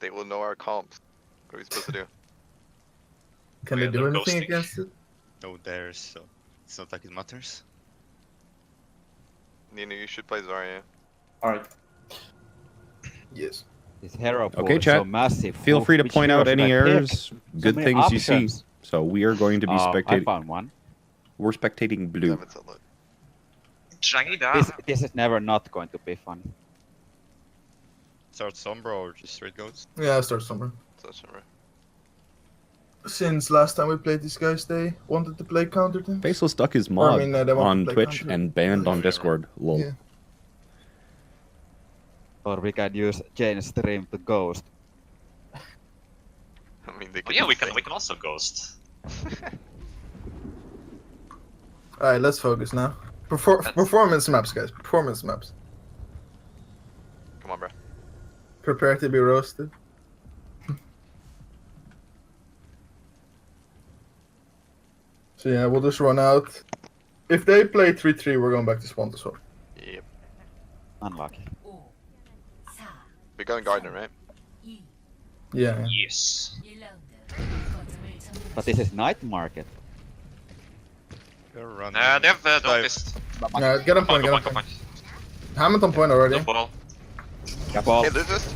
They will know our comps. What are we supposed to do? Can they do anything against it? No dares, so it's not like it matters. Nina, you should play Zarya. Alright. Yes. This hero pool Okay, is chat. so massive. Feel free to Which point out hero any should I pick? errors, good many things you see. options. So we are going to be I spectating. found one. We're spectating blue. Damn, it's a lot. This is never not going to be fun. Start Sombra or just straight goats? Yeah, start somewhere. Such a Since last time we played these guys, they wanted to play counter teams. Faceless stuck his Or, I mod mean, they want on to play Twitch counter. and banned on Discord. Lol. Yeah. Or we can use Jayne's stream to ghost. I mean, they could Yeah, do we the can also ghost. Alright, let's focus now. Performance maps, guys. Performance maps. Come on, bro. Prepare to be roasted. So yeah, we'll just run out. If they play 3-3, we're going back to spawn to sword. Yep. Unlucky. We're going Gardener, right? Yeah. Yes. But this is night market. They're running. They have Dive. Dopist. Yeah, get on point, get on point. Hammond on point already. The ball. Get ball. Hey, lose this.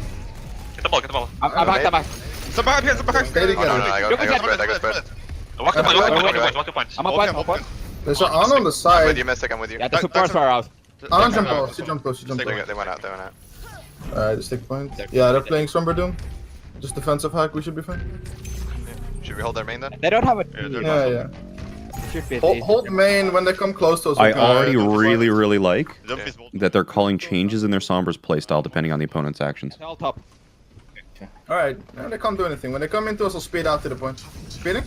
Get the ball, get the ball. I'm back, I'm back. Some behind here, some behind. Stay Oh, no, together. no, I got spread, I got spread. Walk the point, walk the point, walk the Okay. point, walk the point. I'm a point, I'm a point. There's an Ana on the I'm with side. you, Mystic, I'm with you. Yeah, the supports are out. Ana jumped close, she jumped close, she jumped They close. went out, they went out. Alright, just take point. Yeah, they're playing Somber Doom. Just defensive hack, we should be fine. Should we hold their main then? They don't have a Yeah, they're Yeah, yeah. should be Hold main when they come close to us. I we can- already really like Dump is bolt. that they're calling changes in their Sombra's playstyle depending on the opponent's actions. All top. Alright, yeah, they can't do anything. When they come into us, we'll speed out to the point. Speeding?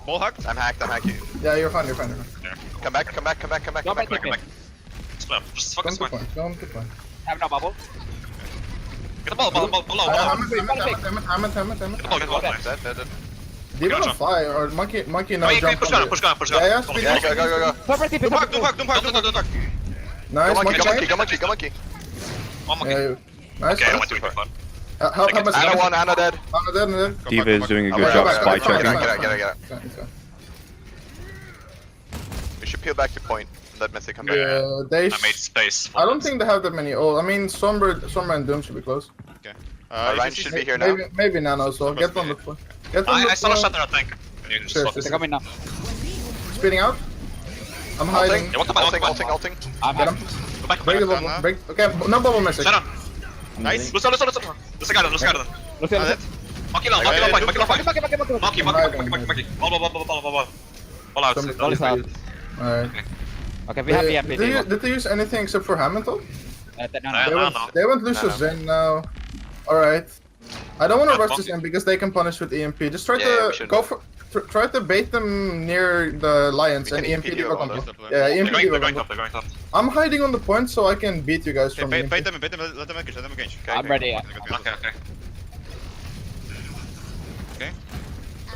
Ball hacked. I'm hacked, Yeah, you're fine, you're fine, you're fine. Come back. Come back, Just Come focus to point. point, come to point. Have no bubble. Get the ball, below. Hammond, Get the ball, nice. Dead. Demon on fire, or Monkey now Wait, jump. push down. Yeah, yeah, speed Yeah, up. go. Super TP, Don't hack. Nice, Go Monkey. monkey. One monkey. Yeah, nice. Okay, I went too far. Help us. Ana one, Ana dead. Ana dead, Ana dead. Diva is doing a Oh, good wait, job wait, spy wait, checking. Get out. Okay, okay. We should peel back to point. Let Mystic come back. Yeah, they. I made space. I don't think they have that many ult. I mean, Somber and Doom should be close. Okay. Ryan should be here now. Maybe Nano as well. Get on the point. Get on I the saw a point. shatter, I think. And you just Sure, swap. sure. They're coming now. Speeding out. I'm hiding. Yeah, walk the point, Ulting. I'm Get him. Go back, Break the go back. bubble. Break. Okay, no bubble message. Shut up. Nice. Lucio. Lucio garden. Look at it. Monkey low point. Monkey. All out. All is out. Alright. Okay, we have EMP. Did they use anything except for Hammond? No. No. They went Lucius Zen now. Alright. I don't want to Not rush this Monkey. in because they can punish with EMP. Just try Yeah, we to should. go for. Try to bait them near the lions We and can EMP EMP Diva Diva combo. though. Yeah, EMP They're Diva going combo. top. I'm hiding on the point so I can beat you guys from Okay, EMP. bait them, let them engage. I'm ready. Okay. Okay.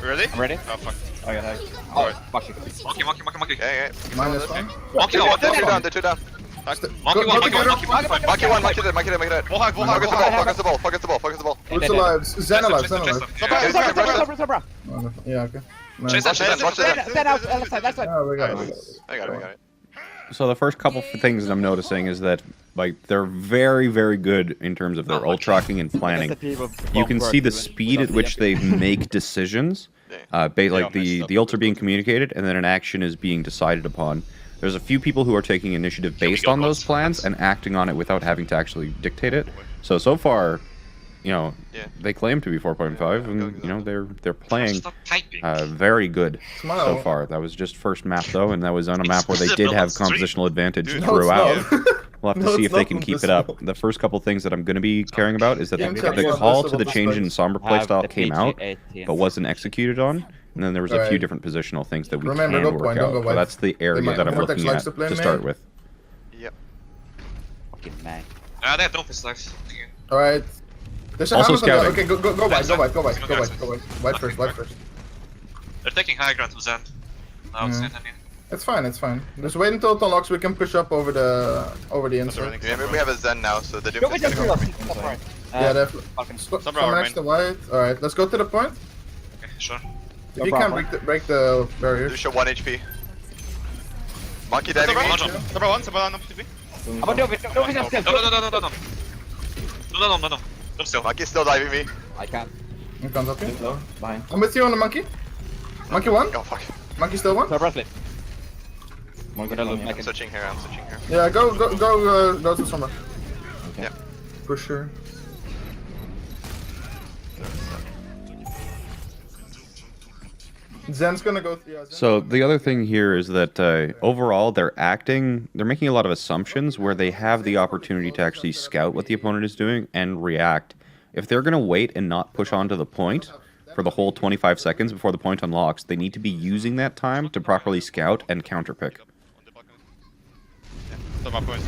You ready? I'm ready. Oh fuck. Oh, fuck you. Monkey. Okay. Minus one. Monkey low. They're two down. Monkey one. Monkey dead. Ball hack. Focus the ball. Who's alive? Zen alive. Sobra. Oh, yeah, okay. Nice. Chase that. Stand out, left side, left side. Oh, we got it. I got it. So the first couple things that I'm noticing is that like they're very good in terms of their ult tracking and planning. You can see the speed at which they make decisions. Like the ults are being communicated and then an action is being decided upon. There's a few people who are taking initiative based on those plans and acting on it without having to actually dictate it. So far, you know, they claim to be 4.5, and you know they're playing very good so far. That was just first map though, and that was on a map where they did have compositional advantage throughout. We'll have to see if they can keep it up. The first couple things that I'm going to be caring about is that the call to the change in Sombra playstyle came out, but wasn't executed on. And then there was a few different positional things that we can work out. So that's the area that I'm looking at to start with. Yep. Fucking man. They have Dopist lives. Alright. Also scouting. Okay, go white. White first. They're taking high ground to Zen. No, it's not any. It's fine, it's fine. Just wait until it unlocks, we can push up over the inside. Remember, we have a Zen now, so the Go with Doomfist your is heroes. That's right. Yeah, they're Falcon. someone next to white. Alright, let's go to the point. Okay, sure. If No you problem. can break the barrier. Lucio 1 HP. Monkey diving me. Sombra 1, Sombra 1 on TP. I'm gonna do it. No, no, no, No. No. Don't still. Monkey's still diving me. I can't. I'm coming up here. Low, behind. I'm with you on the monkey. Monkey 1. Oh fuck. Monkey still 1. So bracelet. One Gonna look yeah. like I'm it. switching here, I'm switching here. Yeah, go to somewhere. Okay. Yeah. For sure. Zen's gonna go. Yeah, Zen. So the other thing here is that overall they're making a lot of assumptions where they have the opportunity to actually scout what the opponent is doing and react. If they're going to wait and not push onto the point for the whole 25 seconds before the point unlocks, they need to be using that time to properly scout and counterpick. Sombra point.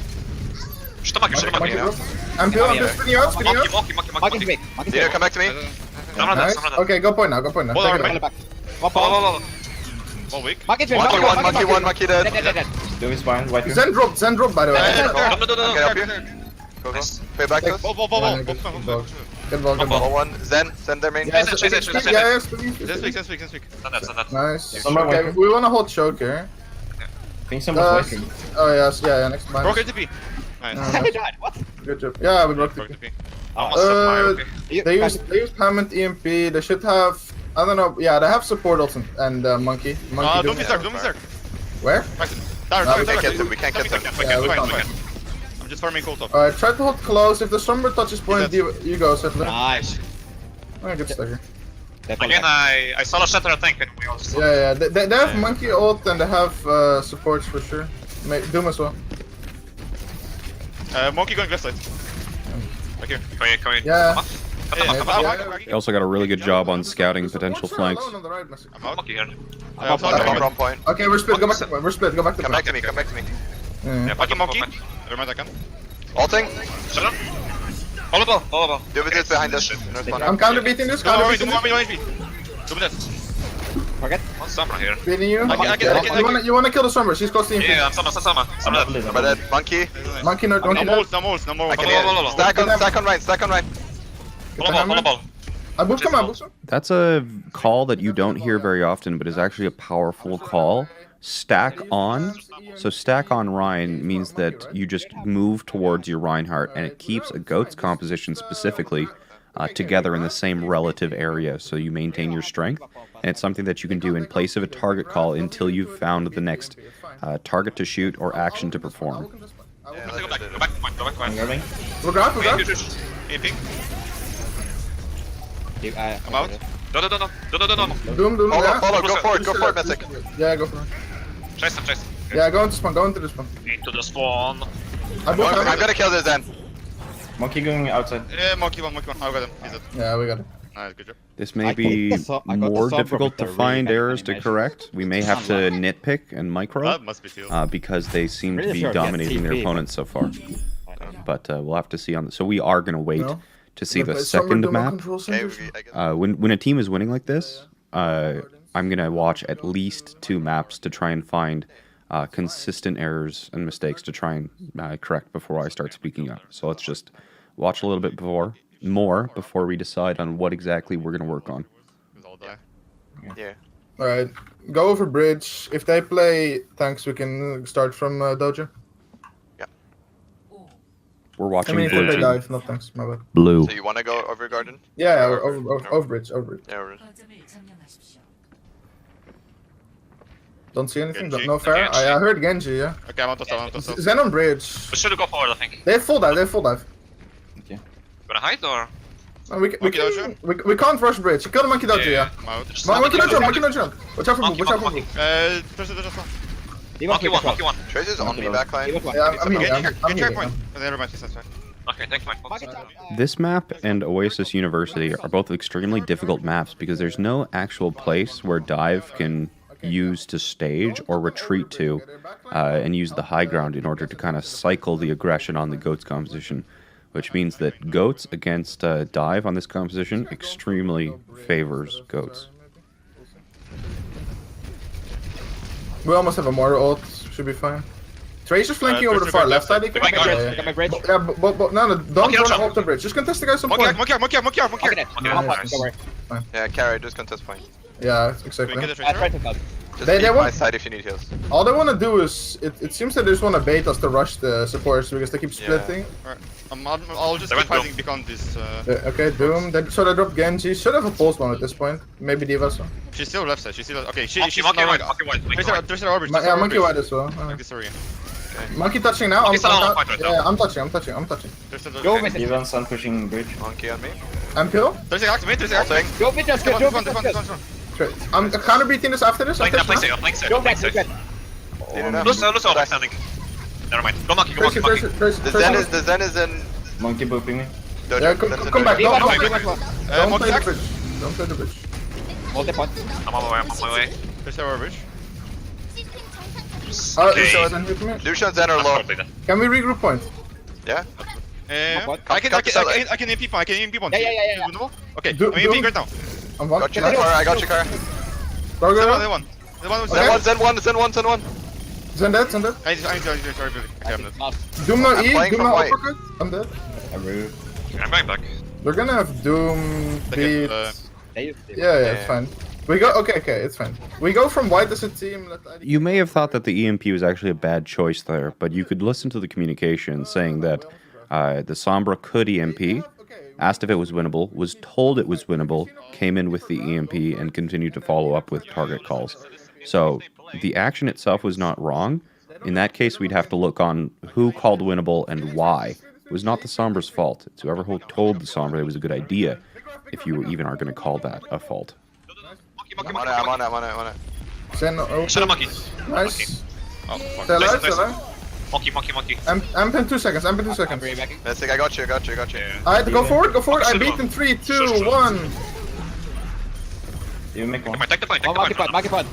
Shoot the monkey. Monkey now. goes. I'm just spinning you out, spinning you out. Monkey. Monkey's big. Monkey's Dino, big. come back to me. Nice. Okay, go point now, go point now. Hold Take on, it man. out. Back. One Follow. ball. One weak. Monkey's big. Monkey 1, Monkey 1, Monkey dead. Dead. Do his spine, white here. Zen drop by the way. Yeah, yeah. No. Okay, up here. Go. Nice. Pay back to us. Ball. Good ball, good ball. Ball 1. Zen their main. Yeah, Chase it. yeah, Then speak. Send that. Nice. Somewhere Okay, white. we wanna hold choke here. I think someone's white here. Oh yes, yeah, next time. Broke TP. Nice. I died. What? Good job. Yeah, we broke Broke the. TP. Almost okay. They use Pam EMP. They should have. I don't know. Yeah, they have support also and monkey. Monkey. Don't be doing- stuck. Where? No, we can't get them. We can't get them. Yeah, we Fine. can't. I'm just farming cold top. Alright, try to hold close. If the Somber touches point, Yes. you go, Settler. Nice. Alright, good stuff here. Again, I saw a shatter, I think, and we all just... Yeah, they have monkey ult and they have supports for sure. Doom as well. Monkey going left side. Back here. Can we... Yeah. Come on. Yeah. They also got a really good job on scouting potential flanks. Alone on the right, Messi. I'm out. Monkey here. I'm Wrong point. Okay, we're split. Go back to point. We're split. Go back to Come point. back to me. Come back to me. Yeah. Monkey. Never mind, I can. Ulting. Shut up. Follow ball. Doomfist is behind us. No spawn. I'm counter beating this. Do Counter more beating this. HP. Do that. Forget. One Sombra here. Beating you. I get- You wanna kill the Somber? She's close to you. Yeah, I'm Sombra. But that monkey. Monkey not. No Monkey more not. ults, no more. I can Follow. hit. Stack on Ryan. Follow ball. I booped him. That's a call that you don't hear very often, but is actually a powerful call. Stack on. So stack on Ryan means that you just move towards your Reinhardt, and it keeps a goat's composition specifically together in the same relative area, so you maintain your strength. And it's something that you can do in place of a target call until you've found the next target to shoot or action to perform. Go back to point. I'm grabbing. We're grab. Anything? I'm out. No. Doom. Yeah. Follow. Go for it, Messick. Yeah, go for it. Chase them. Yeah, go into spawn. Go into the spawn. Into the spawn. I booped him. I'm gonna kill this Zen. Monkey going outside. Yeah, monkey one. I got him. He's dead. Yeah, we got it. Nice, good job. This may I be got the more sub difficult to from the find really errors to animation. correct. We may have to nitpick and micro That must be sealed. because they seem to Really be sure, yeah, dominating their TP. opponents so far. But we'll have to see on. So we are going to wait No. to see the But Somber second Doom map. control Okay, centers. I guess. When a team is winning like this, I'm gonna watch at least 2 maps to try and find consistent errors and mistakes to try and correct before I start speaking up. So let's just watch a little bit more before we decide on what exactly we're gonna work on. We'll all die. Yeah. Alright, go over bridge. If they play tanks, we can start from dojo. We're I watching mean, if blue they team. dive, not tanks, my bad. Blue. So you wanna go over garden? Yeah, over bridge. Yeah. Don't see anything. Genji. No fair. Genji. I heard Genji, yeah. Okay, I'm on top. Zen on bridge. We should go forward, I think. They have full dive. Gonna hide or? No, we Monkey dojo? can't rush bridge. Kill the monkey dojo, yeah. I'm out. Monkey dojo, jump. Watch out for Monkey, move, watch out for monkey. move. Press it just one. Monkey one. Tracer's on me backline. Yeah, I'm healing. Get I'm check healing. point. Never mind, he's outside. Okay, thanks, Mike. This map and Oasis University are both extremely difficult maps because there's no actual place where dive can use to stage or retreat to and use the high ground in order to kind of cycle the aggression on the goats composition, which means that goats against dive on this composition extremely favors goats. We almost have a mortar ult. Should be fine. Tracer's flanking over the far left side. Got my guard. I got my bridge. Yeah, but no, don't Okay, run jump. off the bridge. Just contest the guys on Monkey point. out, monkey out, monkey out, monkey out, monkey out. Okay, Okay, don't nice. worry. Yeah, carry, just contest point. Yeah, We exactly. get the I tracer. tried to help. Just They leave my want- side if you need heals. All they want to do is, it seems that they just want to bait us to rush the supporters because they keep splitting. Alright. I'll just They keep went fighting beyond this. Okay, Doom. So they drop Genji. Should have a pulse one at this point. Maybe D.Va. So. She's still left side. She's still okay. She's Monkey now white, right. monkey white, monkey Tracer, white. tracer orbit. Yeah, monkey white as well. Like this area. Monkey touching now. Monkey's still on point right now. Yeah, I'm touching. Tracer, Go mid. Even sun pushing bridge. Monkey on me. I'm kill. Tracer activate. Tracer activate. Ulting. Go mid, just Come good. on, Go this mid, one, just this one, good. this one. I'm counter beating this after this. I'm After playing this. safe, I'm playing safe. Go I'm playing back, safe. go back. Didn't know. Lose overstanding. Never mind. Go monkey, go monkey, monkey. The Zen is in Monkey booping me. dojo. Yeah, That's in come back. dojo. Don't Okay, play okay. don't Monkey play the act. bridge. Don't play the bridge. Multi point. I'm on my way, I'm on my way. Tracer orbit. Okay. So then hit me. Lucian Zen are low. Can we regroup point? Yeah? What? I can MP one. I can MP one. Yeah. Winnable? Okay, Do- I'm AMPing do- right now. I'm one. Got you, Kara. I got you, Kara. Go, The go. one. The one was Okay. Zen one. Zen one. Zen dead. I need to sorry. Okay, I'm dead. Last. Doom no I'm E. playing Doom from no white. uppercut. I'm dead. I'm rude. I'm going back. We're gonna have Doom beat. They Yeah, it's fine. We go. Okay, it's fine. We go from white as a team. You may have thought that the EMP was actually a bad choice there, but you could listen to the communication saying that the Sombra could EMP, asked if it was winnable, was told it was winnable, came in with the EMP, and continued to follow up with target calls. So the action itself was not wrong. In that case, we'd have to look on who called winnable and why. It was not the Sombra's fault. It's whoever told the Sombra it was a good idea, if you even are going to call that a fault. Monkey, I'm monkey, on monkey. it. Zen. Oh, Shut up, monkey. nice. Oh, fuck. Stay alive. Nice. Stay alive. Monkey. I'm in 2 seconds. I'm in 2 I'm seconds. very backing. That's it. I got you. Alright, go forward. I Shoot beat him. in 3, 2, Shoot him. 1. You make one. Take the point, take One the point. monkey point.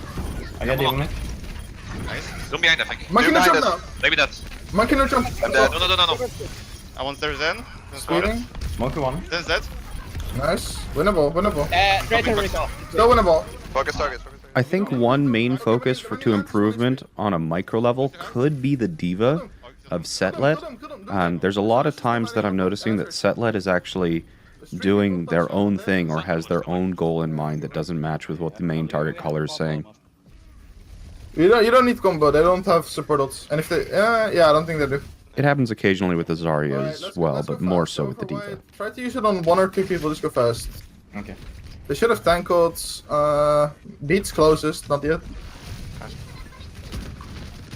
I got even. Nice. Don't behind, I think. Monkey no behind jump us. now. Maybe that. Monkey no jump. I'm dead. No. I want there Zen. Speeding. Monkey one. Zen's dead. Nice. Winnable. Tracer recall. Still winnable. Focus targets. I think one main focus to improvement on a micro level could be the D.Va of Setlet. There's a lot of times that I'm noticing that Setlet is actually doing their own thing or has their own goal in mind that doesn't match with what the main target caller is saying. You don't need combo. They don't have support ults. And if they, yeah, I don't think they do. It happens occasionally with the Zarya Alright, as let's go- well, let's go but more fast. so Go with the for D.Va. white. Try to use it on 1 or 2 people. Just go fast. Okay. They should have tank ults. Beats closest, not yet.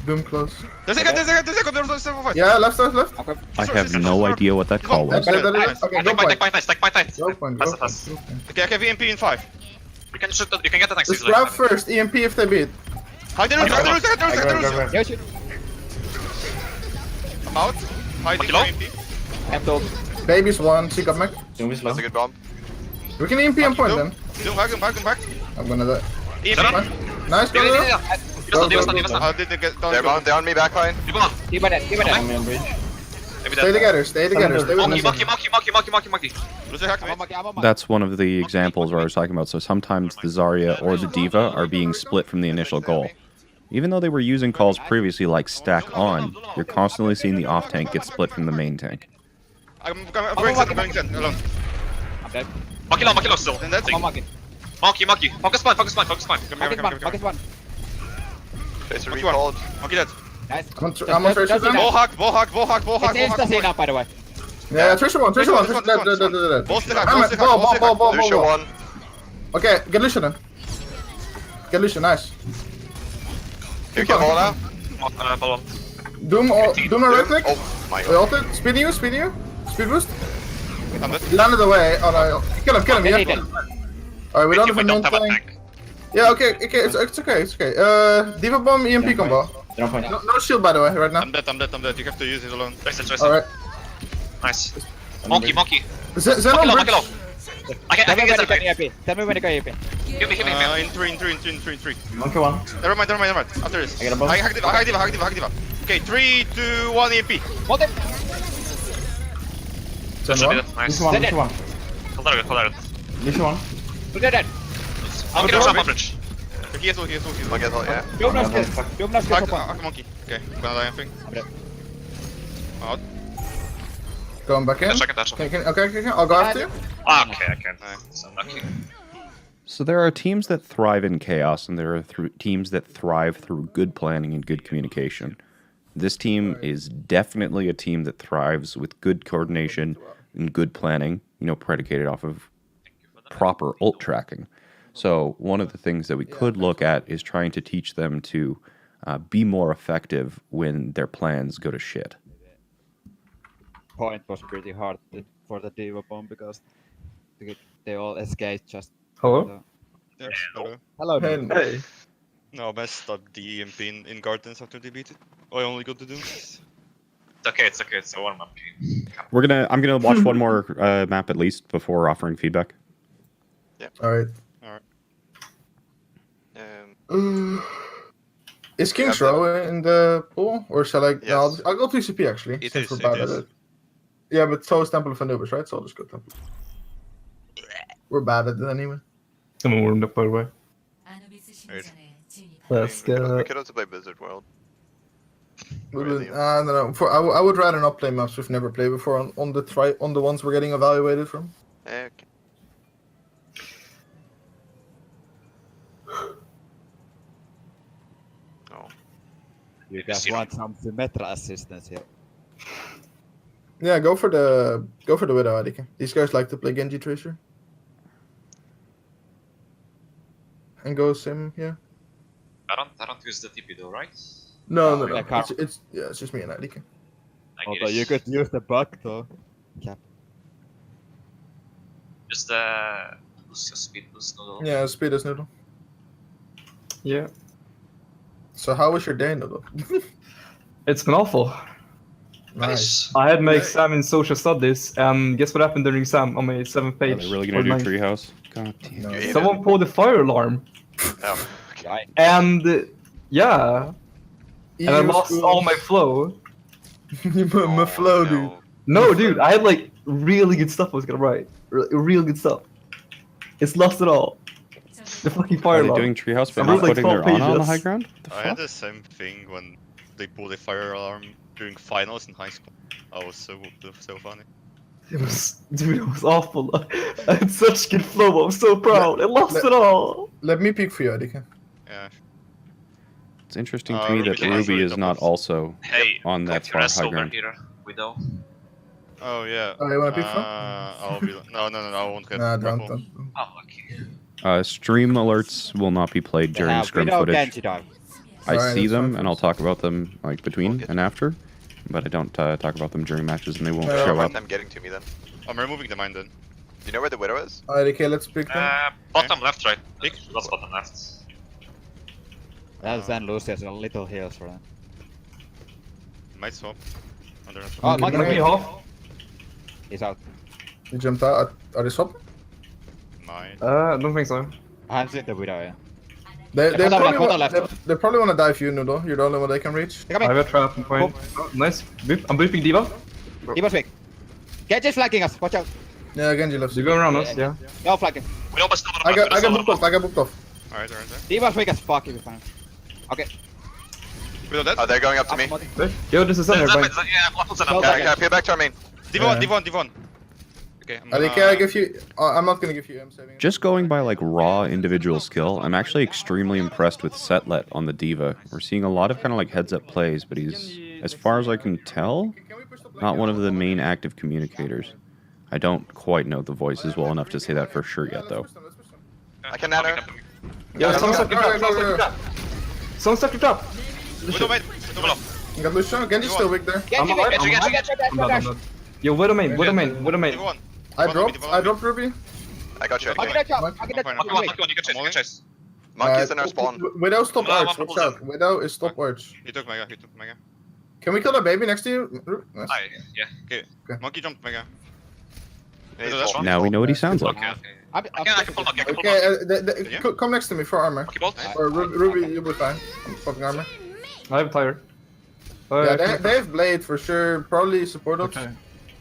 Doom close. There's a fight. Yeah, left. Okay. I have no idea what that call was. Okay, Nice. okay, go Take point, point. take point. Go point. Pass, Go pass. point. Okay, I have EMP in 5. You can shoot, you can get the next Let's easily. grab first. EMP if they beat. Hide the root, I go. Yo, shoot. I'm out. Hide the Monkey low. EMP. I'm told. Baby's 1. Seek up mech. Doom is low. That's a good bomb. We can EMP on point then. Doom, back. I'm gonna die. Shut up. EMP. Nice, go. Give us that. Did get They're down. on me backline. You go on. Keep it dead. I'm on bridge. Maybe Stay that. together. Stay with Monkey. Lose your hack, mate. I'm on That's one of the examples where I was talking about. So sometimes the Zarya or the D.Va are being split from the initial goal. Even though they were using calls previously like stack on, you're constantly seeing the off tank get split from the main tank. I'm going Zen alone. I'm dead. Monkey low still. And that's I'm on monkey. Monkey. Focus point. Monkey's one. Tracer Which one? recalled. Monkey dead. Nice. I'm on Tracer. Ball hack. It's insta now, by the way. Yeah, Tracer 1. This one. Dead. Ball still hack. Ball. Lucian 1. Okay, get Lucian then. Get Lucian, nice. You can hold now. Ball. Doom or right click. Oh my We god. ulted. Speed you. Speed boost. I'm dead. Landed away. Oh no. Kill him. Okay, Yeah. dead. Alright, we don't We have a main don't have a tank. tank. Yeah, okay. It's okay. D.Va bomb, EMP combo. They're on point. No shield by the way, right now. I'm dead. You have to use it alone. Tracer. Alright. Nice. I'm on Monkey. bridge. Zen Monkey on low. bridge. I Tell can me get when to that. go EMP. Tell me when to go EMP. Hit me. In 3. Monkey one. Never mind. After this. I got a bomb. Hack diva. Okay, 3, 2, 1 EMP. Multi. Zen 1. Nice. Lucian one. Hold on. Lucian one. We're dead. Monkey no jump on bridge. He has ult, he has ult, he has ult. Monkey has ult, yeah. Jump now, Yeah, skill. Jump now, skill. Hack, Top one. hack monkey. Okay, I'm gonna die, I think. I'm dead. Out. Going back in. Dash, dash. Okay. I'll go after you. Ah, okay, I can't. It's unlucky. So there are teams that thrive in chaos, and there are teams that thrive through good planning and good communication. This team is definitely a team that thrives with good coordination and good planning, predicated off of proper ult tracking. So one of the things that we could look at is trying to teach them to be more effective when their plans go to shit. Point was pretty hard for the Diva bomb because they all escaped just. Hello? Yes, hello. Hello. Hey, man. Hey. No, I messed up the EMP in Gardens after they beat it. Oh, I only got to do. It's okay, it's a warm-up game. I'm gonna watch one more map at least before offering feedback. Alright. Is King's Yeah, Row in the pool? Or shall I? Yes. No, I'll go TCP actually. It since is, we're it bad is. at it. Yeah, but so is Temple of Anubis, right? So I'll just go Temple. We're bad at it anyway. I'm warmed up, by the way. Let's We go. could also play Blizzard World. I don't know. I would rather not play maps we've never played before on the ones we're getting evaluated from. Okay. Oh. You guys want some Symmetra assistance here. Yeah, go for the Widow, Adika. These guys like to play Genji Tracer. And go Sim, yeah. I don't use the TP though, right? No. yeah, Carl. It's just me and Adika. I Although guess. you could use the bug though. Cap. Just the speed boost noodle. Yeah, speed is noodle. Yeah. So how was your day, Noodle? It's been awful. Nice. I had my exam in social studies, and guess what happened during exam on my 7th Are page? they really or gonna do 9th? Treehouse? God damn. No. You ate Someone pulled the fire alarm, Oh. and yeah, and I EU lost schools. all my flow. my flow, dude. No. No, dude, I had like really good stuff I was gonna write. Real good stuff. It's lost it all. The fucking fire Are they alarm. doing Treehouse but I not wrote, like, putting their 12 Ana on the pages. high ground? What the I had fuck? the same thing when they pulled a fire alarm during finals in high school. I was so funny. It was, dude, it was awful. I had such good flow. I'm so proud. I lost it all. Let me peek for you, Adika. Yeah. It's interesting to me that Ruby Ruby is not doubles. also Hey, on that click far rest high over ground. here, Widow. Oh yeah. Oh, you wanna peek for? I'll be. No, I won't get. Nah, don't. grapple. Oh, lucky. Stream alerts will not be played They during have scrim Widow footage. Genji dive. I Alright, see that's them fine. and I'll talk about them like between Okay. and after, but I don't talk about them during matches and they won't Yeah, show Hard up. time getting to me then. I'm removing the mine then. Do you know where the Widow is? Adika, let's pick them. Bottom left, right. Pick. That's bottom left. That's then Lucius a little heals for them. Might swap. Under. Oh, Give Monkey me wait. half. He's out. You jumped out. Are they swapping? Mine. I don't think so. I'm in the Widow, yeah. They Photo probably left. they probably want to dive you, Noodle. You're the only one they can reach. They got I me. have a trap point. Oh, nice. Boop. I'm booping Diva. Diva's weak. Genji's flanking us. Watch out. Yeah, Genji left. They're going around us, yeah. No flanking. We almost know I got booked off. I got booked off. Alright. Diva's weak as fuck if you find him. Okay. Widow dead. Oh, they're going up to me. Monkey. Yo, this is under. Yeah, Fine. Waffles and Well up. done. Can I peel back to our main? Div1. Okay. I'm Adika, I give you. I'm not gonna give you. I'm saving. Just going by like raw individual skill, I'm actually extremely impressed with Setlet on the Diva. We're seeing a lot of kind of like heads up plays, but he's, as far as I can tell, not one of the main active communicators. I don't quite know the voices well enough to say that for sure yet, though. I can nano. Yo, someone stuck your trap. Go, Someone go, stuck your trap. Someone stuck your trap. Widow mate. Double up. You got Lucian. Genji's still weak there. I'm alive. I'm Genji, alive. Genji, I'm dead, I'm dead. Yo, Widow main. Div1. I dropped Ruby. I got you. I'll get that job. I'll get that Fine, job. fine. Wait. Monkey one, you can chase, you can chase. Monkey's in our spawn. Widow stop No, arch. I'm Watch out. Widow is stop arch. He took Mega. Can we kill the baby next to you? Nice. Hi, yeah. Monkey jumped Mega. He's That's full. Now we know what he sounds like. Okay, okay. I'm I can pull Monkey, I can pull Okay, Monkey. Yeah. come next to me for armor. Monkey bolt. Or Ruby, you'll be fine. I'm fucking armor. I have a tire. Yeah, they have blade for sure. Probably support ups. Okay.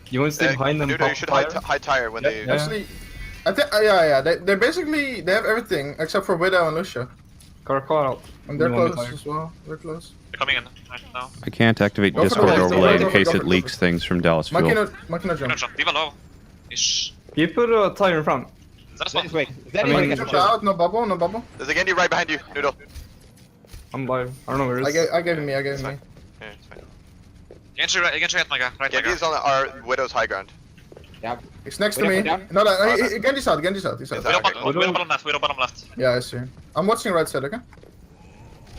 You want to stay behind them? Nudo, pop you should fire? high tire when Yeah, they. Actually, I think yeah. They're basically they have everything except for Widow and Lucia. Call out. And they're You want me close to as well. They're close. They're coming in right now. I can't activate Go for the Discord right, overlay in go for case it, it go for leaks it. things from Dallas Monkey Fuel. no jump. Jump. Diva low. Ish. Can you put a tire in front? Is that a That is spot? wait. That I is mean, wait. Jump out, no bubble, no bubble. There's a Genji right behind you, Noodle. I'm live. I don't know where it is. I gave him me. Yeah, it's fine. Genji hit Naga. Right Genji's on our Widow's high ground. Yeah. He's next to Widow me. down. No, Genji's out. He's out. Is We that- don't Okay. bottom left. We don't bottom left. Yeah, I see. I'm watching right side, okay?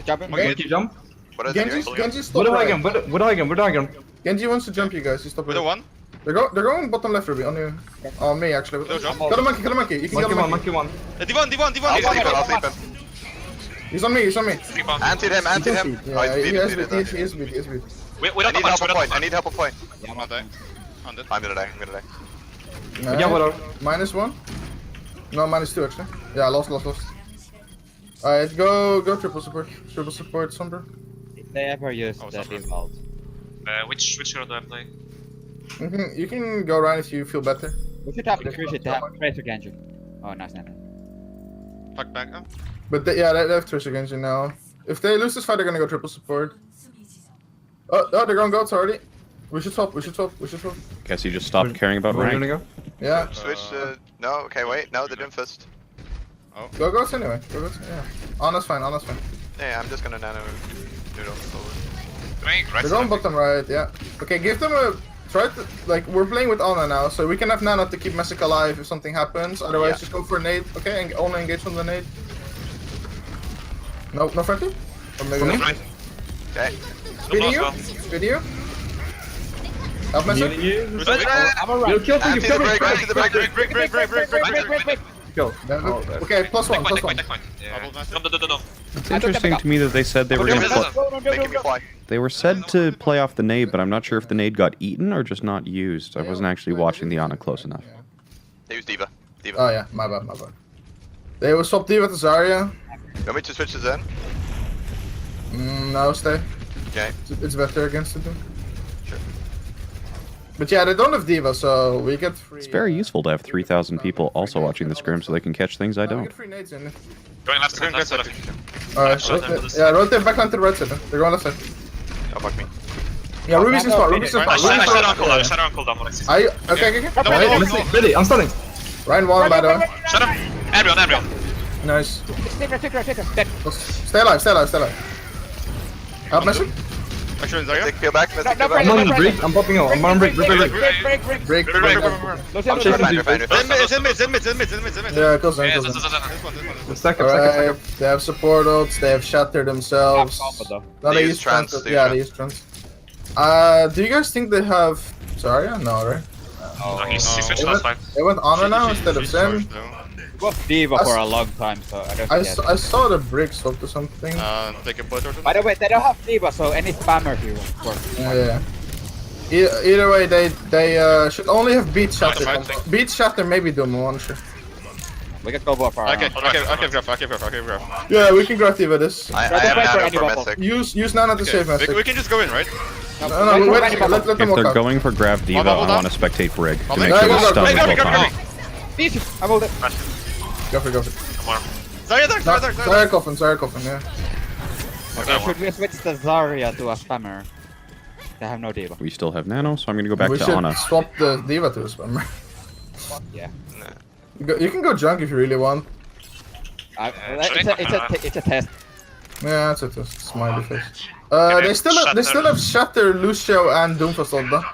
Jumping. Okay. Monkey jump. What is it doing? Genji's What stop do I right. get? What do I get? Genji wants to jump you guys. You stop Widow right. one. They're going bottom left, Ruby. On you. On me, actually. Widow jump. Kill the monkey. You can kill the Monkey one. D1. I'll sleep him. He's on me. Creep on. Anti him. Yeah, Oh, he's he beat has it. beat. He is beat. We I don't need help on point. I need help on point. I'm not dying. I'm dead. I'm gonna die. Yeah, what? -1. No, -2 actually. Yeah, lost. Alright, go triple support. Triple support, Sombra. If they ever use Oh, that sorry. default. Which hero do I play? You can go Ryan if you feel better. We should have Tracer Genji. Oh, nice. Tuck back up. But they have Trisha Genji now. If they lose this fight, they're gonna go triple support. Oh, they're going goats already. We should swap. Guess he just stopped caring about Where are you rank. gonna go? Yeah, Switch to... No, okay, wait. No, they're doing fist. go goats anyway. Yeah. Ana's fine. Yeah, I'm just gonna nano Noodle forward. Right They're side. going bottom right, yeah. Okay, give them a... Try to... Like, we're playing with Ana now, so we can have Nano to keep Messick alive if something happens. Otherwise, Yeah. just go for a nade, okay? And only engage on the nade. No friendly? Or maybe not? Right. Okay. Speeding you? well. Speeding you? Help Messick? I'm around. You'll kill Anti the break, anti the break. Kill. Okay, +1, Take point. +1. Yeah. No. It's interesting to me that they said they were going to Making me fly. They were said to play off the nade, but I'm not sure if the nade got eaten or just not used. I wasn't actually watching the Ana close enough. They use Diva. Oh yeah, my bad. They will swap D with the Zarya. You want me to switch to Zen? No, stay. Okay. It's better against the team. Sure. But yeah, they don't have Diva, so we get free... It's very useful to have 3,000 people also watching the scrim so they can catch things I We don't. get free nades in. Going left side. Alright, Shut them to the yeah, rotate back line to the right side. They're going left side. Oh, fuck me. Yeah, Ruby's in spot. Ruby's in spot. I Ruby's in shut on spot. cooldown. Shut on cooldown. What I see. Okay. No, Ready, I'm stunning. Ryan won, by the way. Shut up. Embryo. Nice. Take her. Dead. Stay alive. Help Messick? Actually, Zarya. Mystic, peel back. Mystic, peel I'm back. on the break. I'm popping out. I'm on break. Break. Break. I'm chasing Zen mid. Yeah, kill Zen. Yeah, Kill Zen. Second. Alright, they have support ults, they have Shatter themselves. No, They they use use trance, trance. they Yeah, use they use trance. Do you guys think they have Zarya? No, right? No, he switched last fight. They went Honor now instead of Zen. It was Diva for a long time, so I don't get it. I saw the brick swap to something. Take a bullet or something. By the way, they don't have Diva, so any spammer here works. Yeah. Either way, they should only have Beat Shatter. Right. Beat Shatter, maybe Doom one. Sure. We can go for our I can graph. Yeah, we can grab Diva this. I Right, have right, nano right, for right. Mystic. Use Nana to save Messick. We can just go in, right? No, wait a second. Let them If walk they're out. going for Grav Diva, Hold I on. want to spectate Brig to Okay. make No, sure go, the go, stun go, is go, well go, timed. Easy. I will it. Go for it. Come on. Zarya. Zarya coffin, yeah. Okay, should we switch the Zarya to a spammer? They have no Diva. We still have Nano, so I'm going to go back We to should Ana. swap the Diva to a spammer. Yeah. You can go junk if you really want. It's a test. Yeah, that's a smiley face. They still have Shatter, Lucio, and Doomfist on them.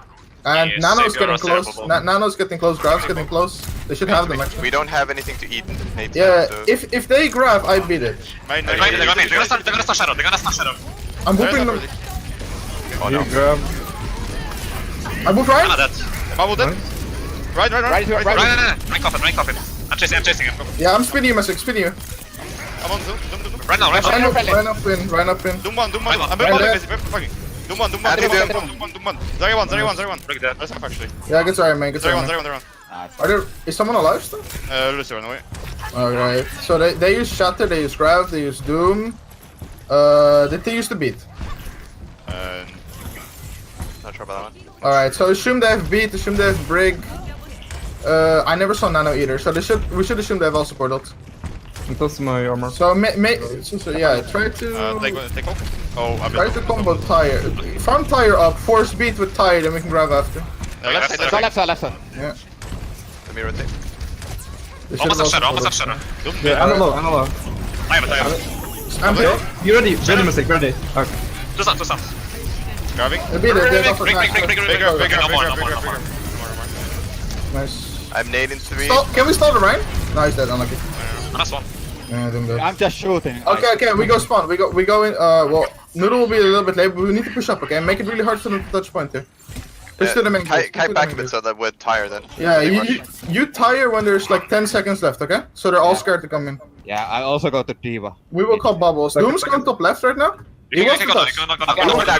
And Yes, Nano's Savior getting is close. terrible. Nano's getting close. Grav's getting close. They should have them actually. We don't have anything to eat. Nate, Yeah, so- if they grab, I beat it. They're gonna start shadow. I'm whooping them. Oh no. I move None of right. that. Bubble dead. Right. Rank coffin. I'm chasing him. Yeah, I'm spinning you, Messick. Spinning you. I'm on zoom. Right now. Run up in. Doom one. Right I'm on. very Right fucking. Doom one. Zarya one. Yeah. That's enough actually. Yeah, get Zarya, man. Get Zarya, Zarya man. one. Is someone alive still? Lucio run away. Alright. So they use Shatter, they use Grav, they use Doom. Did they use the beat? Not sure about that one. Alright, so assume they have beat, assume they have Brig. I never saw Nano either, so we should assume they have all support ults. I'm close to my armor. So, yeah, try to Take off. Oh, I try to combo tire. Farm tire up, force beat with tire, then we can grab after. left side, Left side. Yeah. Let me rotate. They Almost should've have also shadow, almost have followed. shadow. Yeah, I'm low, I'm low. I have it. I'm here. You ready? Ready, mistake, ready. Okay. Two stuns. Grabbing. They'll be there, they're Bring. Bigger. No more. Nice. I'm nading 3. Can we stall the Rhine? No, he's dead, unlucky. Last one. Yeah, doing good. I'm just shooting. Okay, we go spawn. We go in. Well, Noodle will be a little bit late, but we need to push up. Okay, make it really hard for them to touch point here. Push to the main gate. Kite back a bit so that with tire then. Yeah, you tire when there's like 10 seconds left. Okay, so they're all scared to come in. Yeah, I also go to Diva. We will call bubbles. Doom's going top left right now. You wants can to go touch.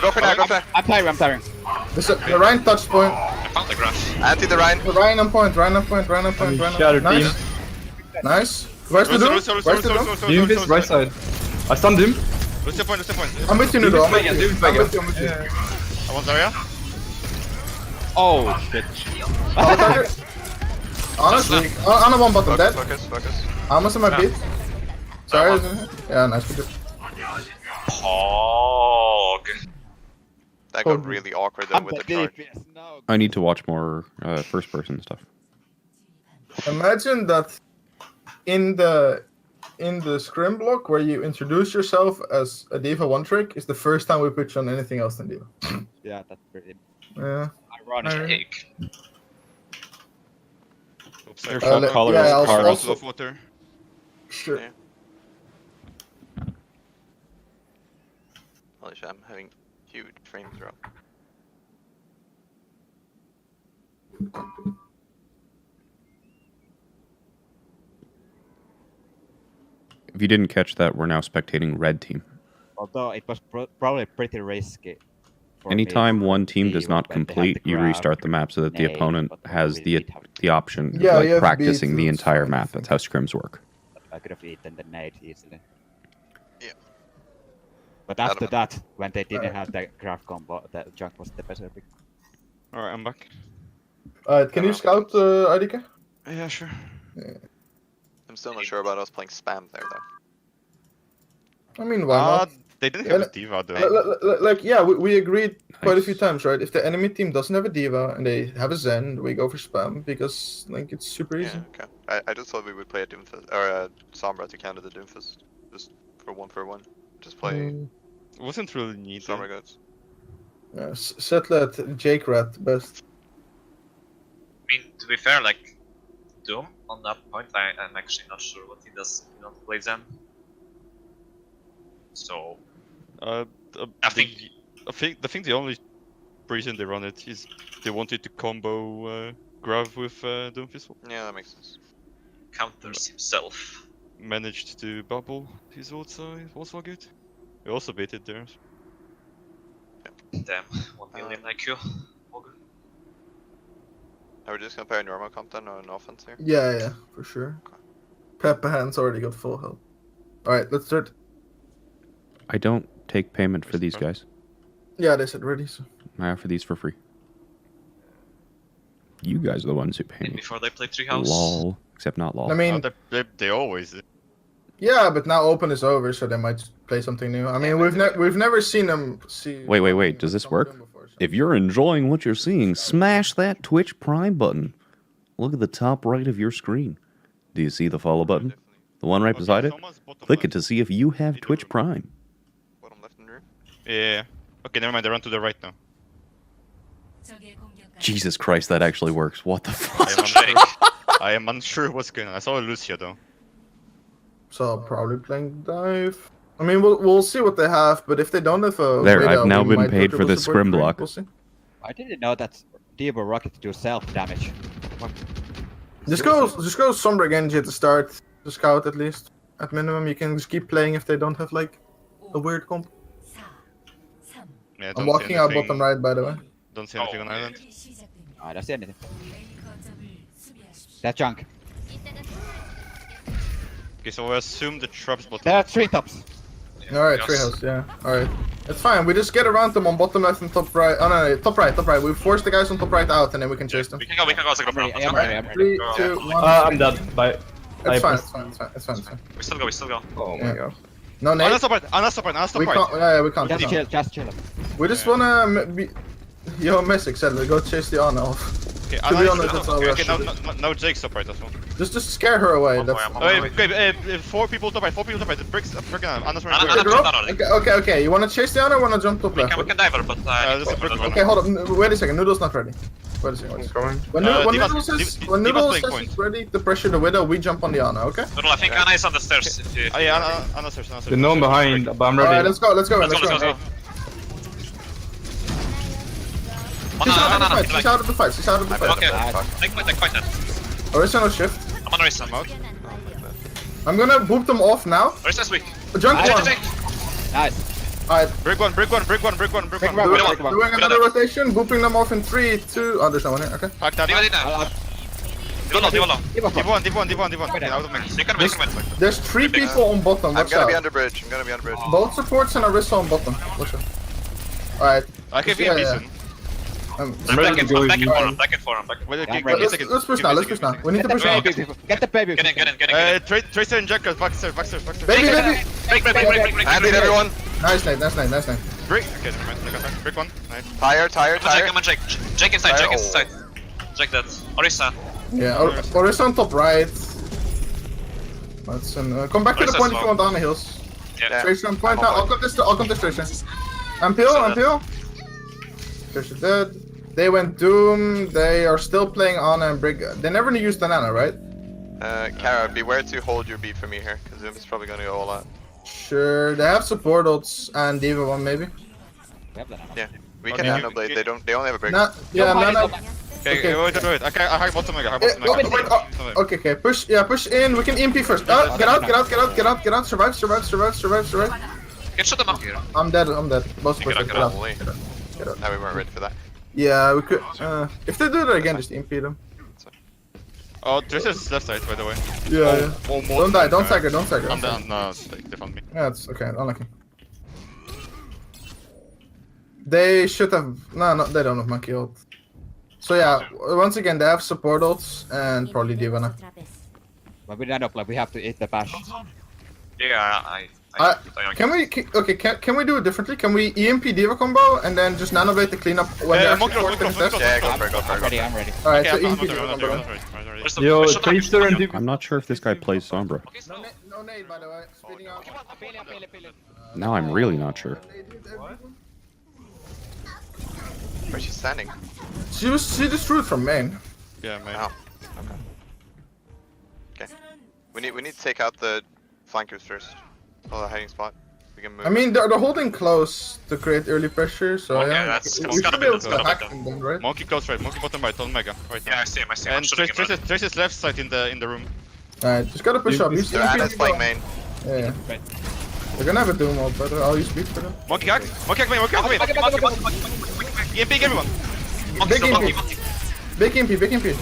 Go for that. I'm tiring. The Rhine touch point. I found the grass. Anti the Rhine. The Rhine on point. Shattered Nice. team. Nice. Where's the Doom? Where's the Doom? Doom is right side. I stunned Doom. What's your point? I'm with you, Noodle. I'm with Doom you. is I'm back, with you. I'm with you. I want Zarya. Oh shit. Honestly, Anna one bottom dead. Focus. Almost in my beat. Sorry. Yeah, nice. Good. Pog. That got really awkward though with the charge. No. I need to watch more first-person stuff. Imagine that in the scrim block where you introduce yourself as a Diva one trick is the first time we put you on anything else than Diva. Yeah, that's pretty Yeah. ironic. Oops, Their Uh, shot le- color yeah, is also- Carl. also- of water. Sure. Yeah. Holy shit, I'm having huge frame drop. If you didn't catch that, we're now spectating red team. Although it was probably pretty risky. for me Anytime to one team see does not when they have complete, the you grab. restart the map so that the Nay, opponent but has we did have the option of Yeah, you like have practicing beats, the it's entire fine, map. I That's how scrims work. I could have eaten the nade easily. Yeah. But after Adamant. that, when they didn't have the grab combo, the junk was the better pick. Alright, I'm back. Alright, can you scout IDK? Yeah, sure. I'm still not sure about us playing spam there though. I mean, why not? They didn't have a diva though. Like, yeah, we agreed quite a few Nice. times, right? If the enemy team doesn't have a Diva and they have a Zen, we go for spam because like it's super easy. Yeah, okay. I just thought we would play a Doomfist or a Sombra to counter the Doomfist, just for 1 for 1. Just play Mm, It wasn't really needed. Sombra goats. yeah, Setlet, Jake Rat, best. I mean, to be fair, like, Doom, on that point, I'm actually not sure what he does if he not plays them. So, I think- I think the only reason they run it is they wanted to combo Grav with Doomfist. Yeah, that makes sense. counters himself. Managed to bubble his ult side, also good. We also baited there. Damn, 1 million IQ. Ogre. Are we just gonna play a normal comp then or an offense here? Yeah, for sure. Pepper Hand's already got full health. Alright, let's start. I don't take payment for these guys. Yeah, they said ready, so. I offer these for free. You guys are the ones who pay me. Before they play Treehouse. Lol. Except not lol. I mean, They always do. yeah, but now open is over, so they might play something new. I mean, we've never seen them see. Wait. Does this work? Before, so. If you're enjoying what you're seeing, smash that Twitch Prime button. Look at the top right of your screen. Do you see the follow button? The one right beside it? Click it to see if you have Twitch Prime. Bottom left in room. Yeah. Okay, never mind. They run to the right now. Jesus Christ, that actually works. What the fuck? I am unsure what's going on. I saw a Lucia though. So probably playing dive. I mean, we'll see what they have, but if they don't have a There, Weda, I've now we been might go paid for triple the support scrim green, block. We'll see. I didn't know that Diva Rocket do self damage. Just go Sombra Genji at the start to scout at least. At minimum, you can just keep playing if they don't have like a weird comp. Yeah, I'm don't walking see out anything- bottom right, by the way. Don't see anything on island. I don't see anything. That junk. Okay, so I assume the traps bottom. There are 3 tops. Alright, Yes. treehouse, yeah. Alright. It's fine, we just get around them on bottom left and top right. Oh no, top right. We force the guys on top right out and then we can chase them. We can go as a group now. I'm ready. 3, 2, 1. I'm dead. Bye. It's fine, it's fine, it's fine, it's fine, it's fine. We still go. Oh Yeah. my god. No nade. Anna support, Anna support, Anna We support. can't, yeah, we can't. Just chill. We just wanna be... Yo, Messick said, go chase the Ana off. Okay, To be honest, that's all okay, Russia. now Jake support as well. Just scare her away. One That's... more, I'm on my way. Okay, 4 people top right, 4 people top right. The bricks, freaking Anna's running. Anna, Okay, Anna, drop. Okay. You wanna chase the Ana or wanna jump top We left? can dive her, but this is pretty Okay, hold on. Wait a second. Noodle's not ready. Wait a second. Coming. When Noodle says playing it's ready to pressure the Widow, we jump on the Ana, okay? Noodle, I think Anna is on the stairs. If you... Oh yeah, Anna search. The gnome behind, but I'm ready. Alright, let's go. Let's go. She's out of the Anna, fight. She's out of the fight. She's out of the fight. Okay, take point then. Orisa no shift. I'm on Orisa. I'm gonna boop them off now. Orisa's weak. Junk one. Jake. Nice. Alright, Break one. Break one. doing another rotation, booping them off in 3, 2. Oh, there's no one here. Okay. Fuck that. Diva low. Div1. Okay, out of me. You can make him. There's 3 people on bottom. I'm Watch gonna out. be under bridge. I'm gonna be under bridge. Both supports and Orisa on bottom. Watch out. Alright. I can Yeah, be yeah. decent. I'm back in for him. Wait, I'm give ready. me a second. Let's push now. Let's push now. We need to push now. Get the baby. Get in. Tracer and Jackal, Vaxer. Baby. Break. I need everyone. Nice nade. Break. Okay, never mind. Take attack. Break one. Nice. Tire. Come on, Jake. Jake inside. Jake that. Orisa. Yeah, Orisa on top right. Let's come back to the Orisa's point if you low. want down the hills. Yeah. Tracer on point now. I'll contest Tracer. I'm Peel. Tracer dead. They went Doom. They are still playing Ana and Brig. They never used the Nana, right? Kara, beware to hold your beat for me here, because Zoom is probably gonna go all out. Sure. They have support ults and Diva one maybe. Yeah, we can Okay, handle blade. They only have a break. Yeah, Nana. Okay, wait. I have bottom mega. Okay. Push in. We can EMP first. Get out. Survive. Can shut them up here. I'm dead. Most Get person. out. Holy. No, we weren't ready for that. Yeah, we could. If they do that again, just EMP them. Oh, Tracer's left side, by the way. Yeah. Almost. Don't die. Don't stagger. I'm down. No, they found me. Yeah, it's okay. Unlucky. They should have. No, they don't have monkey ult. So yeah, once again, they have support ults and probably Divana. But we end up like we have to eat the bash. Yeah, Can we do it differently? Can we EMP Diva combo and then just nanovate to clean up when they're actually forced in the test? Yeah, go for it. I'm ready. Alright, so Okay, EMP Diva combo. Yo, Tracer and I'm not sure if this guy plays Sombra. No nade, by the way. Speeding out. Now I'm really not sure. Where's she standing? She just threw it from main. Yeah, man. Wow. Okay. We need to take out the flankers first. Oh, the hiding spot. We can move. I mean, they're holding close to create early pressure, so Okay, yeah. that's We gotta should be be able the- to gotta hack be them then, right? Monkey close right, monkey bottom right, on mega. Right now. Yeah, I see him. I'm And shooting him. Tracer's left side in the room. Alright, just gotta push up. Use Their EMP Ana's Diva. playing main. Yeah. They're gonna have a Doom ult, but I'll use speed for them. Monkey hack main. EMP everyone. Big EMP. Big EMP.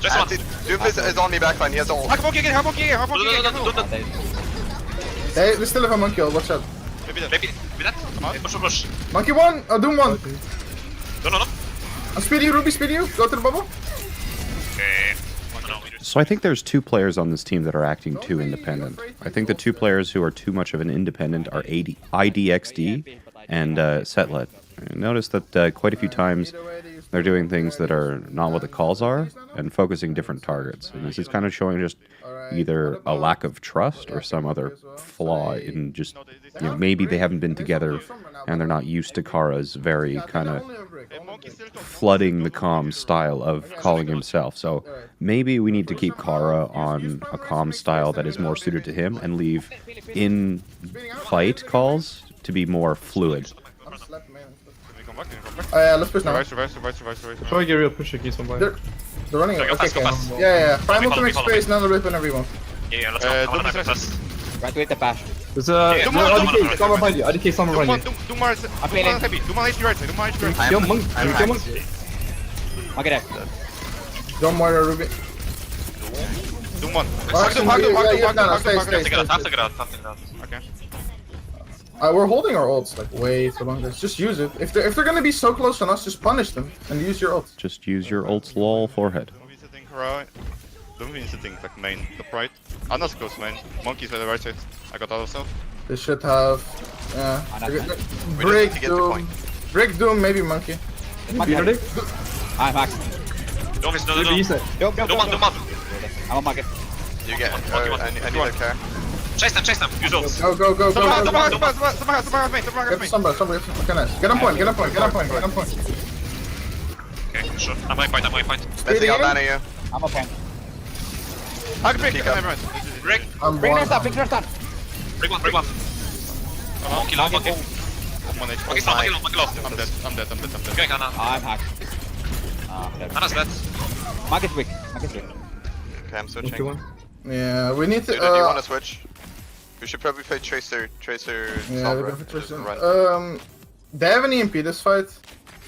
Just one. Doofus is on me backline. He has ult. Hack monkey again. They still have a monkey ult, watch out. Maybe that. Push. Monkey one, Doom one. No. I'll speed you, Ruby, speed you. Go to the bubble. Okay. So I think there's 2 players on this team that are acting too independent. I think the 2 players who are too much of an independent are IDXD and Setlet. Notice that quite a few times they're doing things that are not what the calls are and focusing different targets. And this is kind of showing just either a lack of trust or some other flaw in just, maybe they haven't been together and they're not used to Kara's very kind of flooding the comm style of calling himself. So maybe we need to keep Kara on a comm style that is more suited to him and leave in fight calls to be more fluid. Let's push now. Survive. Try to get real push against somebody. They're running. Go Okay. fast. Yeah. Primal to make Follow me. space, nano rip whenever you want. Yeah, let's go. Come on, Doom is fast. Right to eat the bash. There's a Yeah, IDK, someone behind you. IDK, someone behind you. Do more heavy. Do more HP right side. Do more HP right side. Kill monk. I'm Kill monk. Okay, there. Don't worry, Ruby. Do one. Stay. Have to get out. Okay. We're holding our ults like way too long. Just use it. If they're gonna be so close on us, just punish them and use your ult. Just use your ult's lol forehead. Movie setting right. Doom visiting like main, top right. Anna's close main. Monkey's by the right side. I got out of self. They should have. Yeah. We just Break need to get the Doom. point. Break Doom, maybe Monkey. Monkey. You ready? I'm Max. Doom is no, Maybe you say. Doom, Doom up. I'm on market. You get. Monkey, I need their care. Chase them, use ult. Go. Someone has Get me. the Sombra. Okay, nice. Get on point. Get on point. Okay, sure. I'm going point. Missing out none of you. I'm okay. I can pick Kick him, up. everyone. Break. I'm Bring one. her stun. Break one. Monkey low. One HP. Monkey low. I'm dead. Going Anna. I'm hacked. Ah, dead. Anna's dead. Market weak. Okay, I'm Okay, switching. one. Yeah, we need to. Dude, do you want to switch? We should probably play Tracer, Yeah, we Sombra. go for Tristan. Run. They have an EMP this fight.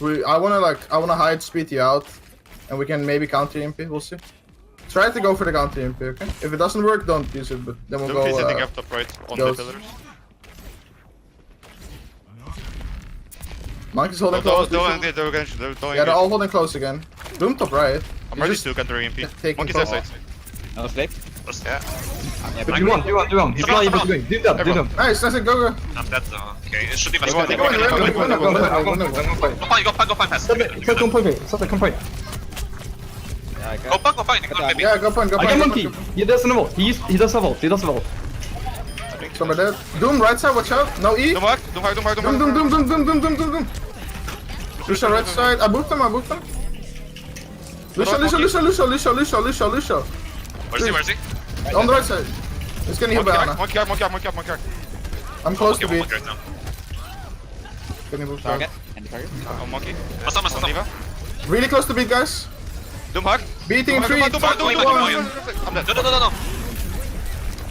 I wanna hide speed you out, and we can maybe counter EMP. We'll see. Try to go for the counter EMP, okay? If it doesn't work, don't use it. But then we'll Doom visiting go. up top right on goes. the pillars. Monkey's holding close. They're Yeah, they're all holding close again. Doom top right. I'm You ready just to counter EMP. take Monkey's control. left side. No sleep. Yeah. But do one. He's not even doing. Do them. Nice, go. I'm dead though. Okay, it should be my Go on, spot. go on, go on, Win, go on, win, go on, win, go on. win, win, win, win. Go point fast. Come point. Yeah, I Go got. point. Maybe. Yeah, go point. I got monkey. He doesn't have ult. He does have ult. Somewhere dead. Doom right side, watch out. No E. Doom hard. Doom. Lucio right side. I booked him. Lucio. Where's he? On the right side. It's getting hit by Anna. Monkey hard. I'm close to beat. Right now. Getting booked Target. out. And the target. Oh, monkey. Masam. Diva. Really close to beat, guys. Doom hard. Beating in 3, 2, Doom hard. 1. I'm dead. No.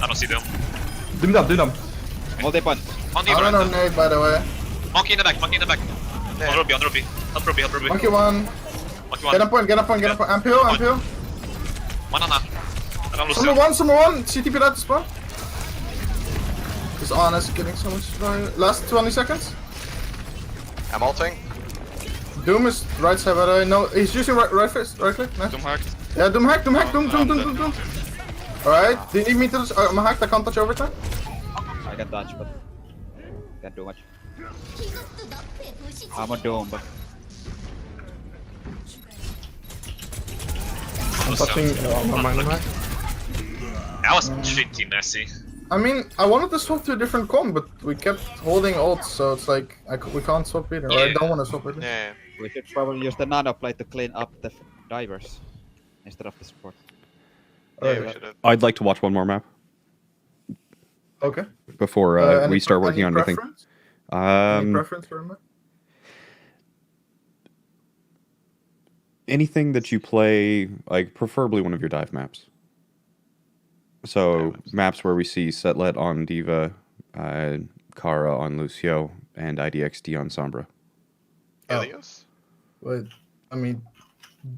I don't see them. Do them. Multi-point. Monkey I don't know right. nade, by the way. Monkey in the back. On Ruby. Help Ruby. Monkey 1. Monkey Get one. on point. I'm peel. One Anna. I don't lose Someone 1. CTP that spawn. This Anna's getting so much value. Last 20 seconds. I'm ulting. Doom is right side, but I know he's using right click. Nice. Doom hard. Yeah, Doom hack. Doom. Alright, do you need me to? I'm hacked. I can't touch overtime. I can touch, but can't do much. I'm on Doom, but I'm touching. That was shitty messy. I mean, I wanted to swap to a different comp, but we kept holding ults, so it's like we can't swap either. Or I don't want to swap either. Yeah. we should probably use the nano plate to clean up the divers instead of the support. Yeah, we should have. I'd like to watch one more map Okay. before Any we start working on anything. preference? Any Um, preference for a map? anything that you play, like preferably one of your dive maps. So maps where we see Setlet on Diva, Kara on Lucio, and IDXD on Sombra. Helios? Wait, I mean,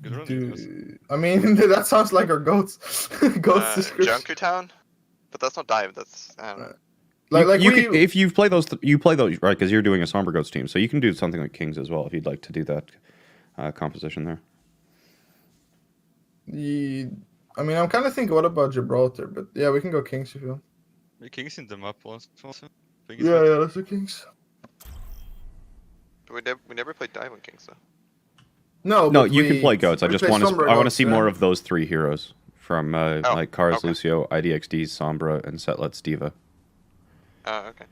Good run, Nicholas. I mean that sounds like our goats. Goats description. Junkertown? But that's not dive, that's... I don't know. If you play those, you play those right because you're doing a Sombra Goats team, so you can do something like Kings as well if you'd like to do that composition there. I mean, I'm kind of thinking, what about Gibraltar? But yeah, we can go Kings if you want. The Kings in the map also. Yeah, let's do Kings. But we never played dive on Kings, though. No, No, but you can play Goats. I we just play want to. Sombra I want to Goats, see yeah. more of those three heroes from like Kara's okay. Lucio, IDXD's Sombra, and Setlet's Diva. Oh, okay.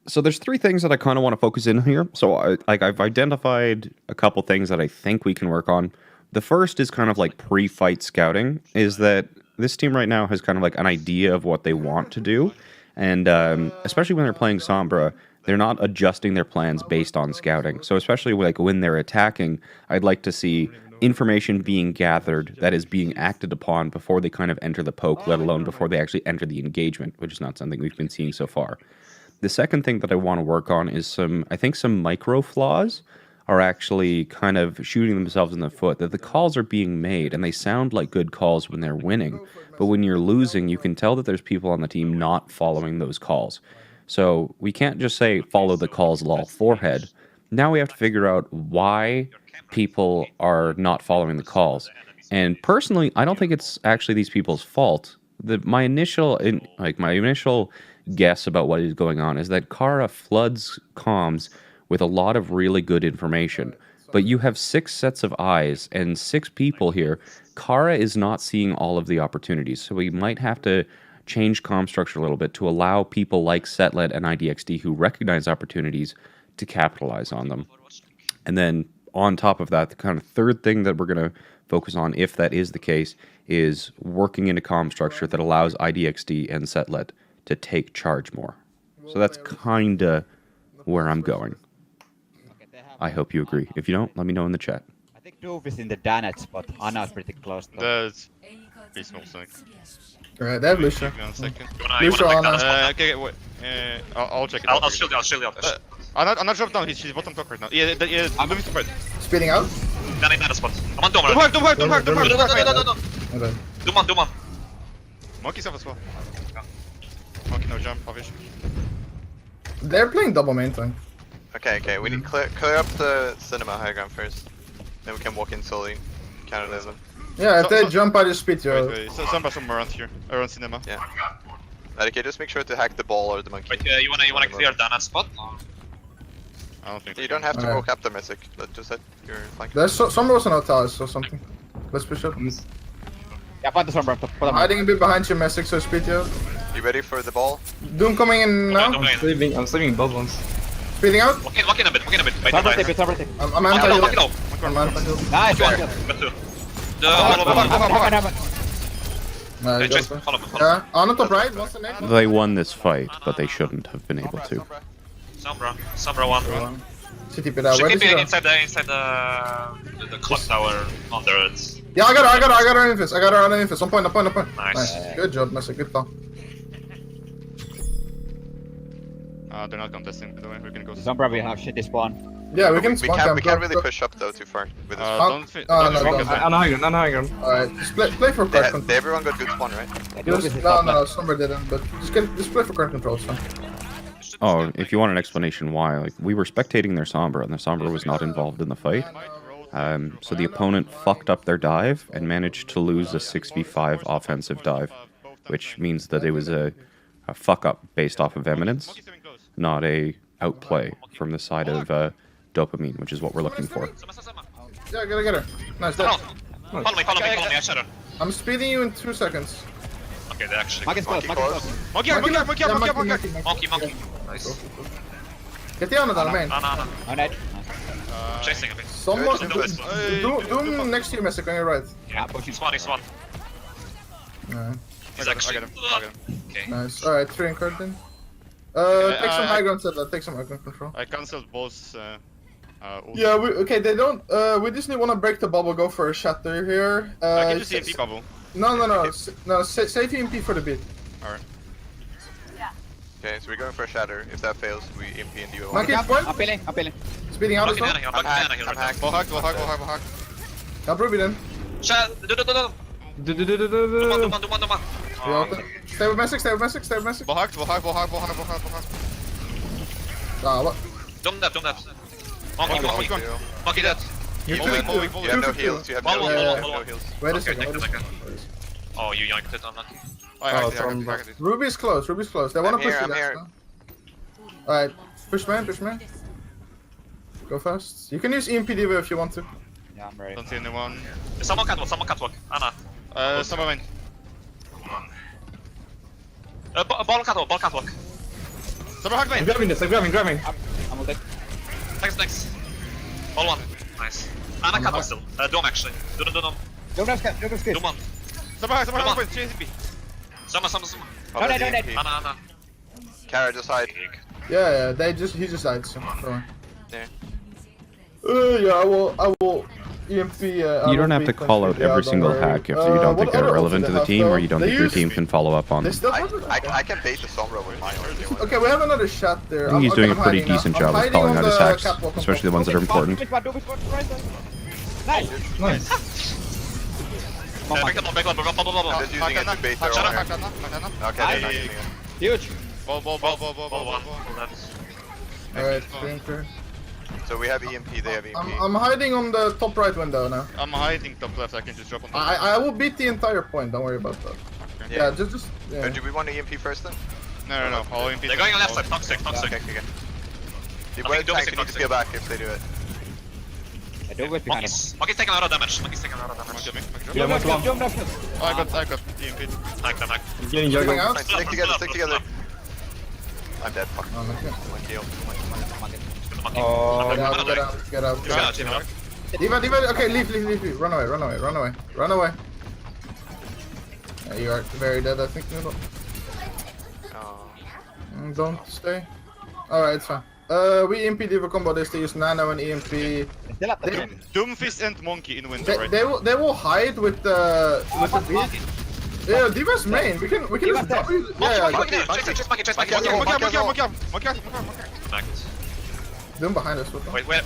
So there's three things that I kind of want to focus in here. So I've identified a couple things that I think we can work on. The first is kind of like pre-fight scouting, is that this team right now has kind of like an idea of what they want to do. And especially when they're playing Sombra, they're not adjusting their plans based on scouting. So especially like when they're attacking, I'd like to see information being gathered that is being acted upon before they kind of enter the poke, let alone before they actually enter the engagement, which is not something we've been seeing so far. The second thing that I want to work on is some micro flaws are actually kind of shooting themselves in the foot, that the calls are being made and they sound like good calls when they're winning, but when you're losing, you can tell that there's people on the team not following those calls. So we can't just say, follow the calls, lol, forehead. Now we have to figure out why people are not following the calls. And personally, I don't think it's actually these people's fault. My initial guess about what is going on is that Kara floods comms with a lot of really good information. But you have 6 sets of eyes and 6 people here. Kara is not seeing all of the opportunities, so we might have to change comm structure a little bit to allow people like Setlet and IDXD who recognize opportunities to capitalize on them. And then on top of that, the kind of third thing that we're going to focus on, if that is the case, is working in a comm structure that allows IDXD and Setlet to take charge more. So that's kind of where I'm going. I hope you agree. If you don't, let me know in the chat. I think Dove is in the Danet spot. Anna is pretty close though. That's reasonable. Alright, they have Lucio. One second. You Lucio wanna on take that? Okay, wait. I'll check it. I'll shield you out. I'm not dropped down. He's bottom top right now. Yeah. I'm moving to right. Speeding out. Then in that spot. I'm on Dome. Don't hard. No. Okay. Doom on. Monkey's up as well. Monkey no jump, obviously. They're playing double main tank. Okay, we need clear up the cinema high ground first. Then we can walk in slowly, counter them. Yeah, if they jump, I just speed you out. Wait. So somewhere around here, around cinema. Yeah. Okay, just make sure to hack the ball or the monkey. Wait, you wanna clear that spot? I don't think. You don't have to Alright. walk up the mythic. Just set your flank. There's some also no towers or something. Let's push up. Yeah, find the Sombra. Put them Hiding a bit behind your Messick, so speed you out. You ready for the ball? Doom coming in now. I'm saving both ones. Speeding out. Walk in a bit. Wait, Sombra tip, Sombra tip. I'm Walk anti-heal. it out. I'm anti-heal. Nice one. Got two. No, you Chase, go for- follow me. Yeah, on the top right. What's the name? They won this fight, but they shouldn't have been able to. Sombra one. City pit out. She Where can does he be go? inside the clock tower under it. Yeah, I got her on Infus. I got her on Infus. On point. Nice. Good job, Messick. Good call. They're not contesting, by the way. We're gonna go. Sombra will have shitty spawn. Yeah, we We can spawn can't camp. really push up though too far with this. Don't no, don't no. focus there. On high ground. Alright, just play for card control. Everyone got good spawn, right? No, Sombra didn't, but just play for card control. So. Oh, if you want an explanation why, like, we were spectating their Sombra, and their Sombra was not involved in the fight. So the opponent fucked up their dive and managed to lose a 6v5 offensive dive, which means that it was a fuck up based off of eminence, not a outplay from the side of Dopamine, which is what we're looking for. Yeah, get her. Nice, dead. Follow me, I shut her. I'm speeding you in 2 seconds. Okay, they actually. Monkey's close. Monkey. Monkey. Nice. Get the honor down, man. No. On edge. Chasing a bit. Someone, Good. Doom next to you, Messick, on your right. Yeah, pushing. He's one. Yeah, He's actually. I got him. Okay. nice. Alright, 3 in card then. Take some high ground, Setler. Take some high ground control. I cancelled both. Yeah, okay, they don't. We just want to break the bubble, go for a shatter here. I can just EMP bubble. No, save EMP for the beat. Alright. Okay, so we're going for a shatter. If that fails, we imp and do Monkey, it. point. I'm peeling. Speeding out as well. I'm hacked. Ball hack. Help Ruby then. Do one. Stay with Messick. Ball hack. Ah, what? Don't that. Monkey dead. You have no heals. You have Ball no one. heals. Wait a Okay, second. take that. Oh, you yanked it, unlucky. I hacked it. Ruby's close. They want to push you I'm here. guys now. Alright, push man. Go fast. You can use EMP Diva if you want to. Yeah, I'm ready. Don't see anyone. Someone catwalk. Anna. Someone main. Ball catwalk. Someone hack main. I'm grabbing. I'm all dead. Thanks. Ball one. Nice. Anna catwalk still. Dome actually. Dome. Don't have skip. Dome one. Someone hack main. Chase me. Some. No, Anna. Kara, just hide. Yeah, he just died, so don't worry. Yeah. Yeah, I will EMP. You don't have to call out every single hack if you don't think they're relevant to the team, or you don't think your team can follow up on They them. still have it? I can bait the Sombra with my ulti. Okay, we have another shot there. I think he's doing a pretty decent job of hiding calling on out his the hacks, catwalk especially the ones that are important. Nice. Back up. I'm just using it to bait their Shut owner. up. Okay, they're not using it. Huge. Ball. Ball one. Alright, drinker. So we have EMP, they have EMP. I'm hiding on the top right window now. I'm hiding top left. I can just drop on top. I will beat the entire point. Don't worry about that. Yeah, just yeah. Do we want EMP first then? No. All EMP. They're going on left side, toxic. Okay. You both tanks need to peel back if they do it. I do it behind him. Monkey's taking a lot of damage. Yeah, much one. Oh, I got EMP. Tank. I'm getting Coming Juggle. out. Fine, stick together. I'm dead, fuck. Oh, okay. One kill. Oh, Get out. Diva, okay, leave. Run away. Yeah, you are very dead, I think, Noodle. Oh. Don't stay. Alright, it's fine. We EMP Diva combo this, they use Nano and EMP. still at the They, Doomfist and Monkey in window, right? they will hide with the beat. Yeah, Diva's main. We can just W. Doom behind us with them. Wait. Yeah,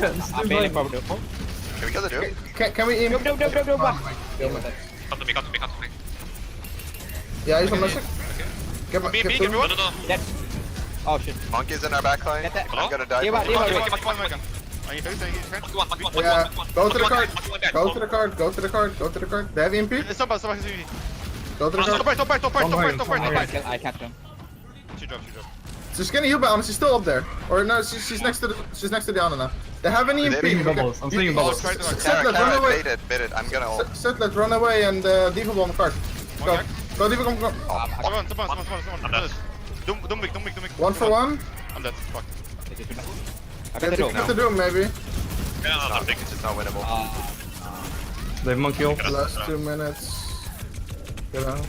this is I'm fine. bailing for Doom. Can we kill the Doom? Can we EMP? Doom. Come to me. Yeah, he's on missing. Get my EMP, Doom. everyone. Dead. Oh shit. Monkey's in our backline. Get that. I'm gonna die. Diva. I need first. Yeah, go to the card. Go to the card. They have EMP. Stop. Go to the card. Top right. I can't jump. She dropped. She's getting healed by Anna. She's still up there. Or no, she's next to the Anna now. They have an EMP. They have Bubbles. I'm seeing bubbles. Set, let's run away. Bait it. I'm gonna ult. Set, let's run away and Diva bomb card. Go. Go, Diva bomb. Someone. Doom weak. 1 for 1. I'm dead. Fuck. I got the Doom. Get the Doom, maybe. It's just not winnable. They have monkey ult. Last 2 minutes. Get out.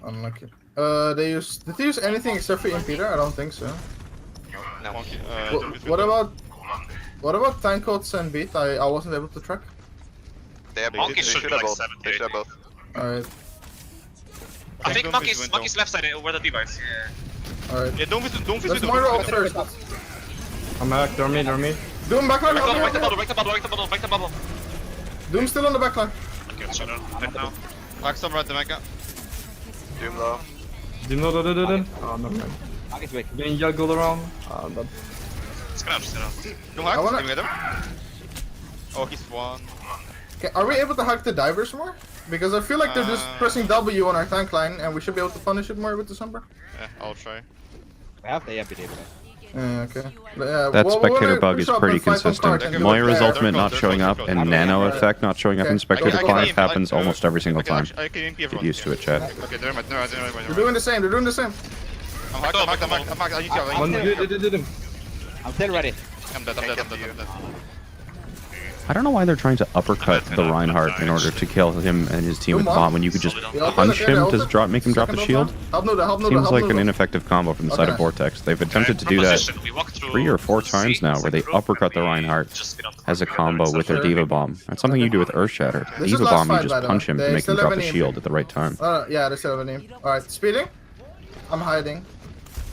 Unlucky. Did they use anything except for EMP there? I don't think so. No. Monkey. What about tank codes and beat? I wasn't able to track. They have Monkey both. should be have like both. 70, They should have both. Alright, I think Doom is Monkey's left side where the Diva is. alright. Yeah, Doomfist. Let's Moira up first. I'm back. They're me. Doom backline. Break the bubble. Doom still on the backline. Okay, shut up. Right now. Back some right the mecha. Doom low. Do. Oh, no, man. Monkey's weak. Getting juggled around. I'm dead. Scratch. Doom hack. I wanna- Can we get him? Oh, he's one. Okay, are we able to hack the divers more? Because I feel like they're just pressing W on our tank line, and we should be able to punish it more with December. Yeah, I'll try. We have the EMP Diva. Yeah, okay. That spectator bug is pretty consistent. Moira's ultimate not showing up and nano effect not showing up in spectator 5 happens almost every single time. I can EMP Get everyone. used to it, chat. Okay, never mind. No, They're doing the same. I'm hacked. I need to One, go. do. I'm still ready. I'm dead. I don't know why they're trying to uppercut the Reinhardt in order to kill him and his team with the bomb when you could just punch him to make him drop the shield. Seems like an ineffective combo from the side of Vortex. They've attempted to do that 3 or 4 times now, where they uppercut the Reinhardt as a combo with their Diva Bomb. That's something you do with Earthshatter. This is Diva last Bomb, you fight, by just the punch way. him They to make him still drop have the an shield EMP. at the right time. Yeah, they still have a name. Alright, speeding. I'm hiding.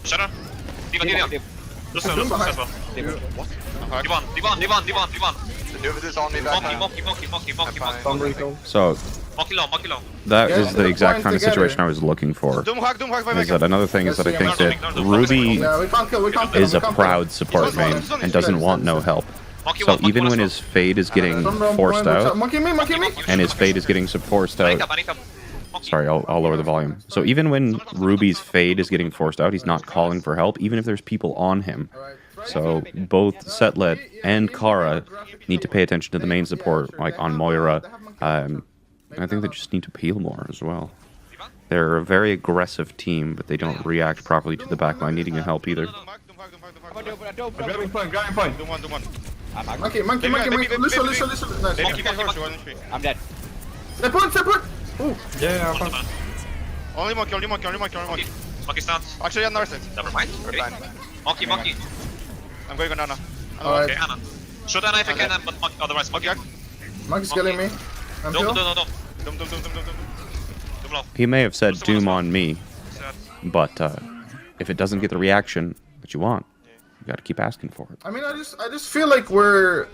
Shut up. Diva. Just Doom behind. Divan. The Doom is on me backline. Monkey. Some recall. So Monkey low. that Yeah, is the they're exact flying kind of together. situation I was looking for. Doom hack by Is mecha. that another thing is that I think that Ruby Yeah, we can't kill. is a proud support main and doesn't want no help. So even when his fade is getting forced out, Monkey me. and his fade is getting forced out. Sorry, I'll lower the volume. So even when Ruby's fade is getting forced out, he's not calling for help, even if there's people on him. So both Setlet and Kara need to pay attention to the main support, like on Moira. I think they just need to peel more as well. They're a very aggressive team, but they don't react properly to the backline needing help either. Grabbing point. Doom one. Monkey. Listen. Nice. I'm dead. They put. Ooh. Yeah, I'm fine. Only monkey. Monkey stands. Actually, yeah, north side. Never mind. We're Okay. fine. Monkey. I'm going on Nana. Alright. Okay, Anna. Shoot Anna if you can, but otherwise Monkey. Monkey's killing me. I'm Don't. kill. Doom. Doom low. He may have said Doom on me, but if it doesn't get the reaction that you want, you gotta keep asking for it. I mean, I just feel like we're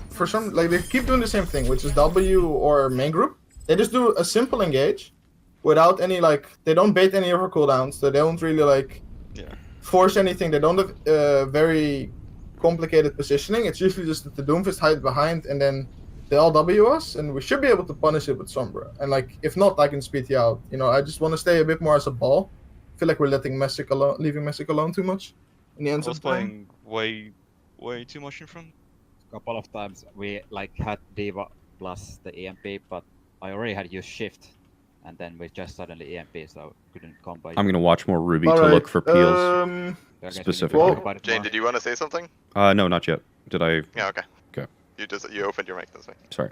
for some like they keep doing the same thing, which is W or main group. They just do a simple engage, without any like they don't bait any of our cooldowns. They don't really like. Yeah. force anything. They don't have very complicated positioning. It's usually just that the Doomfist hide behind and then they all W us, and we should be able to punish it with Sombra. And like, if not, I can speed you out. You know, I just want to stay a bit more as a ball. I feel like we're leaving Messick alone too much. In the I end was of time. playing way too much in front. Couple of times we like had D.Va plus the EMP, but I already had used shift, and then we just suddenly EMP, so couldn't combo. I'm gonna watch more Ruby to Alright, look for peels. So I guess we need to specifically. talk about it Jayne, more. did you want to say something? No, not yet. Did I? Yeah, okay. Okay. You opened your mic this way. Sorry.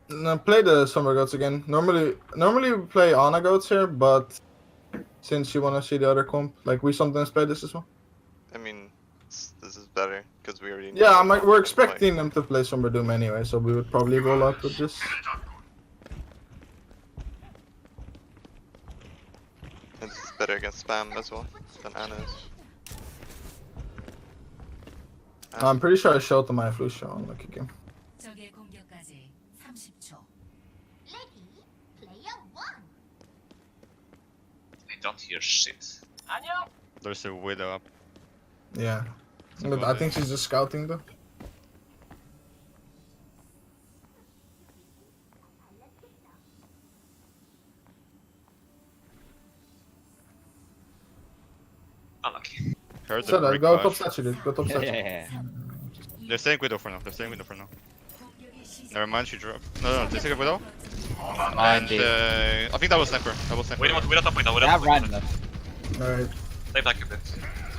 No, play the Summer Goats again. Normally we play Ana Goats here, but since you want to see the other comp, like we sometimes play this as well. I mean, this is better because we already. know Yeah, what we're to expecting them to play Summer Doom anyway, so we would probably roll out with this. play. And this is better against spam as well than Ana is. I'm pretty sure I showed them my flu show on Lucky Game. 적의 공격까지 30초. I don't hear shit. There's a widow up. Yeah. But I think she's just scouting though. Unlucky. Heard So the brick go bash. top statue, dude. Go top Yeah, statue. yeah, yeah. They're staying widow for now. They're staying widow for now. Never mind, she dropped. No, they take a widow. And I think that was sniper. That was sniper. We don't top window, we They don't have top window. random. Alright. Stay back a bit.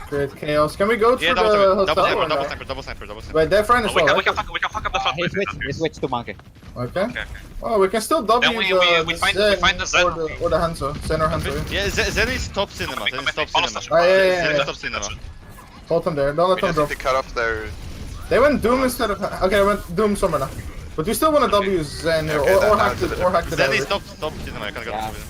Great chaos. Can we go to Yeah, the double hotel? sniper, or double no? sniper, double sniper, double sniper. Wait, they're friend as Oh, we well, can right? fuck up the front. He switched to monkey. Okay. Okay. Oh, we can still W Then we the find the Zen Zen. or the Hanzo. Zen or Hanzo. Yeah. Yeah, Zen is top cinema. Zen is top Follow cinema. station. Oh, yeah, Zen yeah. is top cinema. Hold them there. Don't let We them just drop. need to cut off their. They went Doom instead of. Okay, I went Doom somewhere now. But we still want to W Zen here, Okay, or then hack now the to or hack the Zen is diver. top cinema. I can't get Yeah. with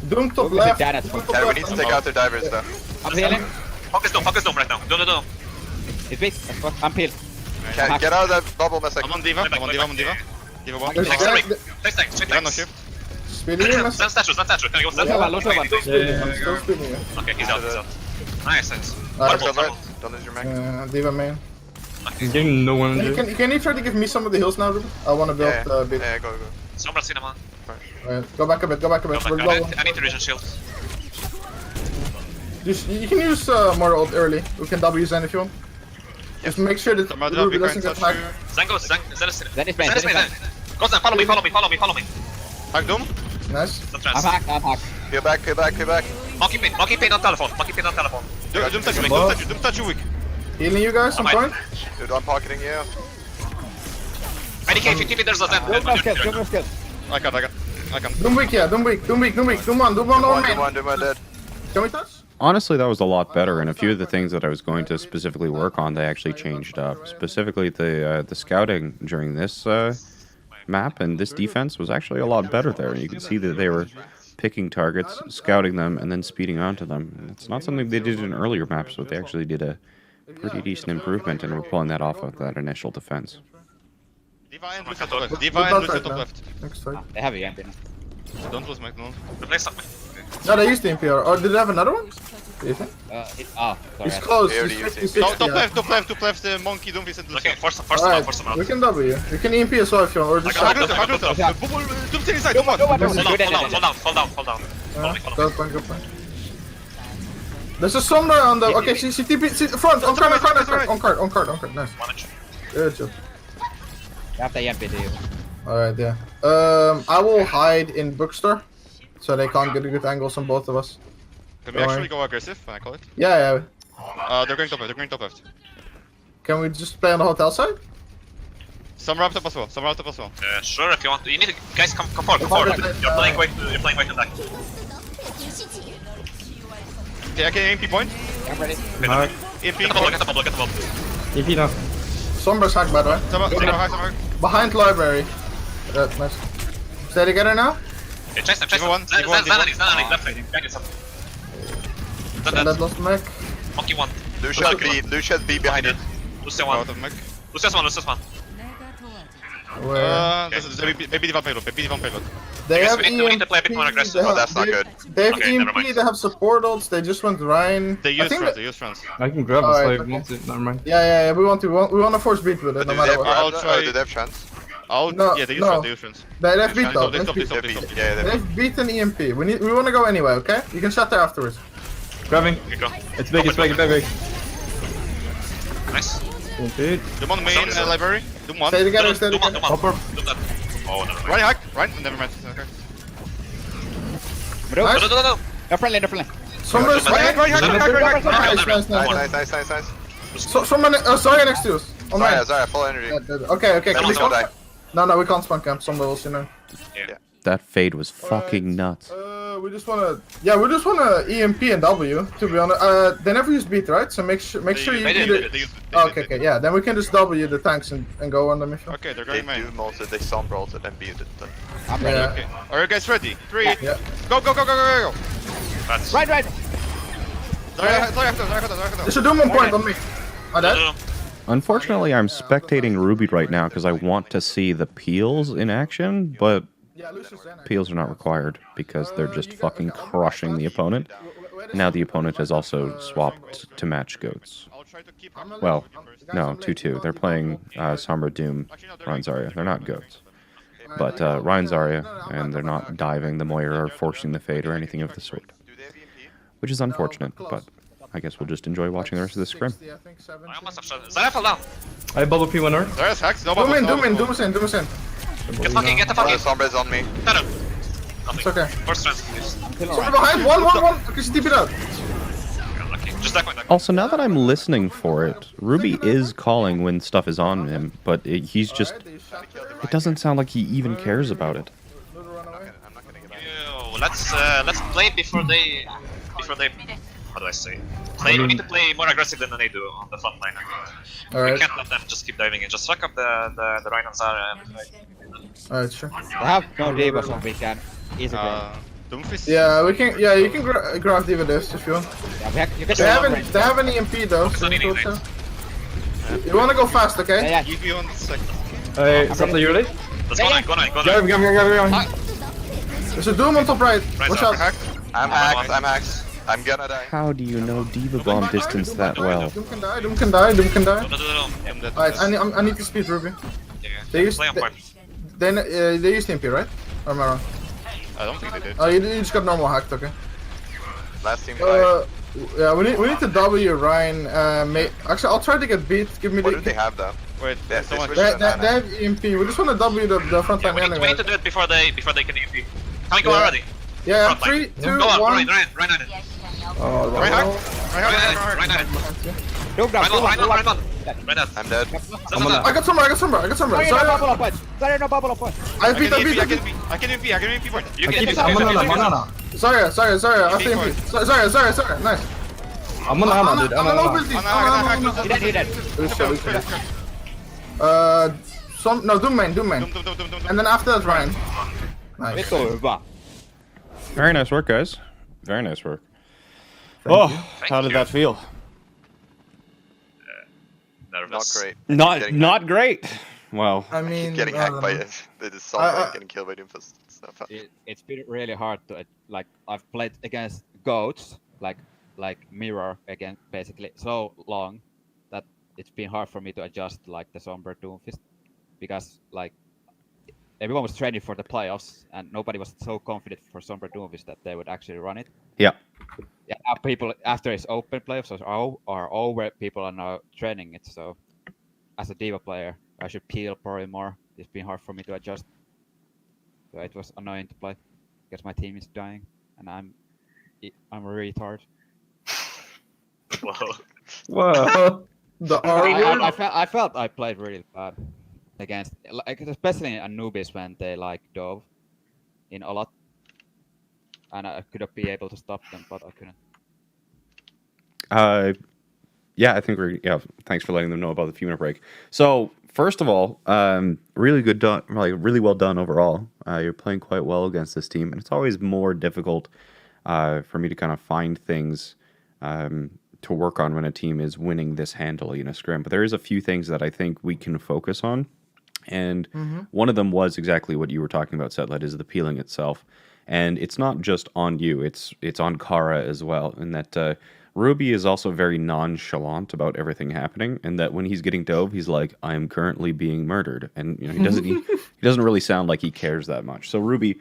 it. Doom top Doom is a left. Janet. Doom top Yeah, we left need to and take top. out their divers though. I'm healing. Focus dome right now. No. It's big. I'm peeled. Get out of that bubble, Messick. I'm on D.Va. I'm on D.Va. D.Va 1. There's Next Zen- ring. Next tank. Check D.Va no tanks. shift. Speeding you, Zen statue. Can I go Lose stand? one, lose one. Still speeding you. Still speeding you. Okay, he's out. Nice. Alright, Don't lose your mic. Diva main. I'm getting no one to Can you try to give me some of the heals now, Ruben? I want to build Yeah, a bit. yeah, go. Sombra cinema. Alright, go back a bit. We're low. I need to regen shield. You can use more ult early. We can W Zen if you want. Just make sure that Some other Ruby big doesn't guys get touch hacked. you. Zen goes. Zen is cinema. Zen is main. Zen is main. Go Zen. Follow me. Hack Doom. Nice. Zen I'm trans. hacked. Peel back. Monkey pin on telephone. Doom touch you weak. Healing you guys, some point. Dude, I'm pocketing you. IDK 50 there's a Zen. Doom no skill. I can't. Doom weak, yeah. Doom weak. Doom one Do over one main. dead. Can we touch? Honestly, that was a lot better, and a few of the things that I was going to specifically work on, they actually changed up. Specifically, the scouting during this map and this defense was actually a lot better there. You can see that they were picking targets, scouting them, and then speeding onto them. It's not something they did in earlier maps, but they actually did a pretty decent improvement, and we're pulling that off of that initial defense. D.Va and Lucio top left. D.Va and Lucio top left. Next fight. They have EMP now. Don't lose Mac, no. Replace something. No, they used the NPR. Or did they have another one? Do you think? Sorry. He's close. They already He's used 56. it. Top left, Monkey, Doomfist and Lucio. Okay, force them Alright, out. we can W. We can EMP as well if you want. Or just Hack got Lucio. Doom still inside, Doom one. Fall down. Good point. There's a Sombra on the. Okay, she TP. Front. On card. Nice. Good job. They have the EMP to you. Alright, yeah. I will hide in bookstore, so they can't get a good angles on both of us. Can we actually go aggressive when I call it? Yeah. They're going top left. Can we just play on the hotel side? Some wrapped up as well. Sure, if you want to. You need to. Guys, come forward. You're playing way to back. Okay, MP point. I'm ready. MP Get the point. ball. If you know. Sombra's hack, by the way. Some Behind library. That's nice. Stay together now. Chase them. Give one, Zen, give one. left side. Back it up. And that lost mech. Monkey 1. Lucia's B behind it. Lucio Out 1. of Mac. Lucius 1. 내가 도와줘. Where? Baby D.Va payload. They Because have we need to play a bit more EMP, aggressive. they Oh, have- that's not good. They have Okay, never EMP, mind. they have support ults, they just went Ryan. They I use think runs, that- they use runs. I can grab this Alright, if you want to. Never mind. Yeah, we want to force beat with it, But no do they matter have what. I'll grab try- or do they have chance? No, Yeah, they use no. runs, they use runs. They have beat though. They They stop, they stop, they stop. Yeah, they have beaten EMP. We want to go anyway, okay? You can shut there afterwards. Grabbing. Okay, go. It's big, it's big, it's big. Nice. Dude. Doom on main library. Doom 1. Stay together, stay Do one, together. do one. Do that. Oh, never mind. Right hack, right? Never mind. Okay. Nice. No, no, no, no. They're friendly, they're friendly. Somebody's Right, Right hack, right hack, right hack, right hack. Nice. Someone, sorry, next to us. On Zarya, right. Zarya, full energy. Okay. Can That we one's gonna die. No, we can't spawn camp. Somebody else, you know. That fade was fucking nuts. We just wanna EMP and W. To be honest, they never use beat, right? So make sure you They do did, it. they Okay, yeah. Then we can just W the tanks and go on the mission. Okay, they're They going main. do ulted, they sombra ulted and beat it. I'm ready. Yeah. Okay. Are you guys ready? 3, Yeah. go. That's... Right. They should do 1 point on me. No, I dead? no, no. Unfortunately, I'm spectating Ruby right now because I want to see the peels in action, but Yeah, Lucius and peels are not required because they're just fucking crushing the opponent. Now the opponent has also swapped to match goats. I'll try to keep Well, no, 2-2. They're playing Sombra Doom, Ryan Zarya. They're not goats. But Ryan Zarya, and they're not diving the Moira or forcing the fade or anything of the sort. Do they have EMP? Which is unfortunate, but I guess we'll just enjoy watching the rest of the scrim. 60, I think, 70. I almost have shot. Zarya fell down. I have bubble P1 Earth. There's hacks, no Doom bubbles, in, no doom in, bubbles. doom us in. Get the Oh, fucking. the sombra's on me. No, no. Nothing. It's okay. First chance, please. Somebody behind, one. Okay, just deep it out. Lucky. Just that one. Also, now that I'm listening for it, Ruby is calling when stuff is on him, but he's just... It doesn't sound like he even cares about it. I'm not gonna get back. Yo, let's play before they. How do I say? We need to play more aggressive than they do on the front line. We Alright, can't let them just keep diving in. Just fuck up the Rhino and Zarya and alright, sure. They have no D.Va, so we can easy play. Doomfist. Yeah, we can. Yeah, you can grab Diva this if you want. Yeah, you can They have an EMP though. It's So not you easy. wanna go fast, okay? Yeah. Give you 1 second. Hey, something you ready? Let's go now, go now. Go. There's a Doom on top right. Right, Watch Zarya. out. I'm hacked. I'm gonna die. How do you know Diva Bomb distance that well? Doom can die. No. Alright, I need to speed Ruby. Yeah. They use Play on point. they used EMP, right? Or am I wrong? I don't think they did. Oh, you just got normal hacked, okay. Last team died. Yeah, we need to W Ryan. Actually, I'll try to get beat. Give me What the. do they have though? Wait, They have someone... switch They, to they, Nana. they have EMP. We just want to W the front line We anyway. need to do it before they can EMP. Can we go Yeah. already? Yeah, Front line. 3, 2, Go on, 1. Ryan. Oh, Right hack, right. right hack. Ryan. Doom down, Doom down. Right on. I'm dead. I got somewhere. Sorry, no bubble up point. Sorry, no bubble up point. I beat. I can MP point. You I can keep EMP. I'm on banana. Sorry. I Be think quiet. sorry. Nice. I'm on Hana, dude. I'm on Hana. He dead. Doom main. Doom. And then after that, Ryan. Nice. It's over. Very nice work, guys. Very nice work. Oh, how did that feel? Not Nervous. great. Not Getting not great. Well, I mean, Getting I hacked don't by know. it. They just sombra I- getting killed by Doomfist. It's not fun. It's been really hard to like. I've played against goats like mirror again basically so long that it's been hard for me to adjust like the Sombra Doomfist because like everyone was training for the playoffs and nobody was so confident for Sombra Doomfist that they would actually run it. yeah. Yeah, now people after it's open playoffs are over, people are now training it. So as a D.Va player, I should peel probably more. It's been hard for me to adjust. So it was annoying to play because my team is dying and I'm a retard. Whoa. Whoa. The R word. I felt I played really bad against, like, especially Anubis when they like dove in a lot, and I could be able to stop them, but I couldn't. Yeah, I think thanks for letting them know about the few minute break. So, first of all, really good done, like really well done overall. You're playing quite well against this team, and it's always more difficult for me to kind of find things to work on when a team is winning this handily in a scrim. But there is a few things that I think we can focus on. And one of them was exactly what you were talking about, Setlet, is the peeling itself. And it's not just on you, it's on Kara as well. And that Ruby is also very nonchalant about everything happening, and that when he's getting dove, he's like, "I'm currently being murdered," and he doesn't really sound like he cares that much. So Ruby,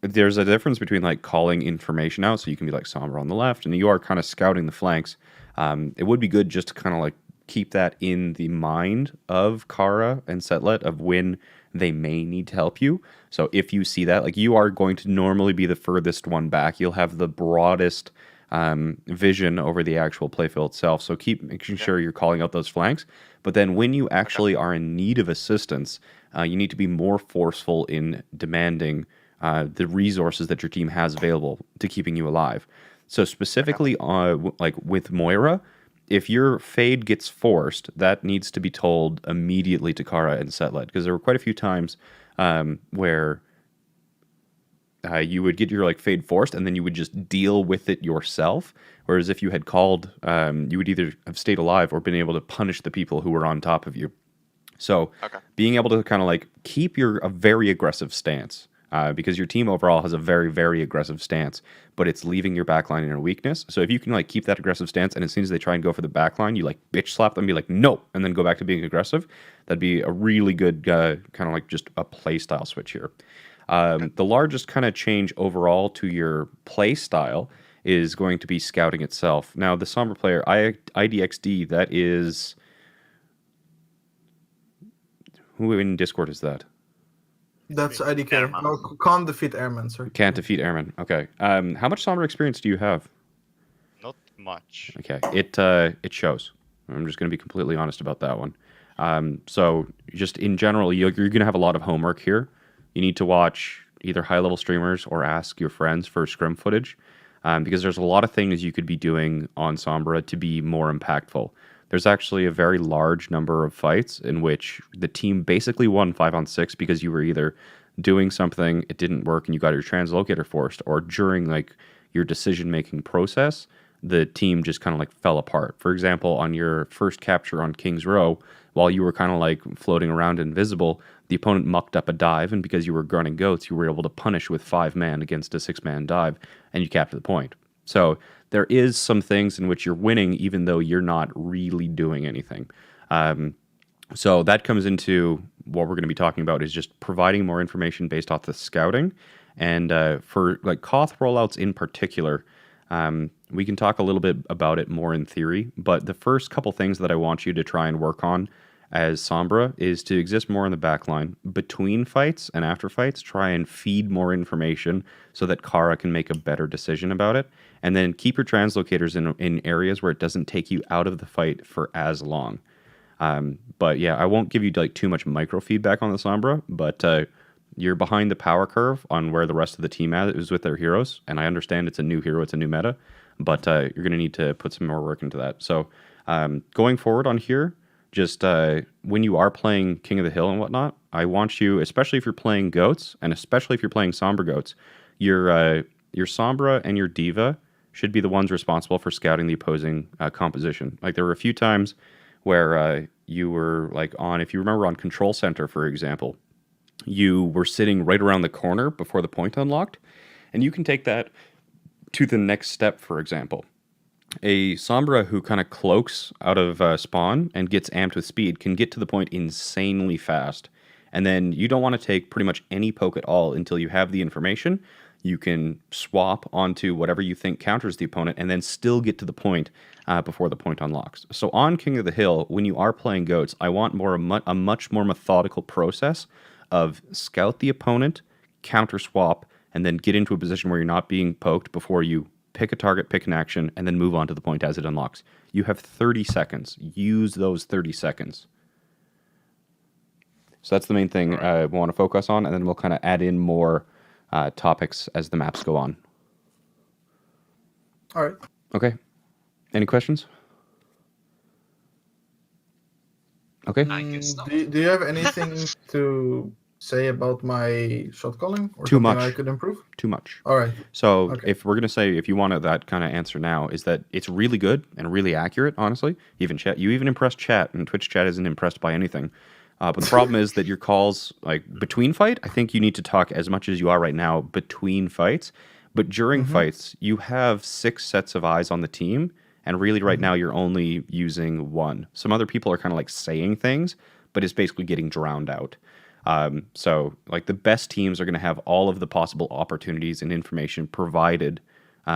there's a difference between like calling information out, so you can be like Sombra on the left, and you are kind of scouting the flanks. It would be good just to kind of like keep that in the mind of Kara and Setlet of when they may need to help you. So if you see that, like, you are going to normally be the furthest one back. You'll have the broadest vision over the actual playfield itself. So keep making sure you're calling out those flanks. But then when you actually are in need of assistance, you need to be more forceful in demanding the resources that your team has available to keeping you alive. So specifically, like with Moira, if your fade gets forced, that needs to be told immediately to Kara and Setlet, because there were quite a few times where you would get your like fade forced, and then you would just deal with it yourself. Whereas if you had called, you would either have stayed alive or been able to punish the people who were on top of you. So being able to kind of like keep a very aggressive stance. Because your team overall has a very, very aggressive stance, but it's leaving your backline in a weakness. So if you can like keep that aggressive stance, and as soon as they try and go for the backline, you like bitch slap them, be like, no, and then go back to being aggressive, that'd be a really good kind of like just a play style switch here. The largest kind of change overall to your play style is going to be scouting itself. Now, the Sombra player, IDXD, that is... Who in Discord is that? That's IDK. No, can't defeat airmen, sorry. Can't defeat airmen. Okay. How much Sombra experience do you have? Not much. Okay. It shows. I'm just going to be completely honest about that one. So just in general, you're going to have a lot of homework here. You need to watch either high-level streamers or ask your friends for scrim footage, because there's a lot of things you could be doing on Sombra to be more impactful. There's actually a very large number of fights in which the team basically won 5-on-6 because you were either doing something, it didn't work, and you got your translocator forced, or during like your decision-making process, the team just kind of like fell apart. For example, on your first capture on King's Row, while you were kind of like floating around invisible, the opponent mucked up a dive, and because you were gunning goats, you were able to punish with 5-man against a 6-man dive, and you captured the point. So there is some things in which you're winning, even though you're not really doing anything. So that comes into what we're going to be talking about, is just providing more information based off the scouting. And for like Koth rollouts in particular, we can talk a little bit about it more in theory. But the first couple things that I want you to try and work on as Sombra is to exist more in the backline. Between fights and after fights, try and feed more information so that Kara can make a better decision about it. And then keep your translocators in areas where it doesn't take you out of the fight for as long. But yeah, I won't give you like too much micro feedback on the Sombra, but you're behind the power curve on where the rest of the team is with their heroes. And I understand it's a new hero, it's a new meta, but you're going to need to put some more work into that. So going forward on here, just when you are playing King of the Hill and whatnot, I want you, especially if you're playing goats, and especially if you're playing Sombra goats, your Sombra and your Diva should be the ones responsible for scouting the opposing composition. Like there were a few times where you were like on, if you remember on Control Center, for example, you were sitting right around the corner before the point unlocked, and you can take that to the next step, for example. A Sombra who kind of cloaks out of spawn and gets amped with speed can get to the point insanely fast. And then you don't want to take pretty much any poke at all until you have the information. You can swap onto whatever you think counters the opponent and then still get to the point before the point unlocks. So on King of the Hill, when you are playing goats, I want a much more methodical process of scout the opponent, counter swap, and then get into a position where you're not being poked before you pick a target, pick an action, and then move on to the point as it unlocks. You have 30 seconds. Use those 30 seconds. So that's the main thing we want to focus on, and then we'll kind of add in more topics as the maps go on. All right. Okay. Any questions? Okay. Do you have anything to say about my shot calling or Too something much. I could improve? Too much. All right. So Okay. if we're going to say, if you wanted that kind of answer now, is that it's really good and really accurate, honestly. You even impressed chat, and Twitch chat isn't impressed by anything. But the problem is that your calls, like between fight, I think you need to talk as much as you are right now between fights. But during fights, you have 6 sets of eyes on the team, and really right now you're only using 1. Some other people are kind of like saying things, but it's basically getting drowned out. So like the best teams are going to have all of the possible opportunities and information provided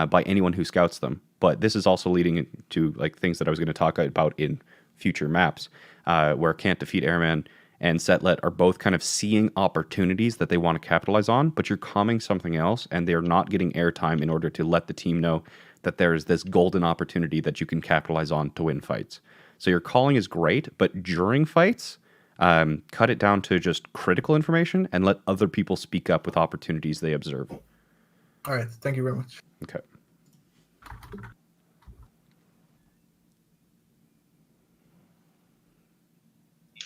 by anyone who scouts them. But this is also leading to like things that I was going to talk about in future maps, where Can't Defeat Airman and Setlet are both kind of seeing opportunities that they want to capitalize on, but you're calming something else, and they're not getting airtime in order to let the team know that there's this golden opportunity that you can capitalize on to win fights. So your calling is great, but during fights, cut it down to just critical information and let other people speak up with opportunities they observe. All right, thank you very much. Okay.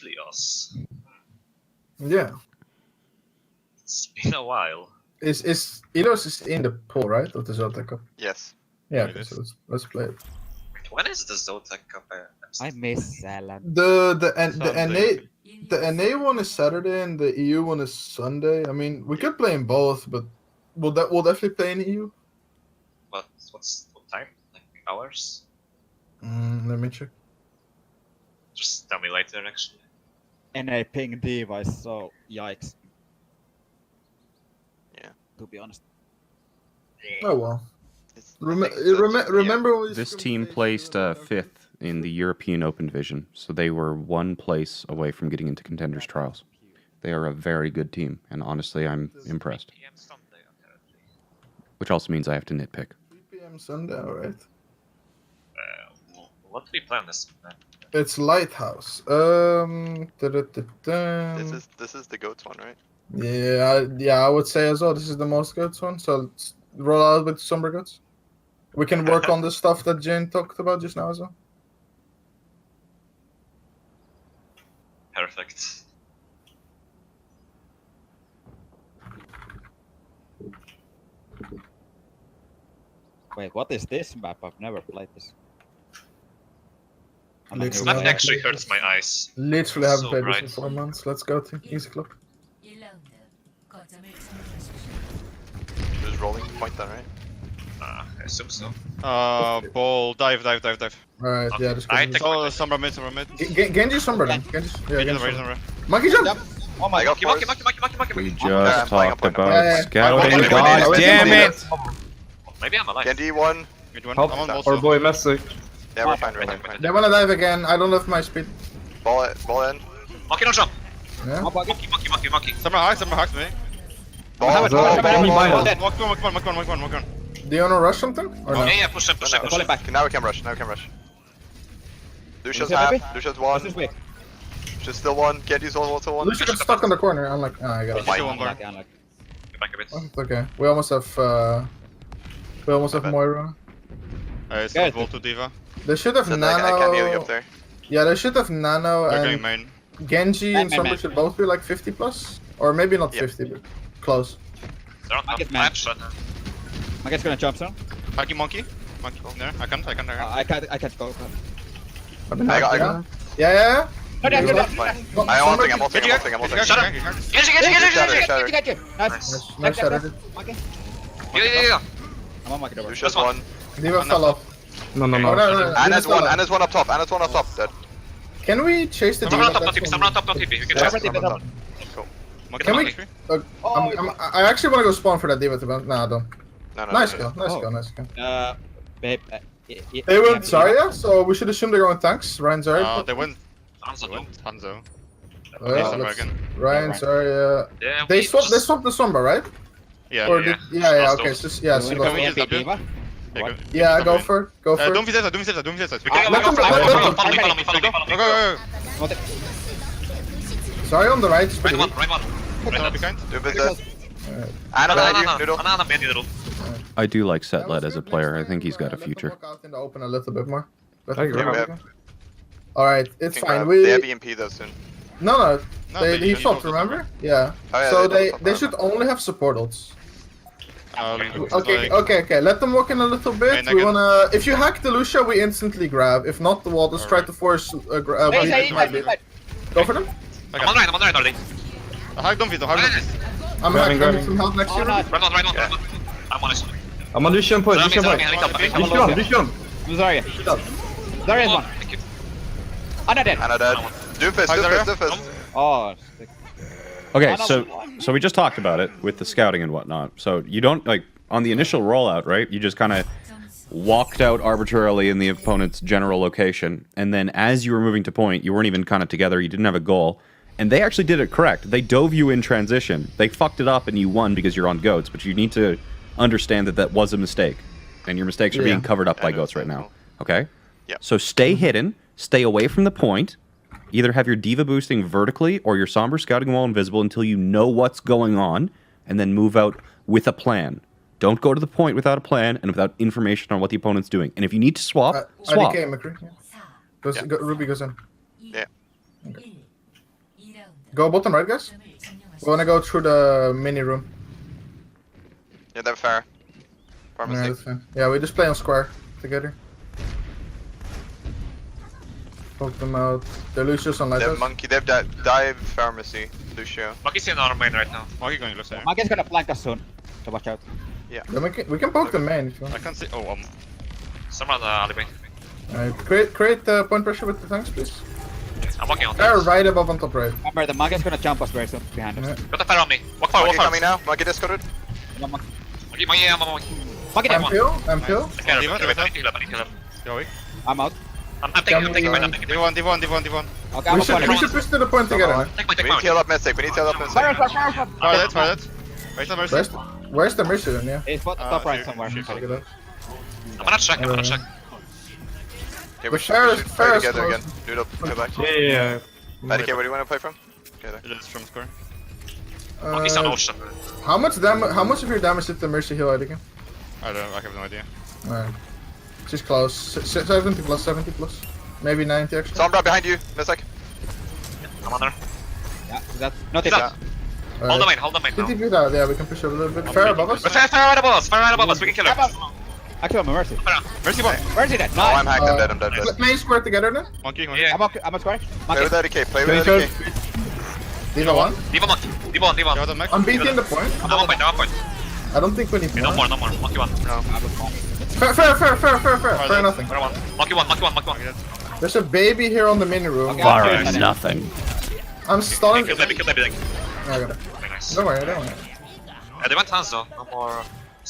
Ilios. Yeah. It's been a while. Is Ilios is in the pool, right? Of the Zoltec Cup? Yes. Yeah, It okay, is. so let's play it. When is the Zotec Cup? I miss salad. The NA one is Saturday and the EU one is Sunday. I mean, we could play in both, but we'll definitely play in EU. What time? Like hours? Let me check. Just tell me later, actually. NA ping diva is so yikes. Yeah. To be honest. Oh well. It's- Remember when we This used to team play placed together? 5th in the European Open Division, so they were 1 place away from getting into Contenders Trials. They are a very good team, and honestly, I'm impressed. PM Sunday, apparently. Which also means I have to nitpick. 3 p.m. Sunday, alright. What do we play on this map? It's Lighthouse. This is the goats one, right? Yeah, I would say as well. This is the most goats one. So let's roll out with Somber Goats. We can work on the stuff that Jayne talked about just now as well. Perfect. Wait, what is this map? I've never played this. I'm This This Yeah. map actually hurts my eyes. Literally haven't So played bright. this in 4 months. Let's go to Easy Club. 1라운드 거점을 점령하십시오. Just rolling point then, right? I assume so. Ball, dive. Alright, yeah, just I go. take- Oh, Sombra mid. Genji Somber then. Genji, yeah, Genji Sombra. Monkey jump! Oh my I got god, force. monkey. We I'm just playing talked up about Yeah. scouting. Okay, God wait, damn it! Maybe I'm alive. Genji one. Good one. Help I'm on our also. boy Messi. Yeah, we're fine, we're fine. They wanna dive again. I don't have my speed. Ball in. Monkey don't jump. Yeah. Monkey. Sombra hacks me. Ball, Have it, ball, have it, ball, have it, ball, have ball. it. Walk on. Do you wanna rush something? Or no? Yeah, push him. Okay, now we can rush, Lucia's Lucia, half, baby? Lucia's one, This is weak. Lucia's still one, Genji's also one. Lucia got stuck in the corner. I'm like, I got it. my- Still one more. Unlucky. Get back a bit. Oh, it's okay. We almost have Okay. Moira. It's Guys, ball to Diva. They should have So I can't heal you Nano. up there. Yeah, they should have Nano They're going and main. Genji and Man. Sombra should both be like 50 plus, or maybe not Yep. 50, but close. They're on top. Get I man. have shot. My guy's gonna jump soon. Hacking monkey. There, I can't. I can't go. I got. Yeah. Fine. I'm ulting. Shut up. Genji. Shatter. Nice. Nice shatter. Okay. Yeah. I'm on my door. Lucia's one. Diva fell off. No. Oh, no. Anna's Diva fell off. one up top. Dead. Can we chase the Someone on Diva? top, don't TP. Someone on top, don't TP. We can Yeah. chase. Monkey, Can we- monkey. I actually want to go spawn for that Diva to be honest. Nah, don't. No. Nice go. Nice go. Babe. They went Zarya, so we should assume they're going tanks. Ryan Zarya. They went Hanzo, no. Hanzo. Oh, yeah, Sombra let's- again. Ryan Zarya. Yeah, They we swapped just- the Sombra, right? Yeah. Or yeah. did, yeah, Lost okay. those. So, yeah, so Can go we for just it. up here? What? Yeah, go for it. Go for Don't it. be that. Don't be that. Let them- Follow me. Go. Sorry on the right. Right one. Don't be kind. Do business. Anna behind you. Noodle. Anna behind you, Noodle. I do like Setlet as a player. I think he's got a Let them future. walk out in the open a little bit more. I agree. All right, it's Can fine. grab- We They have EMP though soon. no. No, He you swapped. don't Remember? Yeah. Oh, yeah, So they don't they swap, should only have support ults. Okay. Okay. Let them walk in a little bit. Wait, We again. wanna. If you hack the Lucia, we instantly grab. If not, we'll just try to force. Go for them. I I'm got on right already. Hug Doomfist, hug Doomfist. I'm Grabbing, having grabbing. some help next to you. nice. Run on right. I'm on it. I'm on Lucian point, Lucian point. Lucian. I'm sorry. There is one. Thank you. Anna dead. Anna dead. Doomfist, Hug Zarya. Doomfist. Oh, sick. Okay, Anna so was- so we just talked about it with the scouting and whatnot. So you don't like on the initial rollout, right? You just kind of walked out arbitrarily in the opponent's general location, and then as you were moving to point, you weren't even kind of together. You didn't have a goal, and they actually did it correct. They dove you in transition. They fucked it up, and you won because you're on goats. But you need to understand that that was a mistake, and your mistakes are being covered up by goats right now. Okay. Yeah. So stay hidden. Stay away from the point. Either have your diva boosting vertically or your somber scouting wall invisible until you know what's going on, and then move out with a plan. Don't go to the point without a plan and without information on what the opponent's doing. And if you need to swap, swap. IDK, McCree. Yeah. Ruby goes in. Yeah. Go bottom right, guys. We wanna go through the mini room. Yeah, they're fair. Yeah, Pharmacy. that's fine. Yeah, we just play on square together. Poke them out. They're Lucius on They have Lighthouse. monkey. They have dive pharmacy. Lucio. Monkey's in our main right now. Monkey going close here. Monkey's gonna flank us soon. So watch out. Yeah, we can poke the main if you I want. can't see. Oh, Someone on the alleyway. Create point pressure with the tanks, please. I'm walking on They're tanks. right above on top right. Remember, the monkey's gonna jump us very soon behind us. Yeah. Got the fire on me. Walk forward, Monkey walk coming forward. now. Monkey discorded. Monkey Yeah, I'm on monkey. dead. I'm kill. I can't Diva, remember. Diva, I need to heal up, I need to heal up. Go away. I'm out. I'm taking mine, I'm taking mine. D1. Okay, I'm We out. should push to the point together. Man. Take We need to heal up Mystic. We need to heal up Mystic. Fire. Fire that. Where's the mercy? Where's the mission then? Yeah. He's top right she- somewhere. she- Look at that. I'm gonna check, I'm gonna check. Yeah, The we should play Ferris together close. again. Dude up, go back. Yeah. IDK, where do you want to play from? Okay, there. It is from score. Monkey's on ocean. How much damage? How much of your damage did the Mercy heal IDK? I have no idea. Alright. She's close. 70 plus, 70 plus. Maybe 90 actually. Sombra behind you, Mystic. I'm on there. Yeah, that's not He's it. up. Hold the main now. TTP that, yeah, we can push up a little bit. Fair above us. Fire right above us, fire right above us, we can kill her. Actually, I'm a mercy. Mercy one. Where's he dead? Oh, I'm Nice. hacked. I'm dead. I'm dead. Let main square together then. Monkey. Yeah. I'm a square. Play Monkey. with IDK. Play with Can you IDK. Diva 1. Diva monkey. Diva on. You have the max? I'm beating the point. I'm on point. I don't think we need No more. more. Monkey one. Fair. Fair nothing. Fair one. Monkey one. There's a baby here on the mini room. Okay, I'm doing nothing. I'm stalling. Kill baby. I got it. Very nice. Don't worry. They went hands though. No more.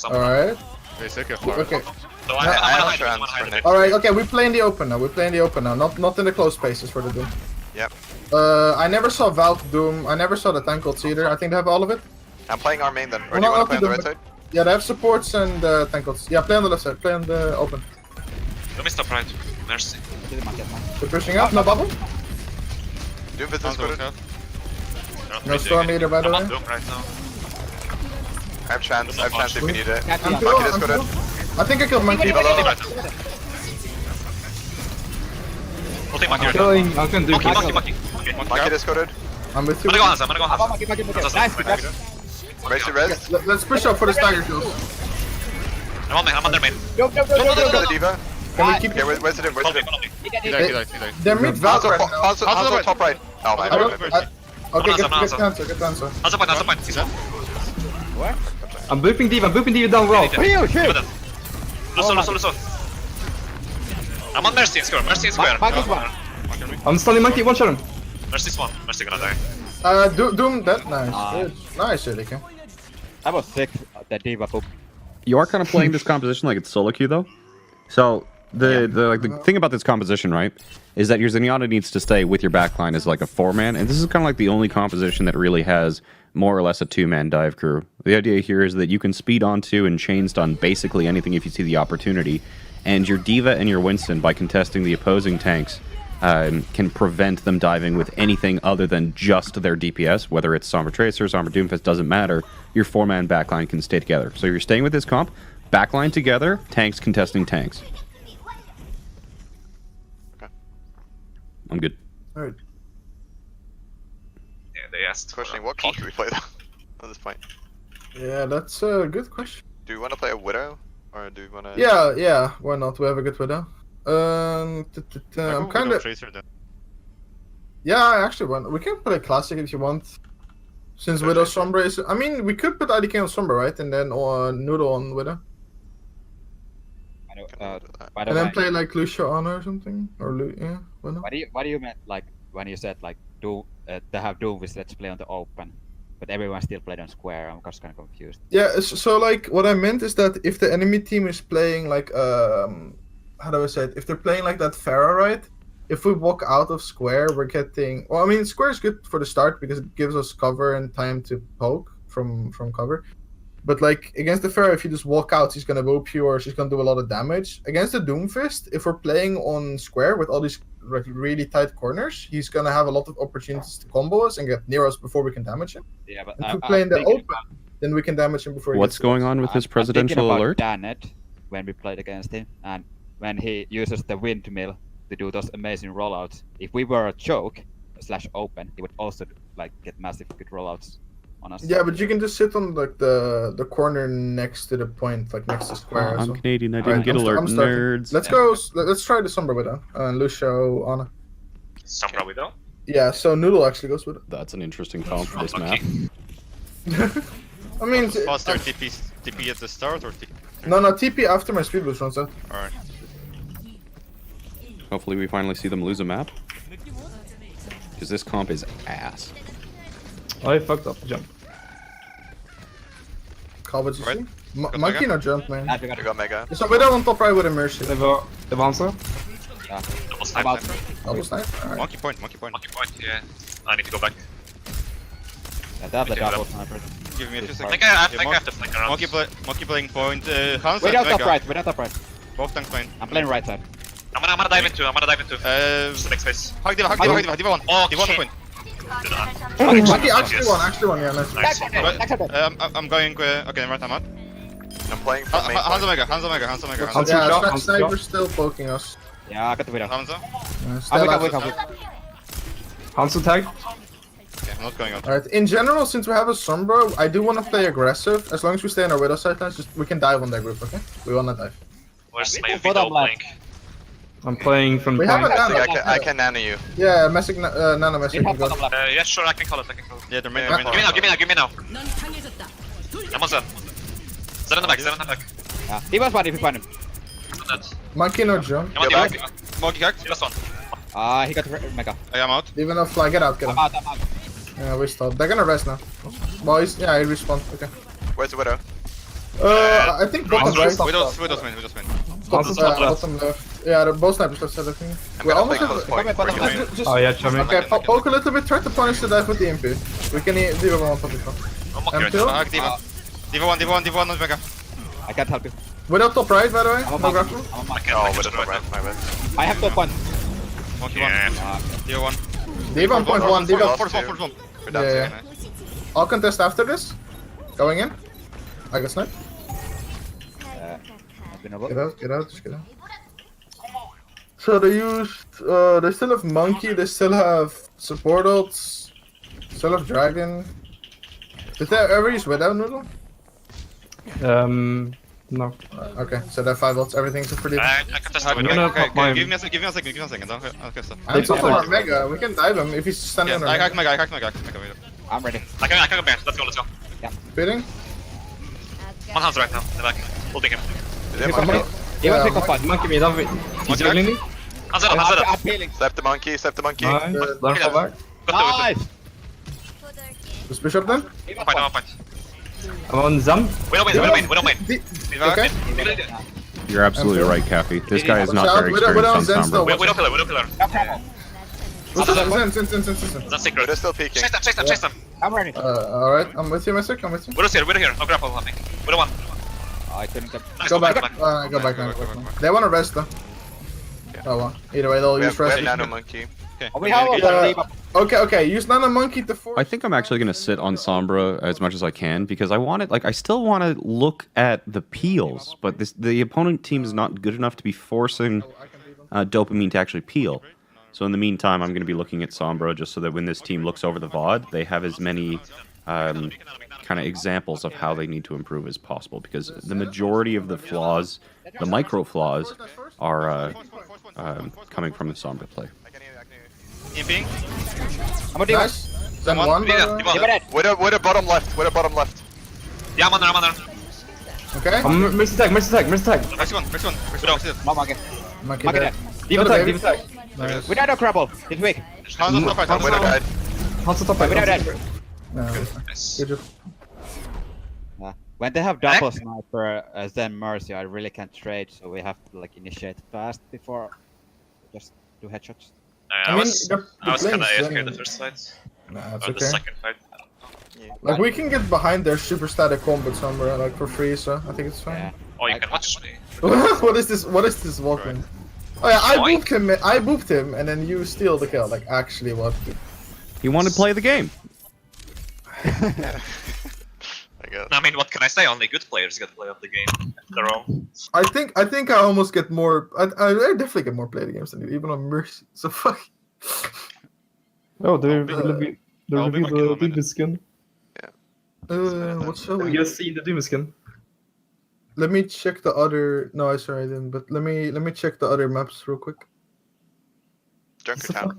Alright. They take a flower. Okay. So I I'm have gonna trans for hide a bit. Nick. Alright, okay, we play in the open now. Not in the close spaces for the Doom. Yep. I never saw Valk Doom. I never saw the tank ults either. I think they have all of it. I'm playing our main then. Or Well, do you no, want to play on the I'll right do side? Yeah, they have supports and tank ults. Yeah, play on the left side. Play on the open. Don't miss top right. Mercy. We're pushing up. No bubble. Doomfist is Sounds good. good. No storm either, by the I'm way. on Doom right now. I have chance if we need it. Can't I'm be kill. Monkey I'm discorded. kill. I think I killed Monkey. Diva right now. We'll take monkey right now. Killing. I can do Monkey. Monkey discorded. I'm with you. I'm gonna go Hansa. Monkey. Nice, good job. Mercy res. Let's push up for the stagger kills. I'm on their main. Go. Go the diva. Can we keep Okay, where's it in? Where's it in? He died. They're mid Valk right now. Hanzo top right. Oh my I don't. god. Okay, get Hanzo. the answer. Get the answer. Hansa point. He's up. I'm booping Diva down well. Luso. I'm on Mercy in square. Monkey's one. I'm stunning monkey. One shot him. Mercy's one. Mercy gonna die. Doom dead. Nice. Good. Nice, Erika. That was sick. The diva poop. You are kind of playing this composition like it's solo queue though. So the thing about this composition, right, is that your Zenyatta needs to stay with your backline as like a 4-man, and this is kind of like the only composition that really has more or less a 2-man dive crew. The idea here is that you can speed onto and chain stun basically anything if you see the opportunity, and your Diva and your Winston, by contesting the opposing tanks, can prevent them diving with anything other than just their DPS, whether it's Sombra Tracer, Sombra Doomfist, doesn't matter. Your 4-man backline can stay together. So you're staying with this comp, backline together, tanks contesting tanks. I'm good. Alright. Yeah, they asked. Questioning what comp do we play though? At this point. Yeah, that's a good question. Do we want to play a Widow? Or do we want to... Yeah. Why not? We have a good widow. I'm kind of. Yeah, I actually want. We can play classic if you want. Since Widow Sombra is, I mean, we could put IDK on Sombra, right, and then Noodle on Widow, By the and then way, play like Lucio Honor or something, or yeah, Widow. what do you mean like when you said like to have Doomfist let's play on the open, but everyone still played on square? I'm just kind of confused. Yeah, so like what I meant is that if the enemy team is playing like how do I say it? If they're playing like that Pharah, right? If we walk out of square, we're getting. Well, I mean, square is good for the start because it gives us cover and time to poke from cover. But like against the Pharah, if you just walk out, she's gonna whoop you or she's gonna do a lot of damage. Against the Doomfist, if we're playing on square with all these like really tight corners, he's gonna have a lot of opportunities to combo us and get near us before we can damage him. Yeah, but If we play in the open, then we can damage him before. What's going on with this presidential alert? Danet when we played against him, and when he uses the windmill to do those amazing rollouts. If we were a choke / open, he would also like get massive good rollouts on us. Yeah, but you can just sit on like the corner next to the point, like next to square. I'm so. Canadian. I didn't Alright, get alert, I'm starting. nerds. Let's go. Let's try the Sombra Widow. Lucio, Ana. Sombra Widow. Yeah, so Noodle actually goes with it. That's an interesting comp for this map. I mean, Faster TP at the start or TP? no, TP after my speed boost runs out. Alright. Hopefully we finally see them lose a map. Because this comp is ass. I fucked up. Jump. Call what you Right. see. Got Monkey Mega? no jump, man. Ah, we got I got Mega. So Widow on top right with a Mercy. Det var answer. Double snipe. about Double snipe. Alright. Monkey point, monkey point. Monkey point. Yeah. I need to go back. that's the Okay, double that- sniper. Give me a few I seconds. think I Yeah, have to flank around. Monkey playing point. Hans Wait and out top Mega. right, wait out top right. Both tanks playing. I'm playing right side. I'm gonna dive into. Just the next phase. Hug Diva one. Oh, Diva one shit. point. Monkey actually one, yeah, nice. I'm going. Okay, right, I'm out. I'm playing from main Hanzo point. Mega. Hanzo. Yeah, shot, Hanzo Sniper's still poking us. Yeah, I got the widow. Hanzo. Still wake have- up. Hanzo tag. Okay, I'm not going out. Alright, in general, since we have a Sombra, I do want to play aggressive. As long as we stay in our Widow side lines, we can dive on their group, okay? We wanna dive. Where's We my put up Widow left. playing? I'm playing from We point. have a I think nano. I can nano you. Yeah, Messick, nano Messick. We have bottom left. Yeah, sure, I can call it. Yeah, they're main. Yeah, Give me now. I'm on Zen. Zen in the back. Yeah, he was bad if you find him. I'm on that. Monkey no jump. I'm on Go the back. Monkey hacked. Last one. He got mega. I am out. Even a fly, get out. I'm out. Yeah, we stopped. They're gonna rest now. Boys, yeah, he respawned. Okay. Where's the Widow? I think bottom right. Widow's main. Hanzo's top left. Bottom left. Yeah, the both snipers left side, I think. I'm We're gonna almost play at close the- point. Come for here, you. bottom just- Oh yeah, chummy. Okay, poke a little bit, try to punish the dive with the MP. We can do one on top of I'm monkey right M2? now. Hack Diva. Diva one, not Mega. I can't help you. Without top right, by the way. I'm a No monkey. grapple. I'm a monkey. Oh, I Widow, can't my bad. I have top one. Monkey Yeah. one. Diva one. Diva on point one. Diva. Force one. We're down Yeah, to yeah. I'll contest after this. Going in. I got snipe. I've been Get out, just get out. So they still have Monkey, they still have support ults, still have Dragon. Did they ever use Widow Noodle? No. Okay, so they have 5 ults, everything's pretty. I can test the Okay, Widow. gonna okay, pop my- give me a second. Okay, stop. I'm top of our Mega, we can dive him if he's standing Yes, on I our hack Mega. Mega. I'm ready. I can go back. Let's go. Fitting? One Hans right now. In the back. Holding him. Is it Pick monkey? up He was pick up one. Monkey mid, David. He's juggling me. Hans up. I'm healing. Slap the monkey. Nice. Learn fall back. Got Nice! Just push up then? the one point. I'm on Zam. Widow main. Okay. You're absolutely right, Kathy. This guy is not very Widow on experienced Zen on still. Sombra. Widow pillar. Zen. That's secret. Widow's still peeking. Chase them. I'm ready. Alright, I'm with you, Mystic, I'm with you. Widow's here. No grapple, I think. Widow one. I couldn't get. Nice, Go back. Go Go back now. They wanna rest though. Oh well. Either way, they'll We use have rest. nano monkey. Okay. Oh, we have Uh, Okay, use Nano Monkey to force. I think I'm actually going to sit on Sombra as much as I can because I still want to look at the peels, but the opponent team is not good enough to be forcing Dopamine to actually peel. So in the meantime, I'm going to be looking at Sombra just so that when this team looks over the VOD, they have as many kind of examples of how they need to improve as possible because the majority of the flaws, the micro flaws, are coming from the Sombra play. Imping. I'm a D.Va. Nice. Then One. one. by the way. D.Va dead. With a bottom left. With a bottom left. Yeah, I'm under. Okay. Mercy tag. First one. Mama again. Monkey Monkey dead. dead. D.Va Go to tag. baby. D.Va tag. Nice. Without a crumble. He's weak. Hands on top right. With a guide. Hands on top right. Without dead. No. Nice. Good job. When they have double sniper as then Mercy, I really can't trade, so we have to like initiate fast before just do headshots. I mean, was the kinda planes, AFK then- the first fight. Nah, it's Or the okay. second fight. Like we can get behind their super static combat somewhere, like for free, so I think it's fine. Yeah. Oh, you can watch me. What is this? What is this walking? Oh yeah, I Boink. booped him. I booped him, and then you steal the kill. Like actually, what? He wanted to play the game. I guess. I mean, what can I say? Only good players get to play of the game. Their own. I think I almost get more. I definitely get more play the games than you, even on Mercy. So fuck. Oh, they I'll be revealed back in the 1 minute. Doom skin. What shall we? You guys see the Doom skin? Let me check the other. No, I sorry I didn't. But let me check the other maps real quick. Junkertown.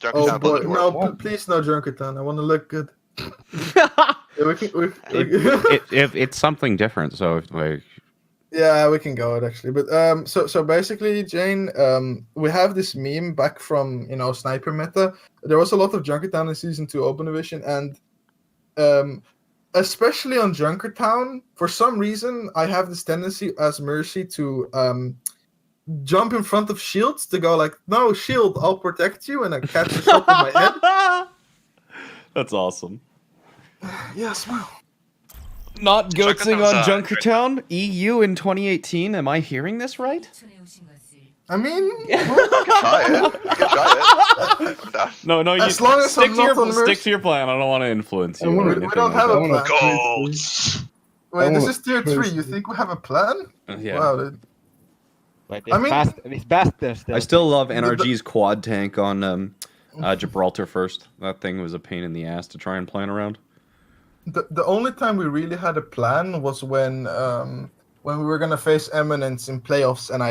Oh Junkertown boy, doesn't no! work. Please no Junkertown. I want to look good. Yeah, we can. It's something different. So if, like, Yeah, we can go it actually. But so basically, Jayne, we have this meme back from sniper meta. There was a lot of Junkertown in season 2 Open Division, and especially on Junkertown, for some reason, I have this tendency as Mercy to jump in front of shields to go like, no shield, I'll protect you, and I catch a shot with my head. that's awesome. Yeah, smile. Not goatsing on Junkertown? EU in 2018. Am I hearing this right? 촌에 오신 것을 I mean, Try it. You can try it. I'm down. No. As long as I'm not on Mercy. stick to your plan. I don't want to influence you. I or wanna- we anything don't like have that. a plan. Goals. Wait, this wanna- is tier 3. You think we have a plan? Yeah. Wow, dude. Like I mean- it's bastard still. I still love NRG's quad tank on Gibraltar first. That thing was a pain in the ass to try and plan around. The only time we really had a plan was when we were gonna face Eminence in playoffs, and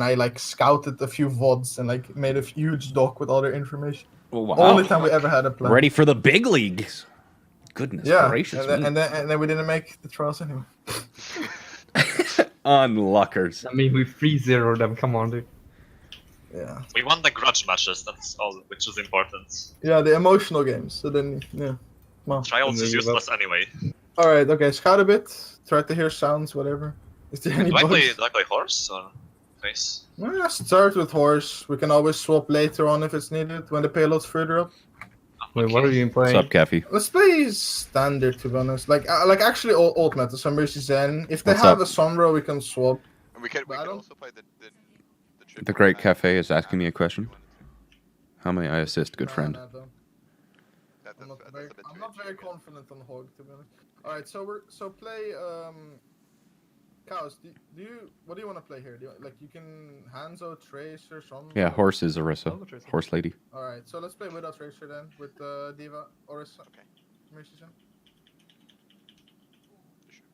I like scouted a few VODs and like made a huge doc with all their information. Oh, wow. Only time we ever had a plan. Ready for the big leagues. Goodness Yeah, gracious and me. then we didn't make the trials anyway. Unluckers. I mean, we 3-0 them. Come on, dude. Yeah, We won the grudge matches, that's all, which is important. yeah, the emotional games. So then, yeah. Well, Trials is you give up. useless anyway. all right, okay. Scout a bit. Try to hear sounds, whatever. Is there any Do I play bugs? horse or face? Well, start with horse. We can always swap later on if it's needed when the payload's further up. Wait, what are you What's playing? up, Caffey? Let's play standard, to be honest. Like actually alt meta, so Mercy Zen. If they What's have up? a Sombra, we can swap. And we can But I don't- also play the The Great Cafe is asking me a question. How may I assist, good friend? Nah, don't. I'm not very, confident on Hog, to be honest. All right, so play Chaos. What do you want to play here? You can Hanzo, Tracer, Sombra. Yeah, horse is Orisa. Horse lady. All right, so let's play without Tracer then, with D.Va, Orisa. Okay. Mercy Zen.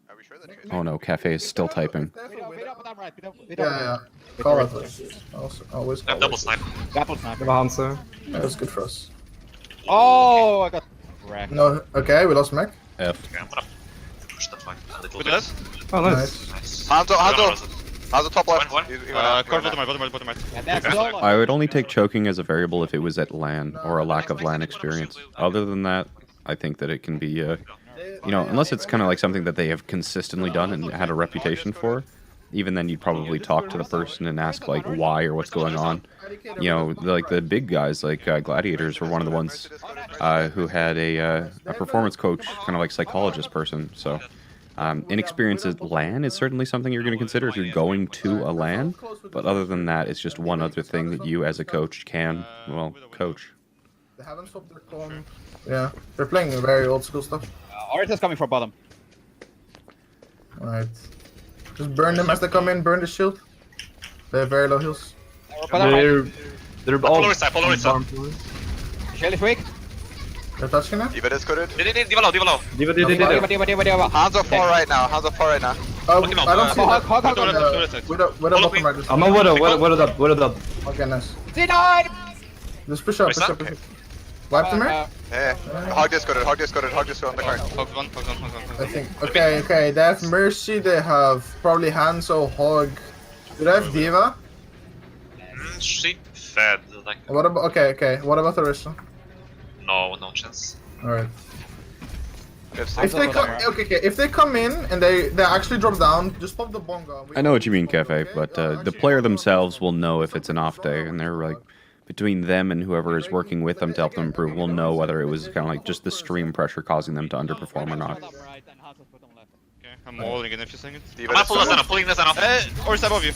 Are we sure that Oh no, Cafe is still typing. Yeah. Call it. Always I call have double it. snipe. Double sniper. Never answer. That's good for us. Oh, I got wrecked. No, okay, we lost Mac. F. Okay, I'm gonna push the fight a little With bit. us? Oh, nice. Nice. Hands top left. One. Cover bottom right. And that's solo. I would only take choking as a variable if it was at LAN or a lack of LAN experience. Other than that, I think that it can be, unless it's kind of like something that they have consistently done and had a reputation for, even then you'd probably talk to the person and ask like why or what's going on. Like the big guys like Gladiators were one of the ones who had a performance coach, kind of like psychologist person. So inexperience at LAN is certainly something you're going to consider if you're going to a LAN. But other than that, it's just one other thing that you as a coach can, coach. They haven't stopped their con. Yeah, they're playing very old school stuff. Orisa's coming for bottom. Alright. Just burn them as they come in, burn the shield. They have very low heals. They're all. Follow it, sir. Shield is weak. They're touching it. D.Va discorded. Diva low. Diva. Hands are 4 right now. Hands are 4 right now. Oh, Look him up. I don't see that. Hog. With a Follow bottom me. right. I'm a what up. Okay, nice. C9! Just push up, Where's push that? up, push up. Wipe the mirror? Yeah. Hog discorded, hog discorded, hog discorded on the cart. Hogs one. I think. Okay. They have Mercy, they have probably Hanzo, Hog. Do they have Diva? She fed, like, What about, okay. What about Orisa? no chance. Alright. Good If stuff. they come, okay. If they come in and they actually drop down, just pop the bongo. I know what you mean, Cafe, but the player themselves will know if it's an off day, and they're like, between them and whoever is working with them to help them improve, will know whether it was kind of like just the stream pressure causing them to underperform or not. Right, and Hanzo's bottom left. Okay, I'm walling in if you're saying it. Diva I'm not pulling discorded. this I'm pulling this off. Or is above you?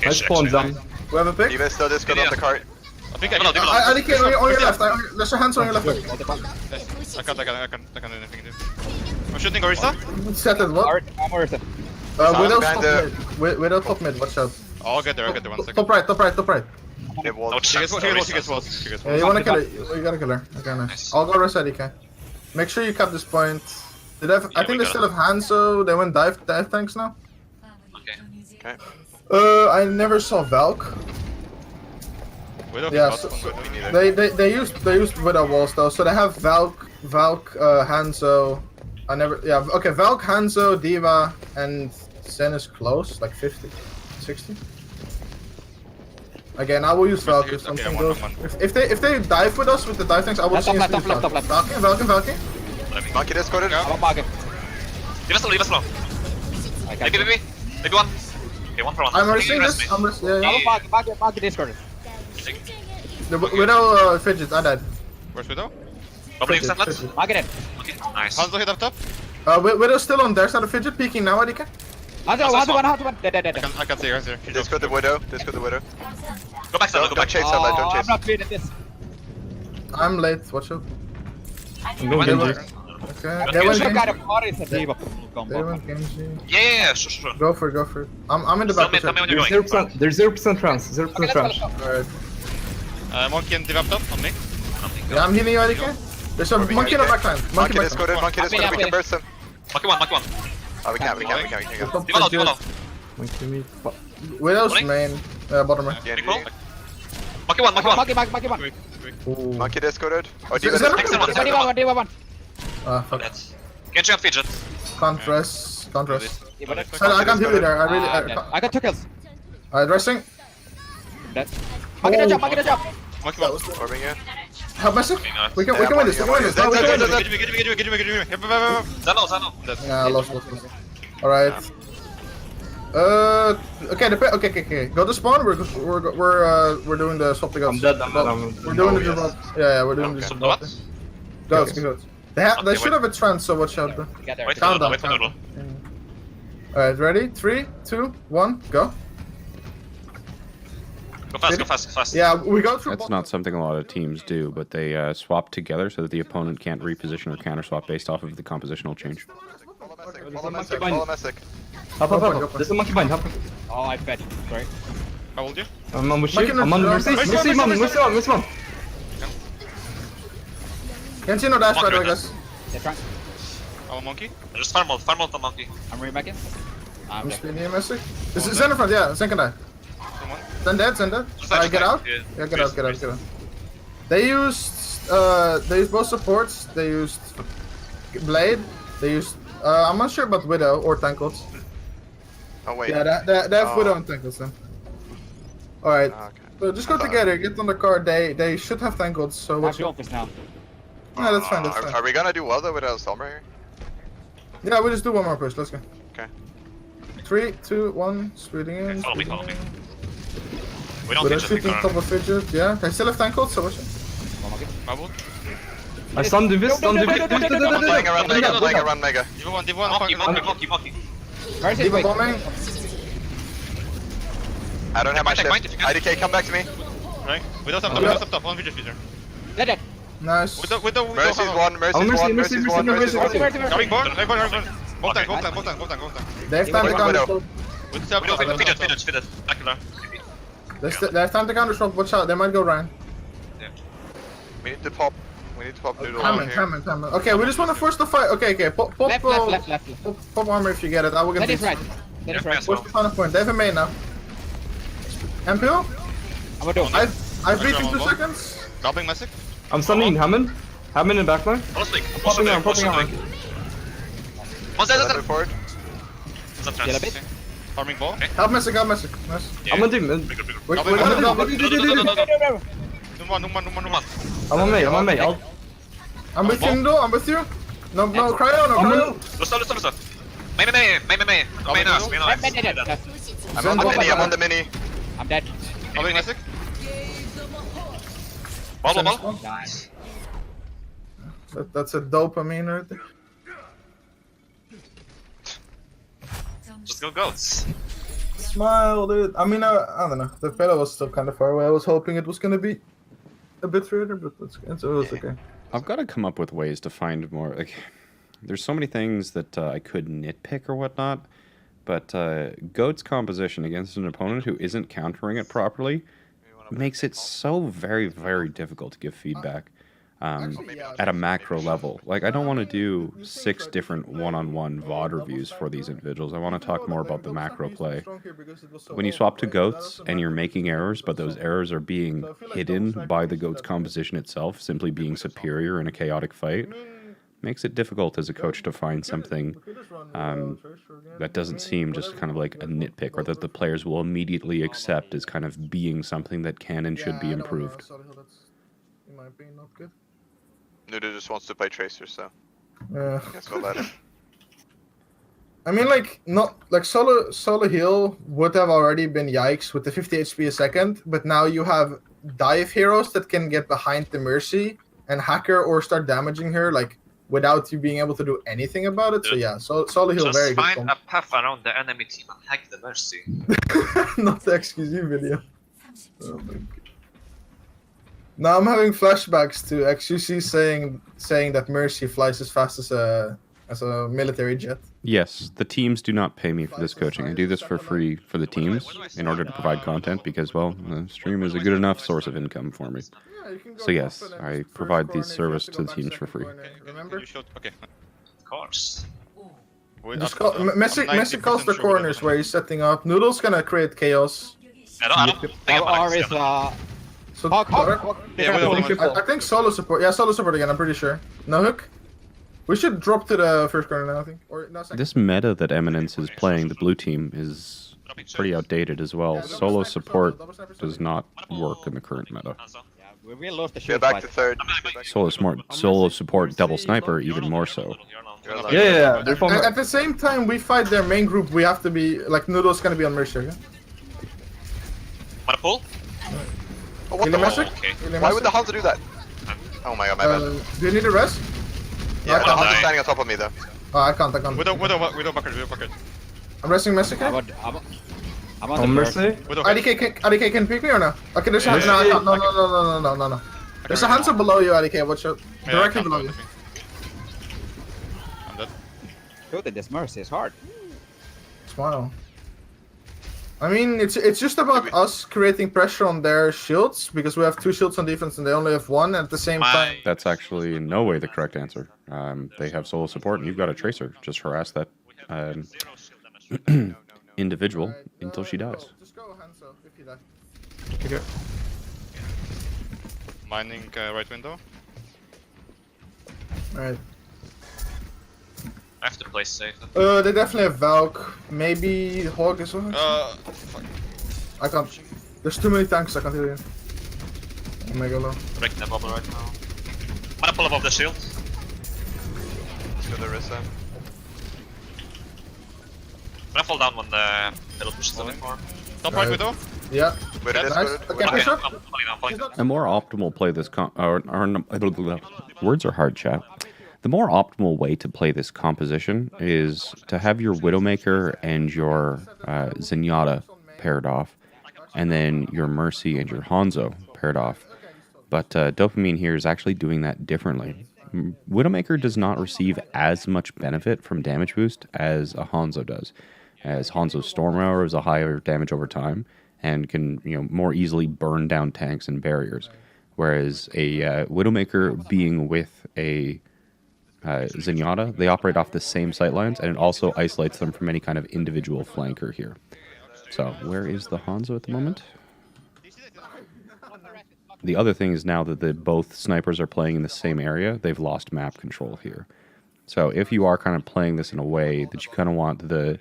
I spawned down. We have a pick? Diva still discorded on the cart. I think I Diva, can. Diva. I DK on your left. There's your hands on your left. I can't do anything. I'm shooting Orisa. Set it, what? Alright, I'm Orisa. Widow's behind top mid. Widow top mid, watch out. I'll get there 1 second. Top right. It was. No She gets chance. walls. Yeah, you wanna kill her. You gotta kill her. Okay, nice. I'll go rest at DK. Make sure you cap this point. Did they have, I think they still have Hanzo. They went dive tanks now. Okay. Okay. I never saw Valk. Widow Yeah, is so- not- Me neither. They used Widow walls though, so they have Valk, Hanzo. Okay, Valk, Hanzo, Diva, and Zen is close, like 50, 60. Again, I will use Valk if Okay, something one, goes. one. If they dive with us with the dive tanks, I will Top see left. Valky. Monkey discorded. I'm a market. Leave us alone. I can't. Maybe one. Okay, one for one. I'm Okay, risking rest this. me. I'm risking. Yeah. I'm a market discorded. The Widow fidget. I died. Where's Widow? Nobody Fidget, except let's. fidget. Market in. Okay, nice. Hanzo hit up top. Widow's still on their side of fidget, peeking now, IDK. Hanzo one. Dead. I can see her. She just Discord the widow. Go back, Sandra, Don't go back. chase Sunlight, don't I'm chase. not feeding this. I'm late. Watch out. I'm going They Genji. went. Okay. They Okay, went Some kind Genji. of Orisa Diva They combo. went Genji. Yeah, sure. Go for it. I'm in the Tell back. me when you're There's going. 0%. There's 0% trans. 0% trans. Alright. Monkey and Div up top on me. Yeah, I'm healing you, IDK. There's a monkey in the backline. Monkey backline. discorded. We can burst him. Monkey one. Oh, we can't go. Top Diva low. fidget. Monkey me. Widow's Morning. main. Bottom right. Yeah, Control. Monkey one. Monkey one. Ooh. Monkey discorded. Oh, Is Diva that discorded. Diva one. Fuck. That's. Genji on fidget. Can't rest. Diva. So I can't heal you there. I got 2 kills. Alright, resting. Dead. Monkey jump. Monkey one. Orbing you. Help Messi. We can win this. Get me. Get me. Zano. Yeah, lost. Alright. Okay. Go to spawn. We're doing the swap together. I'm dead. We're doing the drop. Yeah, we're doing the So drop. what? Goats. They should have a trance, so watch out. Bro. Get there. Wait Calm for down. noodle. Alright, ready? 3, 2, 1, go. Go fast. Yeah, we go through. That's not something a lot of teams do, but they swap together so that the opponent can't reposition or counter swap based off of the compositional change. Follow Messick. Hop. There's a monkey bind. Hop. Oh, I fed. Sorry. How old you? I'm on with Monkey you. I'm on Mercy. Mercy. Mercy one. Can't see no dash by the way, guys. They're trying. I'm a monkey. Just farm mode the monkey. I'm remacking. I'm I'm dead. speeding here, Messi. This is Zen in front, yeah, Zen can die. Zen dead. Get out. Yeah, get out. They used both supports. They used Blade. They used I'm not sure about Widow or Tankled. Oh wait. Yeah, they have Widow and Tankled then. Alright. Okay. So just go together, get on the card. They should have Tankled, so I'm what's the office now. Yeah, that's fine. Are we gonna do well though without Stormer here? Yeah, we just do one more push. Let's go. Okay. 3, 2, 1. Speeding in. Follow me. speeding in. We don't Widow fidget shooting in top of fidget. Yeah, they still have Tankled, so watch it. Bubble. I stunned this. I'm playing around Mega. Div one. Monkey. Where's his Diva wait? bombing. I don't have my Take shift. point if you can. IDK, come back to me. Right? Without top. One feature. Dead. Nice. Mercy's one. Mercy. Coming born. Both tank. They have time to counter Widow. swap. With the We don't fidget. Back They have time to counter swap. Watch out. They might go Ryan. We need to pop noodle Come on in. here. Okay, we just want to force the fight. Okay. Pop Left. pop armor if you get it. I will get That is this. right. That is right. Push the final point. They have a main now. MPO? I'm a Doom. I've beat in 2 seconds. Dropping Messick. I'm stunning Hammond. Hammond in backline. Close link. Popping on, popping on. One side, Move forward. Kill a bit. Farming ball. Help Messick, help Messick. Nice. I'm on Doom. Wait, Double, wait, double, wait, wait, Number one. I'm on mate. I'm with you, Ndo. I'm with you. No, cryo, no cryo. Lusta. Main. Us. I'm on the mini. I'm dead. Dropping Messick. Ball. Nice. That's a dopamine right there. Just go goats. Smile, dude. I mean, I don't know. The pedal was still kind of far away. I was hoping it was gonna be a bit further, but it was okay. I've got to come up with ways to find more. Like, there's so many things that I could nitpick or whatnot, but Goat's composition against an opponent who isn't countering it properly makes it so very, very difficult to give feedback at a macro level. Like, I don't want to do 6 different one-on-one VOD reviews for these individuals. I want to talk more about the macro play. When you swap to Goats and you're making errors, but those errors are being hidden by the Goat's composition itself, simply being superior in a chaotic fight, makes it difficult as a coach to find something that doesn't seem just kind of like a nitpick, or that the players will immediately accept as kind of being something that can and should be improved. In my opinion, not good. Nuda just wants to play Tracer, so Yeah. I guess we'll let him. I mean, like, not like solo heal would have already been yikes with the 50 HP a second, but now you have dive heroes that can get behind the Mercy and hack her or start damaging her, like, without you being able to do anything about it. So yeah, solo heal Just very find good. a path around the enemy team and hack the Mercy. Not the XQZ video. Oh my God. Now I'm having flashbacks to XQC saying that Mercy flies as fast as a military jet. Yes, the teams do not pay me for this coaching. I do this for free for the teams in order to provide content because, well, the stream is a good enough source of income for me. So yes, I provide these service to the teams for free. Remember? Okay. Of course. Just call, Messi calls the corners where he's setting up. Noodle's gonna create chaos. I don't think I'm Or gonna is So Hawk. Yeah, I think solo support. Yeah, solo support again. I'm pretty sure. No hook. We should drop to the first corner now, I think. Or no, second. This meta that Eminence is playing, the blue team, is pretty outdated as well. Solo support does not work in the current meta. We will lose the Get shield back fight. to third. Solo support double sniper even more so. You're alone. Yeah. They're fine. At the same time, we fight their main group. We have to be like Noodle's gonna be on Mercy. Okay? Wanna pull? Oh, what Kill the him, fuck? Messi? Okay. Kill him, Why Messi? would the Hanzo do that? Oh my god, my bad. Do you need a rest? Yeah, the I can't. Hanzo's standing on top of me though. Oh, I can't. Widow bucket. I'm resting Messi. I'm Okay? on the On first. Mercy. Widow. IDK can pick me or no? Okay, there's a Yeah, no, yeah, no. There's a Hanzo below you, IDK. Watch out. Yeah, Directly I can't below do you. anything. I'm dead. Shooting this Mercy is hard. Smile. I mean, it's just about us creating pressure on their shields because we have 2 shields on defense and they only have 1 at the same time. That's actually in no way the correct answer. They have solo support and you've got a Tracer. Just harass that individual until she dies. Just go Hanzo if you die. Okay. Mining right window. Alright. I have to play safe. They definitely have Valk. Maybe Hawk as well. Fuck. I can't. There's too many tanks, I can't hear you. Omega low. Breaking the bubble right now. Wanna pull above the shield? Let's go to Rissa. Gonna fall down when the middle pushes a bit more. Top right window. Yeah. Wait, it is Nice. good. Okay, Okay, push up. I'm falling down. A more optimal play this words are hard, chat. The more optimal way to play this composition is to have your Widowmaker and your Zenyatta paired off, and then your Mercy and your Hanzo paired off. But Dopamine here is actually doing that differently. Widowmaker does not receive as much benefit from damage boost as a Hanzo does, as Hanzo's Storm Arrow is a higher damage over time and can more easily burn down tanks and barriers, whereas a Widowmaker being with a Zenyatta, they operate off the same sightlines, and it also isolates them from any kind of individual flanker here. So, where is the Hanzo at the moment? The other thing is now that both snipers are playing in the same area, they've lost map control here. So if you are kind of playing this in a way that you kind of want the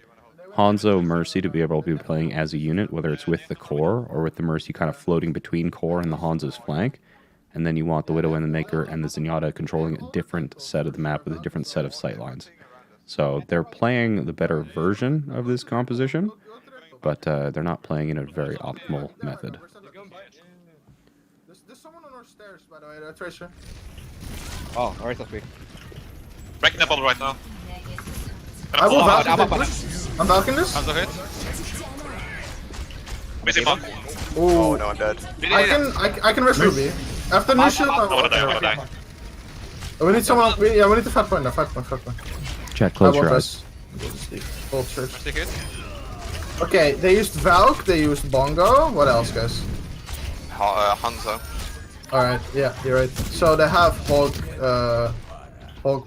Hanzo Mercy to be able to be playing as a unit, whether it's with the core or with the Mercy kind of floating between core and the Hanzo's flank, and then you want the Widow and the Maker and the Zenyatta controlling a different set of the map with a different set of sightlines. So they're playing the better version of this composition, but they're not playing in a very optimal method. There's someone on our stairs, by the way, Tracer. Oh, where's the weak? Breaking the bubble right now. I will I'm Valkyrie up. this. I'm Valkyrie this. Hanzo hit. Missing bomb. Oh Ooh. no, I'm dead. I can rush Ruby. After new shield, I wanna die. we need someone. We need the fat point now. Fat point. Chat, I close won't your eyes. rest. Full church. Mercy hit. Okay, they used Valk, they used Bongo. What else, guys? Hanzo. Alright, yeah, you're right. So they have Hog,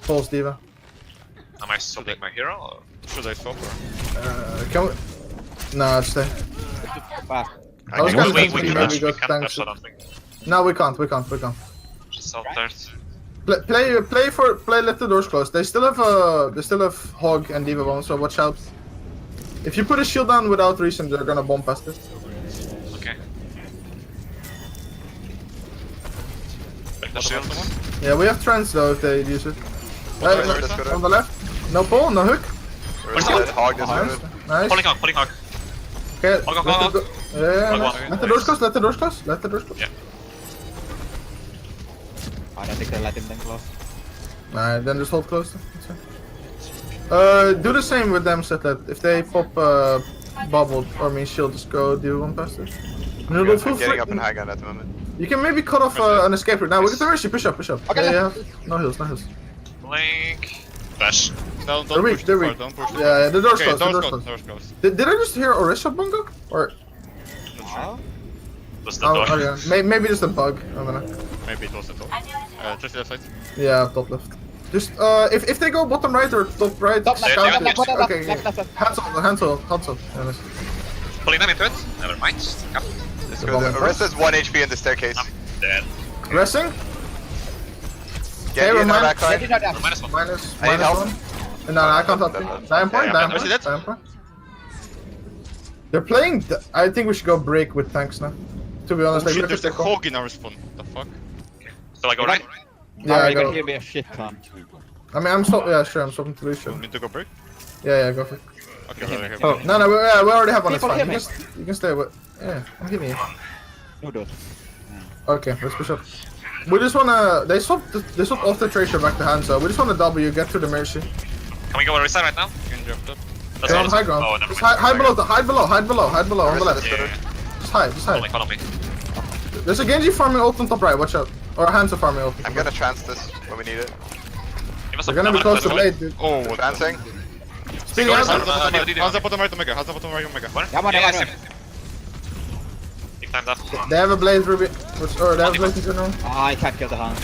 Pulse Diva. Am I stopping my hero? Or? Should I stop or? Can we? No, stay. Fast. I was can gonna We say can maybe rush, go we can tanks. rush, I don't think. No, we can't. Just out there. Play. Let the doors close. They still have Hog and Diva bomb. So watch out. If you put a shield down without reason, they're gonna bomb past it. Okay. Break the shield. Yeah, we have trends though if they use it. Let's go On the left. No pull, no hook. Where's the Hog is Nice. good. Nice. Pulling hog. Okay. Hog. Yeah. Hog. Let the doors close. Let the doors close. Yeah. I don't think they let him then close. Nah, then just hold close. That's fine. Do the same with them, set that. If they pop bubble or mean shield, just go do one past it. I'm getting up in high gun at the moment. You can maybe cut off an escape route. Now we get the Mercy. Push up. Okay. Yeah. No heals. Blink. Flash. No, They're don't weak, push they're too far, weak. don't push too Yeah, the doors Okay, closed. The doors doors closed, closed. doors closed. Did I just hear Orisa Bungo? Or Was the door. okay. Maybe just a bug. I don't know. Maybe it was the door. Just left side. Yeah, top left. Just if they go bottom right or top right, Top left, scout left, it. left, Okay. Hands on. Yeah, nice. Pulling them into it. Never mind. Yep. Let's The go. bomb in Orisa's 1 HP in the staircase. Dead. Resting. Get in our back line. -1. Minus I need help. 1. No, I can't help you. Dying point. Yeah, They're playing. I think we should go break with tanks now. To be honest, Oh like, shit, look there's at a the call. Hog in our spawn. The fuck? Feel like go right? Yeah, you go. can hear me a shit ton. I mean, I'm so. Yeah, sure. I'm stopping to lose. Sure. You need to go break? Yeah, go for it. Okay, okay. Oh, No, we already have one. It's People fine. hear You can stay with. Yeah, I'm hitting you. No, dude. Okay, let's push up. We just wanna. They swapped off the Tracer back to hand, so we just wanna W, get to the Mercy. Can we go on right now? You can jump up. Let's They're go. on high ground. Oh, never Just mind. hide below, on the left. Yeah. Just hide. Follow me. There's a Genji farming ult on top right, watch out. Or Hanzo farming ult. I'm gonna trance this when we need it. Give us They're gonna be close to blade, dude. Oh, what the... Advancing. Speeding out. How's the bottom right Omega? How's the bottom right Omega? What? Yeah, man, yeah, man. Big time's up. They have a blade, Ruby. Or they have a blade in general. I can't kill the hand.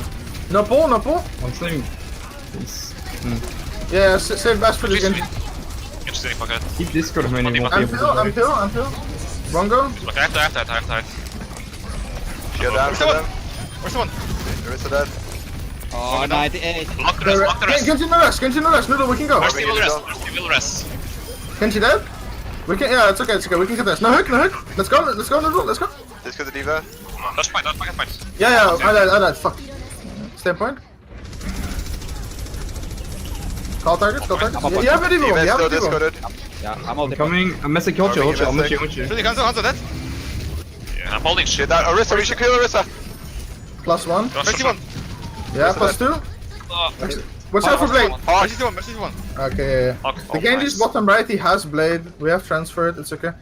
No pull. one thing. It's, Yeah, save bash for the Genji. Get you in pocket. keep Discord when you won't be able I'm to. pill. Bongo. Look, I have to. Shield down for them. Where's the one? Orisa dead. Oh, 98. Lock the rest. Genji no rest. Noodle, we can go. Where's the will rest? Genji dead? We can, yeah, it's okay, we can get this. No hook. Let's go, Noodle, let's go. This goes to Diva. Touch point. Yeah, I died, fuck. Stay point. Call targets. You have a Diva bomb, Diva is you have still a Diva bomb. discorded. Yeah, I'm holding. Coming, I'm messing, hold you. Really, Hanzo dead? Yeah, I'm holding shit. Shit, that Orisa, we should kill Orisa. +1. Mercy one. Yeah, +2. Watch out for blade. Mercy one. Okay, yeah. Okay. The Genji's bottom right, he has blade. We have transferred, it's okay.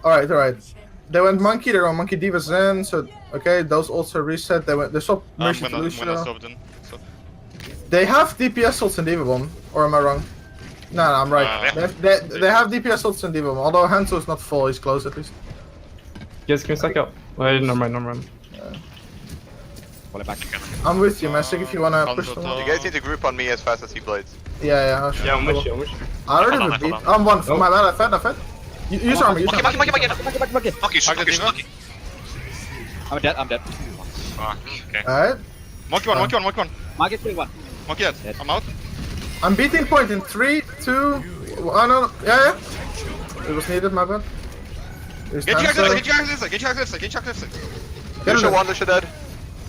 Alright. They went monkey, they're on monkey Diva Zen, so okay, those also reset. They swapped Mercy to When I Lucio. stop then. So. They have DPS ults in Diva Bomb, or am I wrong? No, I'm right. They have DPS ults in Diva Bomb, although Hanzo is not full, he's close at least. Yes, can we stack up? Wait, no mind. Pull it back. I'm with you, Messick, if you wanna push them. Hanzo You guys need to group on me as fast as he blades. Yeah, I'll show Yeah, I'm you. with you. I already Hold on, repeat. hold I'm one. My bad, I fed. Use armor, use armor. Monkey. Shoot. I'm dead, I'm dead. Fuck, okay. Alright. Monkey one, monkey one, monkey one. Monkey kill one. Monkey dead. Dead. I'm out. I'm beating point in 3, 2. Oh no. Yeah. It was needed, my bad. There's Get you Hanzo. guys, get you guys left side, get you guys left side, get you guys left side. Get Lucia him. 1, Lucia dead.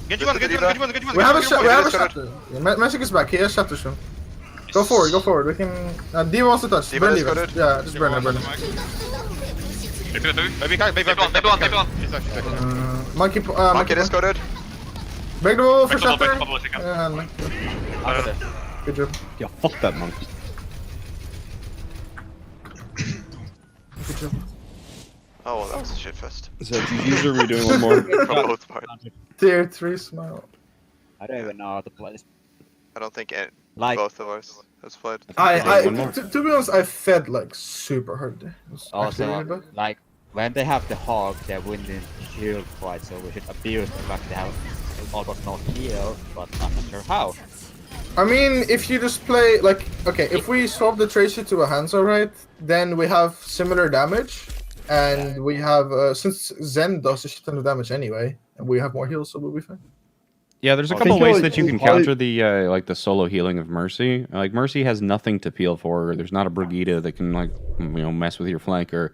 Get you one, get you one, get you one, get you one. We have a shot. We have a Lucia shot. Magic is back. He has shatter soon. Go forward. Go forward. We can. D.Va wants to touch. D.Va Burn is D.Va. good. Yeah, just burn it. Burn it. Maybe not do. Maybe Maybe one. He's actually back. Monkey. Monkey discorded. Break the wall for Back bubble, shatter. back bubble if you can. And good job. Yeah, fuck that monkey. Good job. Oh, well, that was a shit fest. So GG's, are we doing one more? From both parts. Tier 3 smile. I don't even know how to play this. I don't think Like, both of us has played. One more. To be honest, I fed like super hard. It was actually really also, bad. like, when they have the hog, they're winning shield fight, so we should abuse the fact they have almost no heal, but I'm not sure how. I mean, if you just play like, okay, if we swap the Tracer to a Hanzo, right, then we have similar damage, and we have since Zen does a shit ton of damage anyway, and we have more heals, so we'll be fine. Yeah, there's a I couple think ways you'll- that you can you'll counter the like the solo healing of Mercy. Like Mercy has nothing to peel for. There's not a Brigida that can like mess with your flank or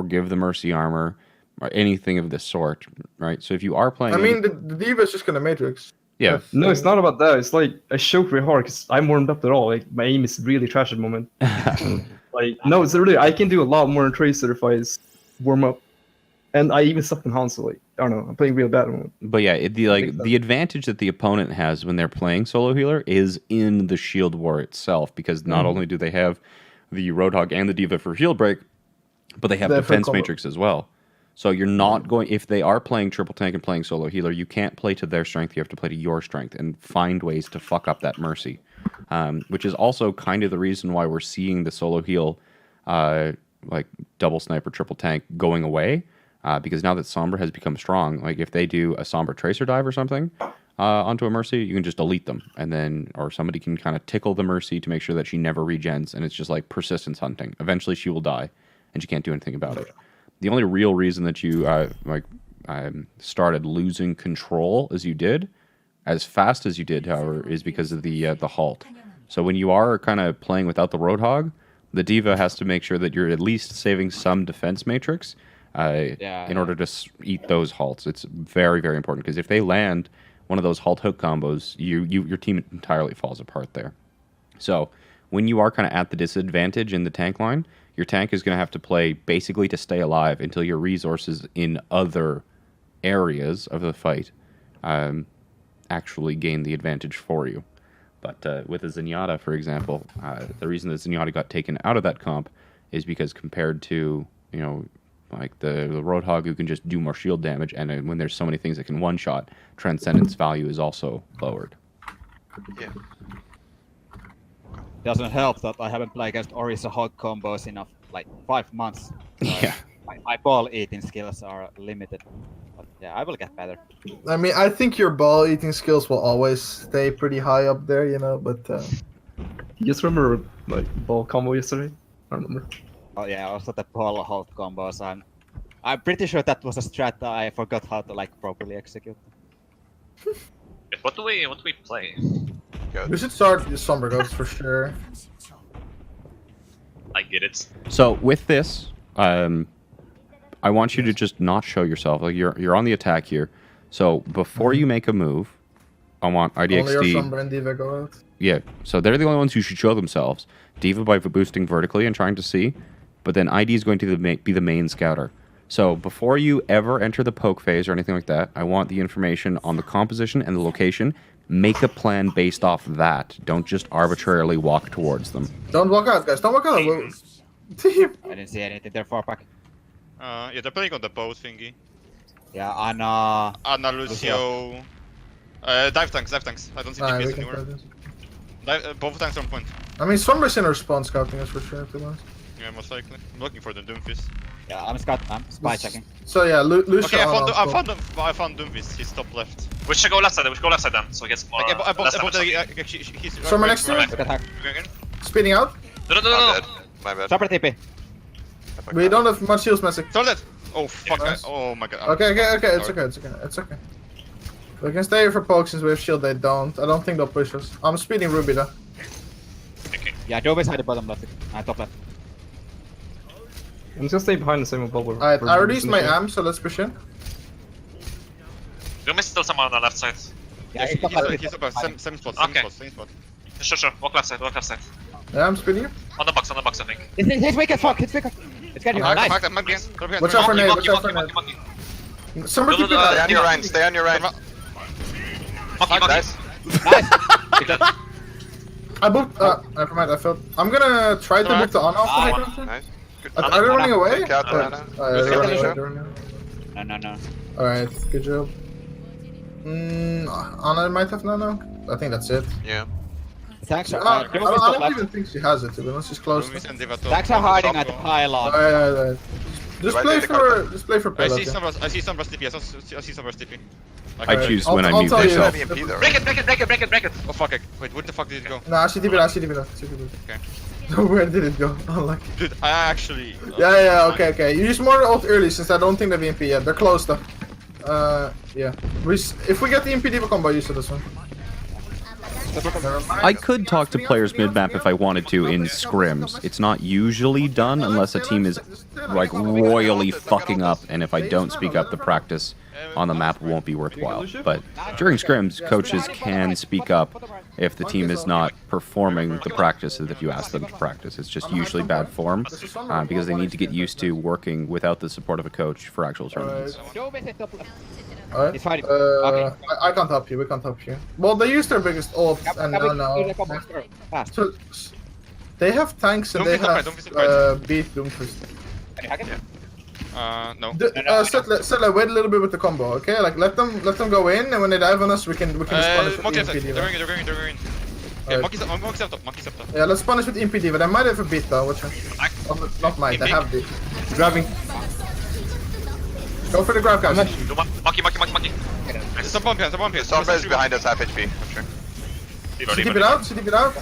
give the Mercy armor or anything of this sort, right? So if you are playing, I mean, the D.Va is just gonna Matrix. yeah, No, it's not about that. It's like I choked really hard because I'm warmed up at all. Like my aim is really trash at the moment. Like no, it's really I can do a lot more in Tracer if I warm up, and I even suck in Hanzo. Like I don't know, I'm playing real bad at the moment. but yeah, think so. the advantage that the opponent has when they're playing solo healer is in the shield war itself, because not only do they have the Roadhog and the D.Va for shield break, but they have They're full defense combo. matrix as well. So you're not going, if they are playing triple tank and playing solo healer, you can't play to their strength. You have to play to your strength and find ways to fuck up that Mercy, which is also kind of the reason why we're seeing the solo heal, like double sniper, triple tank going away. Because now that Sombra has become strong, like if they do a Sombra Tracer dive or something onto a Mercy, you can just delete them, and then or somebody can kind of tickle the Mercy to make sure that she never regens, and it's just like persistence hunting. Eventually, she will die, and you can't do anything about it. The only real reason that you started losing control as you did, as fast as you did, however, is because of the halt. So when you are kind of playing without the Roadhog, the D.Va has to make sure that you're at least saving some defense matrix. In order to eat those halts. It's very, very important, because if they land one of those halt hook combos, your team entirely falls apart there. So when you are kind of at the disadvantage in the tank line, your tank is going to have to play basically to stay alive until your resources in other areas of the fight actually gain the advantage for you. But with a Zenyatta, for example, the reason that Zenyatta got taken out of that comp is because compared to, like the Roadhog, who can just do more shield damage, and when there's so many things that can one-shot, Transcendence value is also lowered. Yeah. Doesn't help that I haven't played against Orisa hog combos in like 5 months. Yeah. My ball eating skills are limited. But yeah, I will get better. I mean, I think your ball eating skills will always stay pretty high up there, but You just remember like ball combo yesterday? I don't remember. Oh yeah, also the ball hold combos. I'm pretty sure that was a strat that I forgot how to like properly execute. What do we play? we should start the Sombra Ghost for sure. I get it. So with this, I want you to just not show yourself. Like you're on the attack here. So before you make a move, I want Only your IDXD. Sombra and D.Va go out. Yeah, so they're the only ones who should show themselves. D.Va by boosting vertically and trying to see, but then ID is going to be the main scouter. So before you ever enter the poke phase or anything like that, I want the information on the composition and the location. Make a plan based off that. Don't just arbitrarily walk towards them. Don't walk out, guys. Don't walk out. I didn't see anything there for pack. Yeah, they're playing on the boat thingy. Yeah, Anna. Anna, Lucio. Dive tanks. I don't see Nah, we DPS can anywhere. play this. Both tanks on point. I mean, Sombra's in her spawn scouting us for sure, to be honest. Yeah, most likely. I'm looking for the Doomfist. Yeah, I'm spy checking. So yeah, Lucia. Okay, I on found Doomfist. He's top left. We should go left side then, so he gets more. Like, less damage. he's Sombra next to Look it. at her. Speeding out. No. I'm dead. My bad. Super TP. We don't have much heals, Messick. Sold it! Oh fuck! Nice. Oh my god. Okay, it's Sorry. okay. It's okay. We can stay here for pokes since we have shield. They don't. I don't think they'll push us. I'm speeding Ruby though. Yeah, Dove is at the bottom left. Top left. I'm just gonna stay behind the same bubble. Alright, I released my am, so let's push in. Doom is still someone on the left side. Yeah, He's up. Same spot. Okay. Same spot. Sure. Walk left side. Yeah, I'm speeding you. On the box, I think. It's weak as fuck. It's weak. It's getting Mark, nice. mark them, mark them. Watch out for nade, Monkey, watch out for monkey, nade. monkey. Somebody keep it No, up. Stay on your Rhine, stay on your Rhine. Monkey. Nice. I booked. Never mind. I failed. I'm gonna try to book the on off the high ground. Nice. Good. Are they running away? Take out the Ana. They're running away. Sure. They're running away. No. Alright, good job. Ana might have nano. I think that's it. Yeah. Tanks I are. don't even think she has it. To be honest, she's close. Tanks are hiding at the pylon. Alright. Just Right, play take the for. Just play for I pillow. see some rust TP. I see some rust TP. I choose when I I'll mute tell you. myself. EMP though, Break right? it. Oh fuck! Wait, where the fuck did it go? Nah, CTP now. Okay. Where did it go? Unlucky. Dude, I actually. Yeah, okay. You use more ult early since I don't think they've EMP yet. They're close though. Yeah. If we get the EMP Diva combo, use it this one. I could talk to players mid-map if I wanted to in scrims. It's not usually done unless a team is like royally fucking up, and if I don't speak up, the practice on the map won't be worthwhile. But during scrims, coaches can speak up if the team is not performing the practices that you ask them to practice. It's just usually bad form because they need to get used to working without the support of a coach for actual tournaments. Alright. He's fighting. I can't help you. We can't help you. Well, they used their biggest ult, and now. Fast. So, they have tanks and they have beat Doomfist. No. Settle, wait a little bit with the combo, okay? Like let them go in, and when they dive on us, we can just punish with Monkey EMP upside. Diva. They're going. Okay, monkey's up top. Yeah, let's punish with EMP Diva. They might have a beat though. Watch out. Oh, not might. They have beat. Grabbing. Go for the grab, guys. Monkey. Some bomb here. Sombra is behind us, half HP. I'm sure. CTP it out. CTP it out.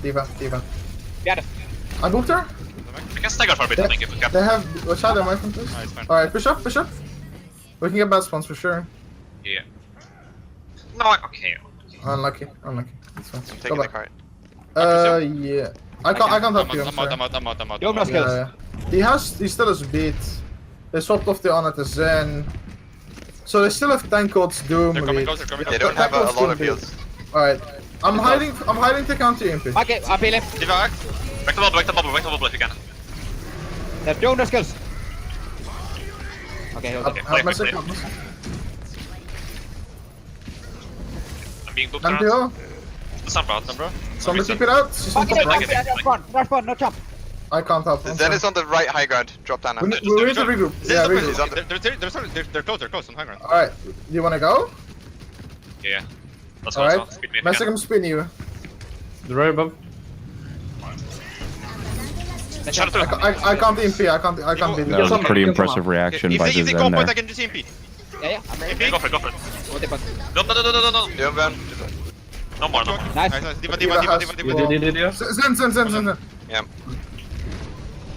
Diva. Got it. I booked her. We can stagger for a bit, I think, if we can. They have. Watch out, they might come to us. Alright, push up. We can get bad spawns for sure. Yeah. No, okay. Unlucky. It's fine. I'm taking the cart. Yeah. I can't help you. I'm out. Yo, no skills. He still has beat. They swapped off the Honor to Zen. So they still have tank ults, Doom, They're coming Reed. closer. They don't have a lot of heals. Alright. I'm hiding to counter EMP. Okay, I'm feeling. Diva act. Back the bubble if you can. There's no skills. Okay, hold on. Play. I'm being booked around. MPO. The Sunbro. Somebody keep it out. She's on top right. Rush one, no jump. I can't help. I'm Zen sorry. is on the right high ground. Drop down We now. need to regroup. Yeah, He's regroup. on they're close on high ground. Alright. Do you wanna go? Yeah. Let's go. Alright. Speed me if you can. Messagum spin you. The right above. Shut it through. I can't EMP. I can't beat That was a Somebody pretty get them impressive out. reaction If by they the go Zen point, I there. can just EMP. Yeah, I'm ready. Okay, go for it. What the fuck? No. Doom van. No more. Nice. Diva. Yeah. Zen. Yeah.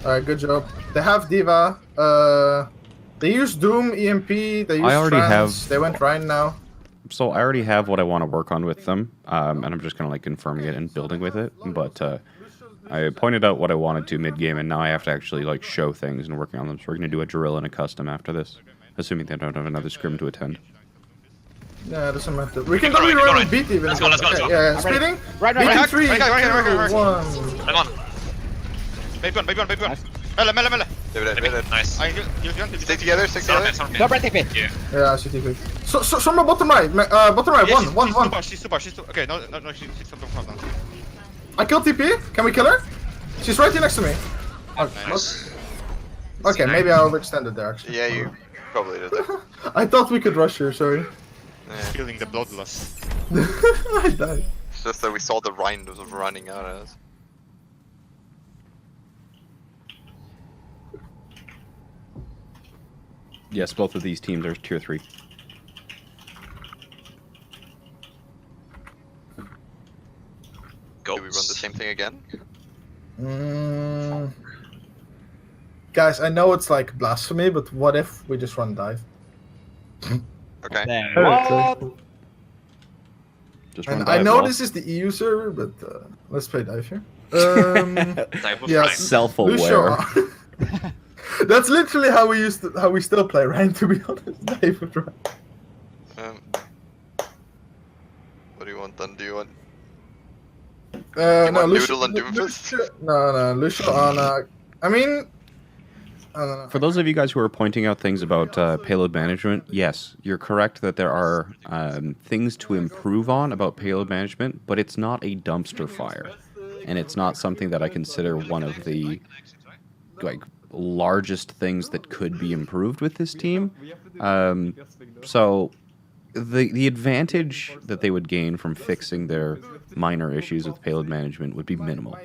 Alright, good job. They have Diva. They use Doom, EMP, they use I already Trance, have- they went Rhine now. So I already have what I want to work on with them, and I'm just kind of like confirming it and building with it. But I pointed out what I wanted to mid-game, and now I have to actually like show things and working on them. So we're gonna do a drill and a custom after this, assuming they don't have another scrim to attend. Yeah, doesn't matter. We can Go probably right, run go and beat even. Let's go. Okay, yeah, speeding. Right. Beat in 3, Right, 2, 1. Hang on. Baby one. Nice. Mele. Nice. Stick together. Double TP. Yeah. Yeah, I see TV. So somewhere bottom right. Bottom right, one. She's super. Okay, no, she's super far down. I killed TP. Can we kill her? She's right here next to me. Nice. Okay, maybe I overextended there actually. Yeah, you probably did that. I thought we could rush her, sorry. Yeah. Feeling the bloodlust. I died. It's just that we saw the Rhine was running out at us. Yes, both of these teams are tier 3. Go. Do we run the same thing again? Guys, I know it's like blasphemy, but what if we just run dive? Okay. Then Alright, what? Just run And I dive know wall. this is the EU server, but let's play dive here. Type of Yeah. Ryan. Self-aware. Lucio. That's literally how we still play Ryan. To be honest, dive with Ryan. What do you want then? Do you want No, want Lucio. Noodle and Doomfist? No, Lucio, Ana. I mean, I don't know. For those of you guys who are pointing out things about payload management, yes, you're correct that there are things to improve on about payload management, but it's not a dumpster fire, and it's not something that I consider one of the largest things that could be improved with this team. So the advantage that they would gain from fixing their minor issues with payload management would be minimal.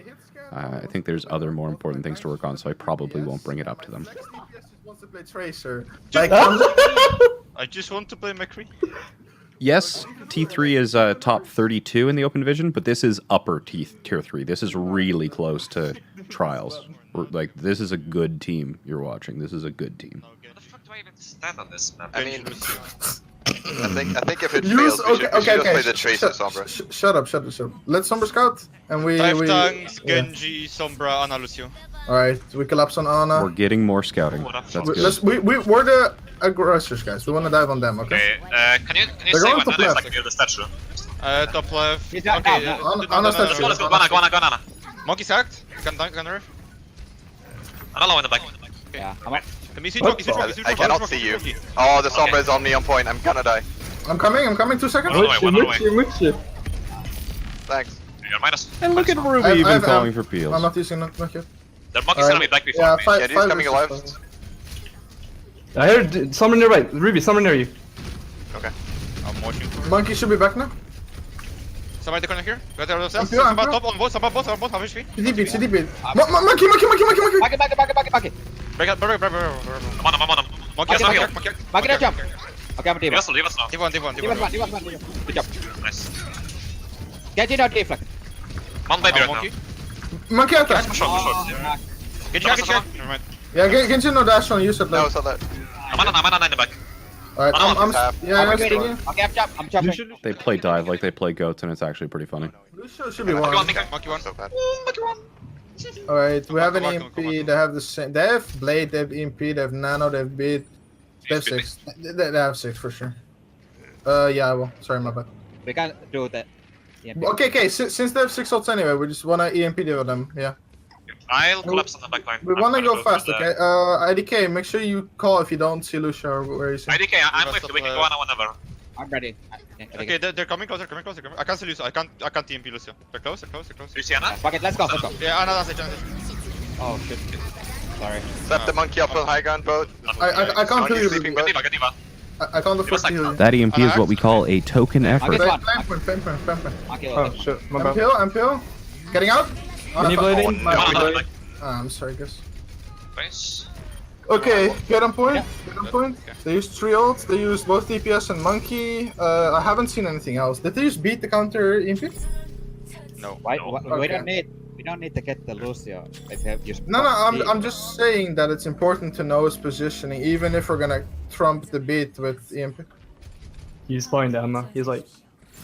I think there's other more important things to work on, so I probably won't bring it up to them. Next DPS just wants to play Tracer. Like, I just want to play McCree. Yes, T3 is top 32 in the open division, but this is upper tier 3. This is really close to trials. Like, this is a good team you're watching. This is a good team. What the fuck do I even stand on this map? I mean, I think if it use fails, we should just play the Tracer Sombra. Shut up. Let Sombra scout, and we. Five we tanks, yeah. Genji, Sombra, Ana, Lucio. All right, we collapse on Ana. We're getting more scouting. That's good. We're the aggressors, guys. We want to dive on them, okay? Okay, can you They're say going when to Ana is left. like near the statue? Top left. He's Okay. down, down. Ana's Let's go, go Ana. Monkey sacked. Gunner. Ana low in the back. Yeah, Let me see Monkey. I cannot see you. Oh, the Sombra is on me on point. I'm gonna die. I'm coming. 2 seconds. One away. Thanks. You're minus. And look at Ruby I've- even I've- calling for I'm peels. not using it. Not yet. The monkey's gonna be back before Yeah, me. five. Yeah, he's five coming versus alive. five. I heard someone near right. Ruby, someone near you. Okay. I'm watching. Monkey should be back now. Somebody corner here. Got there themselves. I'm here. Somebody top on both. Somebody both. Have HP. CDB. Monkey. Bucket. Break up. I'm on him. Monkey has no heal. Monkey. Bucket, no jump. Okay, I'm a Leave D.Va. us now. Div one. Good job. Nice. Get in our deflect. One baby right Monkey. Monkey now. attack. Push short. Get check. Never mind. Yeah, Genshin no dash on you, so No, like. it's not that. I'm on in the back. Alright, I'm half. yeah, I'm still waiting. here. Okay, I'm jumping. They play dive like they play goats, and it's actually pretty funny. Lucio should be Monkey one. Monkey one. So bad. Alright, we have an Come on, EMP, come on. they have the same. They have Blade, they have EMP, they have Nano, they have Beat. They have 6. They have 6 for sure. Yeah, well, sorry, my bad. We can do that. Okay, since they have 6 ults anyway, we just wanna EMP deal them, yeah. I'll collapse on the back line. We wanna go fast, okay? IDK, make sure you call if you don't see Lucio or where he's. IDK, I'm with you. We can go Ana whenever. I'm ready. Okay, they're coming closer. I can't see Lucio. I can't TMP Lucio. They're close. Luciana? Bucket, let's go. Yeah, Ana, that's it. Oh shit. Sorry. Set the monkey up on high ground boat. I can't Monkey heal you. sleeping Ruby. boat. Get diva. I can't afford to heal you. That EMP is what we call a token effort. Okay. Flame point. Okay, Oh shit, my bad. MPL. Getting out? Manipulating. my Ana bad. in the back. I'm sorry, guys. Nice. Okay, get on point. Yeah. Get on point. They used 3 ults. They used both DPS and Monkey. I haven't seen anything else. Did they just beat the counter EMP? No. Why? Okay. We don't need to get the Lucio. If you have just No, I'm just saying that it's important to know his positioning, even if we're gonna trump the beat with EMP. He's behind Emma. He's like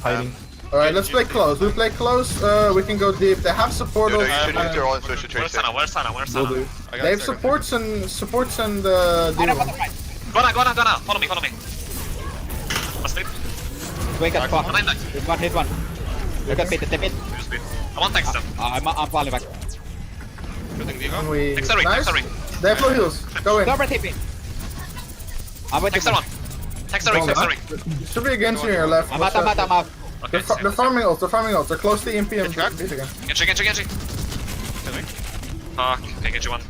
hiding. Alright, let's play close. We play close, we can go deep. They have support Dude, of, you should use your all switch to Where's Tracer. Ana? Where's Ana? Will do. they have supports and I deal. don't want to fight. Go Ana. Follow me. Must sleep. Wake up, fuck. Ana in back. Hit one. Look at the pit. I'm on tanks then. I'm falling back. Shooting Diva. And we Next ring. They have low heals. Go in. Double TP. I'm with you. Next one. Next ring. Should be against you on your left. I'm out. Okay. They're farming ults. They're close to EMP and track. beat again. Genji. Fuck. Okay, get you one.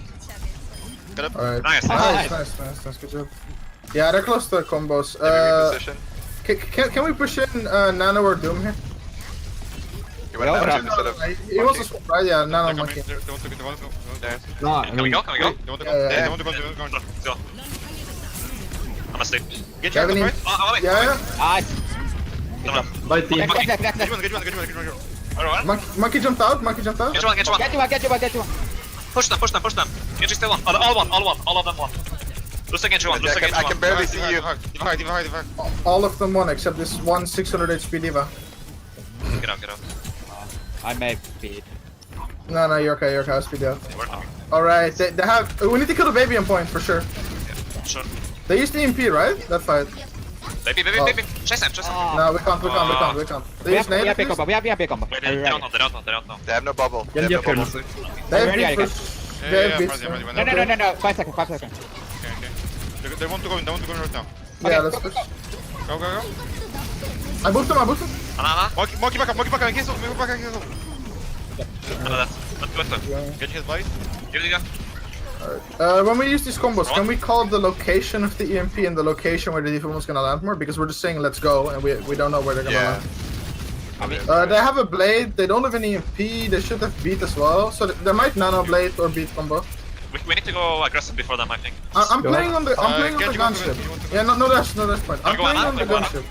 Alright. Nice. Nice. Good job. Yeah, they're close to combos. Position. Can we push in Nano or Doom here? You went down instead of. He wants to swap, right? Yeah, Nano They're Monkey. coming. They want to go. There. No, I Can we mean, go? They want to go. Yeah. They want to go. Let's go. I'm asleep. Get Do you have you any? out the fight. Oh, wait. Yeah. Nice. Come on. by team. Next. Get you one. Alright. Monkey jumped out. Get you one. Get you one. Push them. Genji still one. All of them one. Lose the Genji one. Lose the Genji I one. can barely see you. Divide. All of them won except this one 600 HP diva. Get out. I may beat. No, you're okay. I'll speed out. We're coming. Alright, they have. We need to kill the baby on point for sure. Yeah, sure. They used the EMP, right? That fight. Baby. Chase him. No, we can't. They We used have nade. big combo. We have big combo. Wait, Are you they ready? don't know. They have no bubble. Genji up here, looks like. They have Ready, beat I first. Yeah, They yeah, have I'm beat. ready, I'm ready. No. 5 seconds. Okay. They want to go in right now. Yeah, let's push. Go. I booked him. Ana. Monkey back up, cancel. Ana that. Let's go. Get his body. Give it a go. When we use these combos, can we call the location of the EMP and the location where the D.Va was gonna land more? Because we're just saying let's go, and we don't know where they're gonna Yeah. land. They have a blade. They don't have an EMP. They should have beat as well. So they might nano blade or beat combo. We need to go aggressive before them, I think. I'm playing on the Genji, go gunship. you want to go? Yeah, no dash point. I'm Go playing on, on the go on. gunship.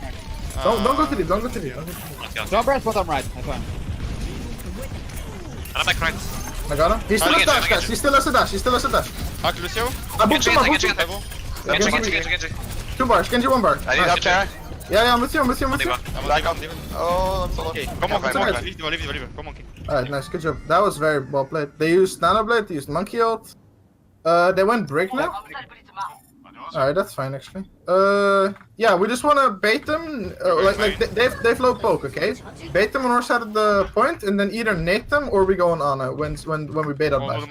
Don't go too deep. Let's go. Sombra is bottom right. That's fine. Ana back right. I got him. He still has Genji, dash. He still has a dash. Hack Lucio. I booked him. Genji. Level. Genji. 2 bars. Genji 1 bar. I need up there. Yeah, I'm with you. Diva. Back up. Oh, I'm so lucky. Come on, alright. leave Diva. Come on, King. Alright, nice. Good job. That was very well played. They used nano blade. They used monkey ult. They went break now. Alright, that's fine actually. Yeah, we just wanna bait them. They've low poke, okay? Bait them on our side of the point, and then either nade them or we go on Ana when we bait up back.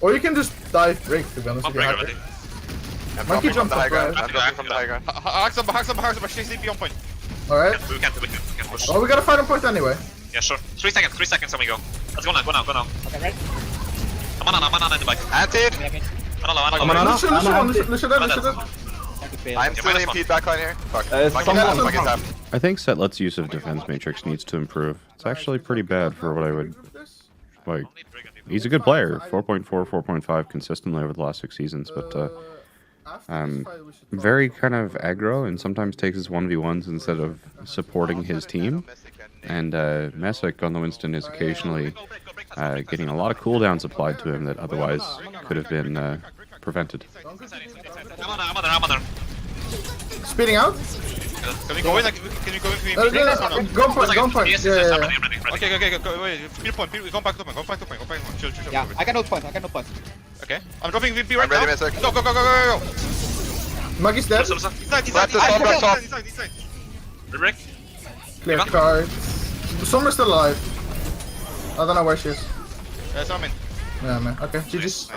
Or you can just dive break to be honest. One If you break have already. it. I'm Monkey dropping from jumped the high up, ground. right? I'm dropping from the high ground. Hack some, chase CP on point. Alright. We can push. Well, we gotta fight on point anyway. Yeah, sure. 3 seconds and we go. Let's go now. Okay, ready? I'm on in the back. Anted! Ana low. I'm on Ana. Lucio dead. I'm still impede back on here. Fuck. Someone- Monkey tap. I think Setlet's use of defense matrix needs to improve. It's actually pretty bad for what I would like. He's a good player, 4.4, 4.5 consistently over the last 6 seasons, but very kind of aggro and sometimes takes his 1v1s instead of supporting his team. And Messick on the Winston is occasionally getting a lot of cooldowns applied to him that otherwise could have been prevented. I'm on there. Speeding out. Can we go in? Can you go in? Go point. Yes, Yeah. I'm ready. Okay, go, wait, speed point, go back to point, chill. Yeah, I can ult point. Okay, I'm dropping VP right I'm ready, now. Messick. Go. Monkey's dead. Listen. Inside. Left to Sombra, top. Inside. Break. Clear card. Sombra's still alive. I don't know where she is. I'm in. Yeah, man. Okay, GG's.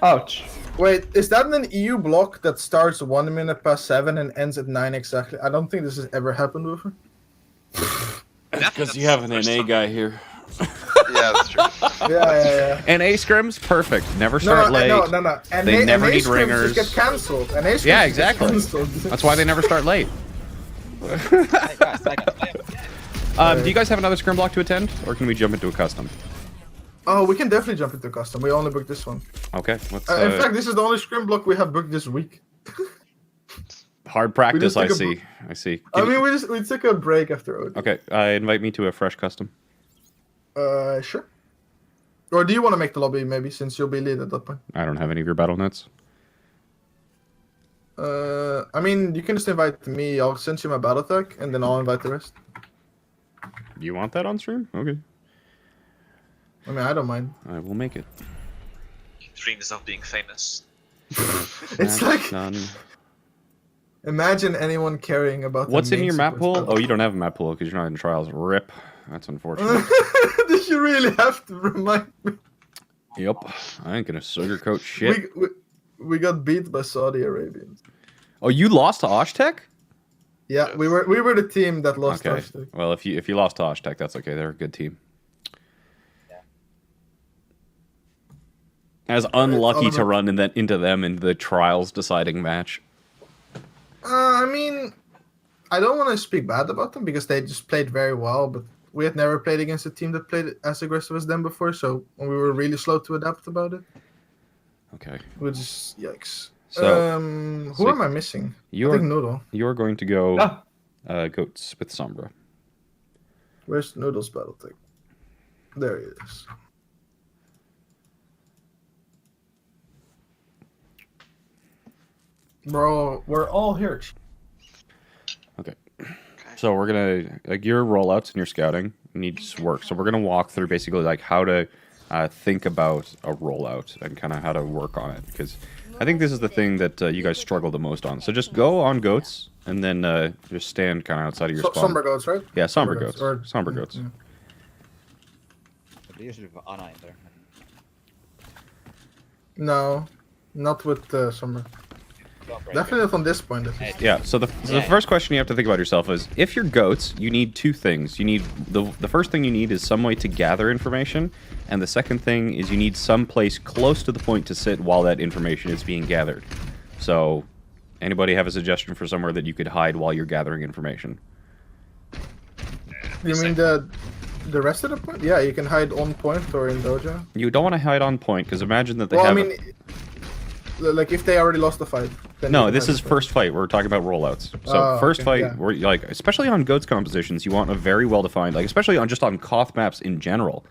Ouch. Wait, is that an EU block that starts 1 minute past 7 and ends at 9 exactly? I don't think this has ever happened before. Because you have an NA guy here. Yeah, that's true. Yeah. NA scrims, perfect. Never start late. No. And They never need scrims ringers. Just get cancelled. And Yeah, scrims just get exactly. cancelled. That's why they never start late. Do you guys have another scrim block to attend, or can we jump into a custom? Oh, we can definitely jump into custom. We only booked this one. Okay, let's. In fact, this is the only scrim block we have booked this week. Hard practice, I took a see. I see. I mean, we took a break after OD. Okay, invite me to a fresh custom. Sure. Or do you want to make the lobby maybe, since you'll be lead at that point? I don't have any of your battle nets. I mean, you can just invite me. I'll send you my battle tag, and then I'll invite the rest. You want that on stream? Okay. I mean, I don't mind. I will make it. Dreams of being famous. It's like None. imagine anyone caring about. What's the in main your map support pool? stuff. Oh, you don't have a map pool because you're not in trials. Rip. That's unfortunate. Did you really have to remind me? Yep. I ain't gonna sugarcoat shit. We got beat by Saudi Arabians. Oh, you lost to Oshtek? Yeah, we were the team that lost. Okay. Hashtag. Well, if you lost to Oshtek, that's okay. They're a good team. As unlucky to run into them in the trials deciding match. I mean, I don't want to speak bad about them because they just played very well, but we had never played against a team that played as aggressive as them before, so we were really slow to adapt about it. Okay. Which is yikes. So, who am I missing? I think Noodle. You're going to go Ah. Goats with Sombra. Where's Noodle's battle tag? There he is. Bro, we're all here. Okay. So we're gonna like your rollouts and your scouting needs work. So we're gonna walk through basically like how to think about a rollout and kind of how to work on it, because I think this is the thing that you guys struggle the most on. So just go on goats and then just stand kind of outside of your spawn. Somber goats, right? Yeah, somber goats. Somber goats. Yeah. They usually have Ana in there. No, not with Somber. Definitely not on this point. At least. Yeah, so the first question you have to think about yourself is, if you're goats, you need two things. You need the first thing you need is some way to gather information, and the second thing is you need some place close to the point to sit while that information is being gathered. So, anybody have a suggestion for somewhere that you could hide while you're gathering information? You mean the rest of the point? Yeah, you can hide on point or in dojo. You don't want to hide on point, because imagine that they Well, have... I mean, like if they already lost the fight. Then No, you can this hide is on first fight. We're talking about rollouts. So first okay, fight, yeah. where like especially on goats compositions, you want a very well defined, like especially on just on Koth maps in general,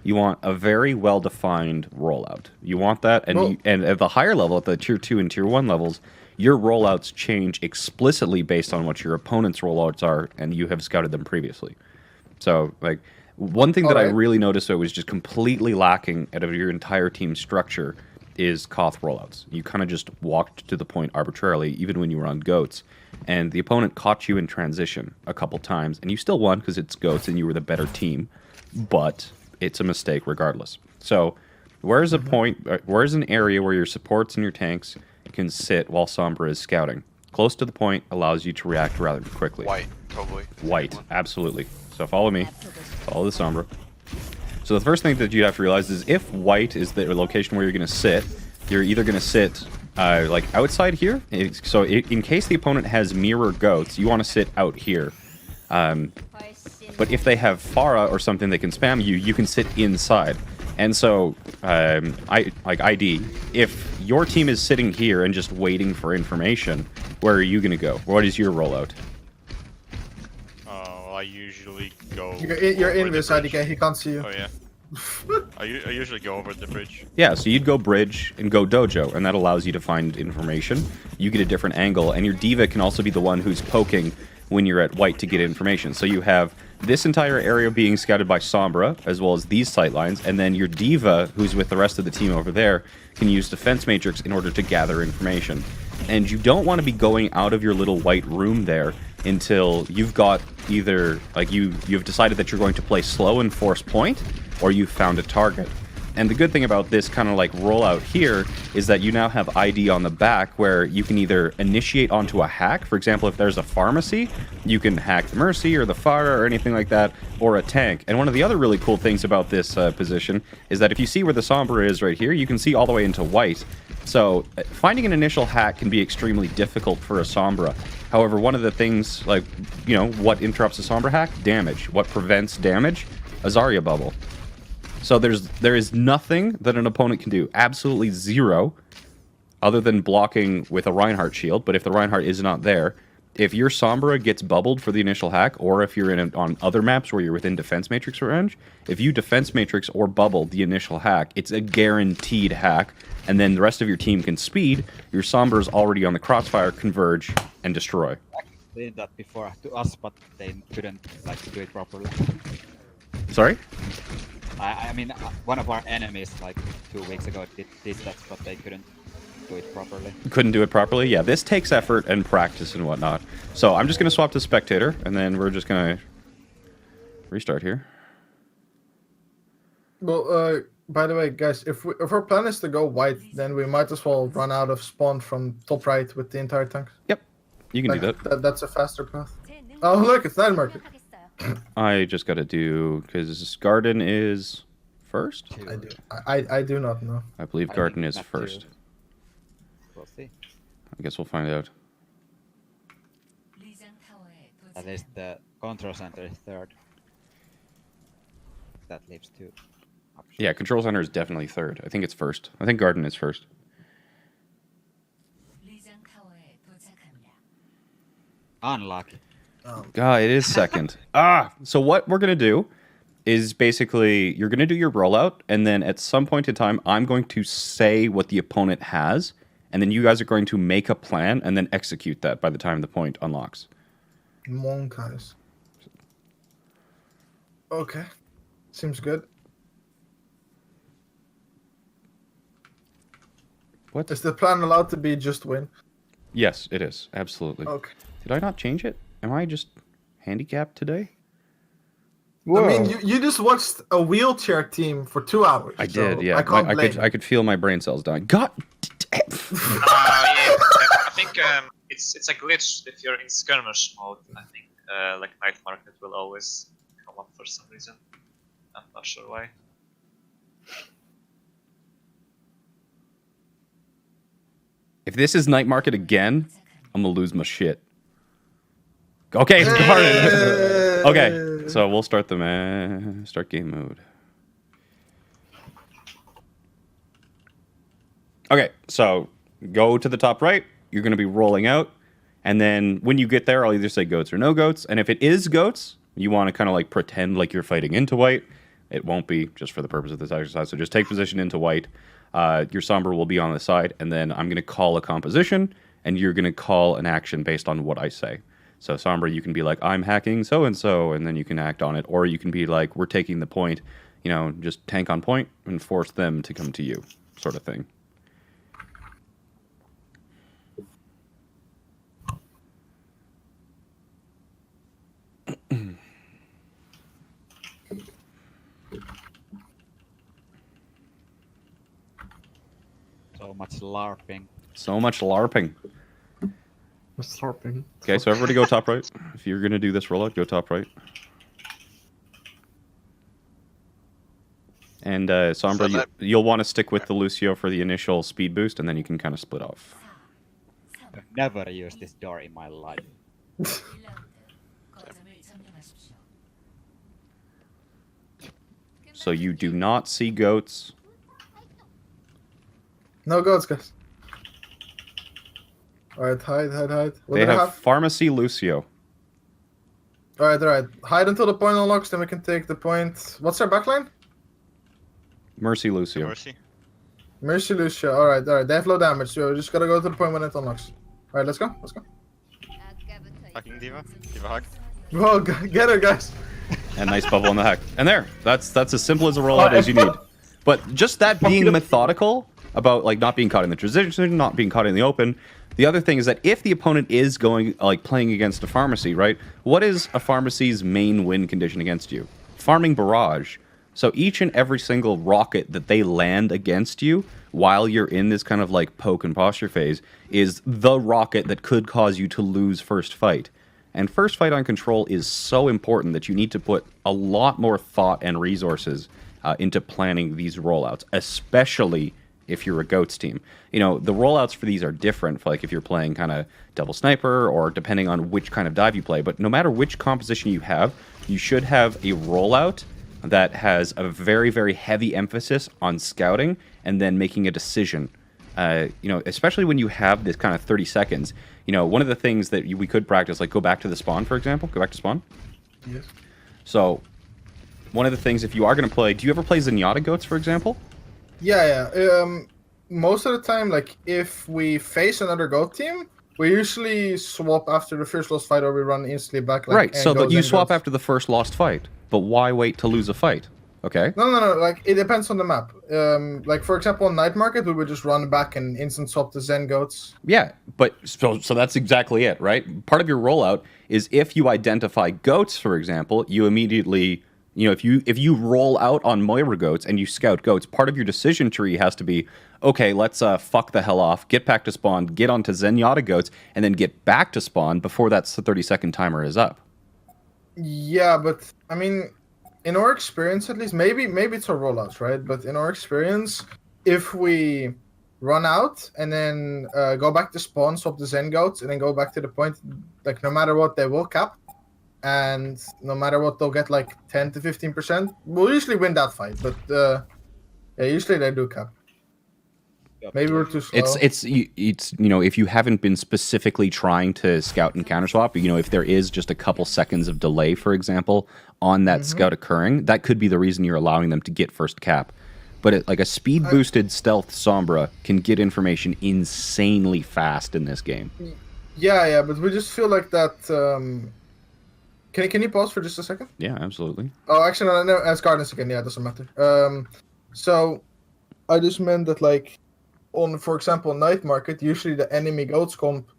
you want a very well defined rollout. You want that, and Well- and at the higher level, at the tier 2 and tier 1 levels, your rollouts change explicitly based on what your opponent's rollouts are, and you have scouted them previously. So like one thing that I Alright. really noticed that was just completely lacking out of your entire team structure is Koth rollouts. You kind of just walked to the point arbitrarily, even when you were on goats, and the opponent caught you in transition a couple times, and you still won because it's goats and you were the better team, but it's a mistake regardless. So where's a point, where's an area where your supports and your tanks can sit while Sombra is scouting? Close to the point allows you to react rather quickly. White, probably. White, absolutely. So follow me. Follow the Sombra. So the first thing that you have to realize is if white is the location where you're going to sit, you're either going to sit like outside here. So in case the opponent has mirror goats, you want to sit out here. But if they have Pharah or something that can spam you, you can sit inside. And so, ID, if your team is sitting here and just waiting for information, where are you going to go? What is your rollout? I usually go. You're over in the this side. bridge. He can't see you. Oh yeah. I usually go over the bridge. Yeah, so you'd go bridge and go dojo, and that allows you to find information. You get a different angle, and your diva can also be the one who's poking when you're at white to get information. So you have this entire area being scouted by Sombra, as well as these sight lines, and then your diva, who's with the rest of the team over there, can use defense matrix in order to gather information. And you don't want to be going out of your little white room there until you've got either, like, you've decided that you're going to play slow and force point, or you've found a target. And the good thing about this kind of like rollout here is that you now have ID on the back where you can either initiate onto a hack. For example, if there's a pharmacy, you can hack the Mercy or the Pharah or anything like that, or a tank. And one of the other really cool things about this position is that if you see where the Sombra is right here, you can see all the way into white. So finding an initial hack can be extremely difficult for a Sombra. However, one of the things, like, you know, what interrupts a Sombra hack? Damage. What prevents damage? A Zarya bubble. So there is nothing that an opponent can do, absolutely zero, other than blocking with a Reinhardt shield. But if the Reinhardt is not there, if your Sombra gets bubbled for the initial hack, or if you're on other maps where you're within defense matrix range, if you defense matrix or bubble the initial hack, it's a guaranteed hack, and then the rest of your team can speed. Your Sombra's already on the crossfire, converge, and destroy. They did that before to us, but they couldn't like do it properly. Sorry? I mean, one of our enemies like 2 weeks ago did that, but they couldn't do it properly. Couldn't do it properly? Yeah, this takes effort and practice and whatnot. So I'm just going to swap to spectator, and then we're just going to restart here. Well, by the way, guys, if our plan is to go white, then we might as well run out of spawn from top right with the entire tank. Yep, you can do that. That's a faster path. Oh, look, it's night market. I just got to do, because Garden is first? I do. I do not know. I believe I Garden think is not first. too. We'll see. I guess we'll find out. At least the control center is third. That leaves two options. Yeah, Control Center is definitely third. I think it's first. I think Garden is first. Unlucky. God, it is second. So what we're going to do is basically, you're going to do your rollout, and then at some point in time, I'm going to say what the opponent has, and then you guys are going to make a plan and then execute that by the time the point unlocks. Monkeyes. Okay. Seems good. What? Is the plan allowed to be just win? Yes, it is. Absolutely. Okay. Did I not change it? Am I just handicapped today? I mean, you just watched a wheelchair team for 2 hours. I so did, yeah. I can't blame I could feel my brain cells dying. God damn. Yeah, I think it's a glitch if you're in skirmish mode. I think like Night Market will always come up for some reason. I'm not sure why. If this is night market again, I'm gonna lose my shit. Okay, Garden. Okay, so we'll start the start game mode. Okay, so go to the top right. You're gonna be rolling out, and then when you get there, I'll either say goats or no goats. And if it is goats, you want to kind of like pretend like you're fighting into white. It won't be, just for the purpose of this exercise. So just take position into white. Your Sombra will be on the side, and then I'm going to call a composition, and you're going to call an action based on what I say. So Sombra, you can be like, I'm hacking so-and-so, and then you can act on it. Or you can be like, we're taking the point, you know, just tank on point and force them to come to you, sort of thing. So much LARPing. So much LARPing. What's LARPing? Okay, so everybody go top right. If you're going to do this rollout, go top right. And Sombra, you'll want to stick with the Lucio for the initial speed boost, and then you can kind of split off. I've never used this door in my life. 1라운드 거점을 점령하십시오. So you do not see goats. No goats, guys. Alright, hide. What They do they have Pharmacy Lucio. Alright. Hide until the point unlocks, then we can take the point. What's our backline? Mercy Lucio. Mercy. Mercy Lucia. Alright. They have low damage, so we just gotta go to the point when it unlocks. Alright, let's go. Hacking Diva. Diva hack. Whoa, get her, guys. And nice bubble on the hack. And there. That's as simple as a rollout as you need. But just that being methodical about like not being caught in the transition, not being caught in the open. The other thing is that if the opponent is going like playing against a pharmacy, right? What is a pharmacy's main win condition against you? Farming barrage. So each and every single rocket that they land against you while you're in this kind of like poke and posture phase is the rocket that could cause you to lose first fight. And first fight on control is so important that you need to put a lot more thought and resources into planning these rollouts, especially if you're a goats team. You know, the rollouts for these are different, like if you're playing kind of double sniper or depending on which kind of dive you play. But no matter which composition you have, you should have a rollout that has a very, very heavy emphasis on scouting and then making a decision. You know, especially when you have this kind of 30 seconds. You know, one of the things that we could practice, like go back to the spawn, for example. Go back to spawn. Yes. So, one of the things, if you are going to play, do you ever play Zenyatta goats, for example? Yeah. Most of the time, like, if we face another goat team, we usually swap after the first lost fight or we run instantly back. Like, Right, so that you swap goats. after the first lost fight. But why wait to lose a fight? Okay. No. Like, it depends on the map. Like, for example, on Night Market, we would just run back and instant swap the Zen goats. Yeah, but so that's exactly it, right? Part of your rollout is if you identify goats, for example, you immediately, you know, if you roll out on Moira goats and you scout goats, part of your decision tree has to be, okay, let's fuck the hell off, get back to spawn, get onto Zenyatta goats, and then get back to spawn before that 30-second timer is up. Yeah, but I mean, in our experience, at least, maybe it's our rollouts, right? But in our experience, if we run out and then go back to spawn, swap the Zen goats, and then go back to the point, like no matter what, they will cap, and no matter what, they'll get like 10 to 15%. We'll usually win that fight, but yeah, usually they do cap. Maybe we're too slow. It's you know, if you haven't been specifically trying to scout and counter swap, you know, if there is just a couple seconds of delay, for example, on that scout occurring, that could be the reason you're allowing them to get first cap. but like a speed boosted stealth Sombra can get information insanely fast in this game. Yeah, but we just feel like that. Can you pause for just a second? Yeah, absolutely. Oh, actually, no, as Gardens again. Yeah, it doesn't matter. So I just meant that, like, on, for example, Night Market, usually the enemy goats comp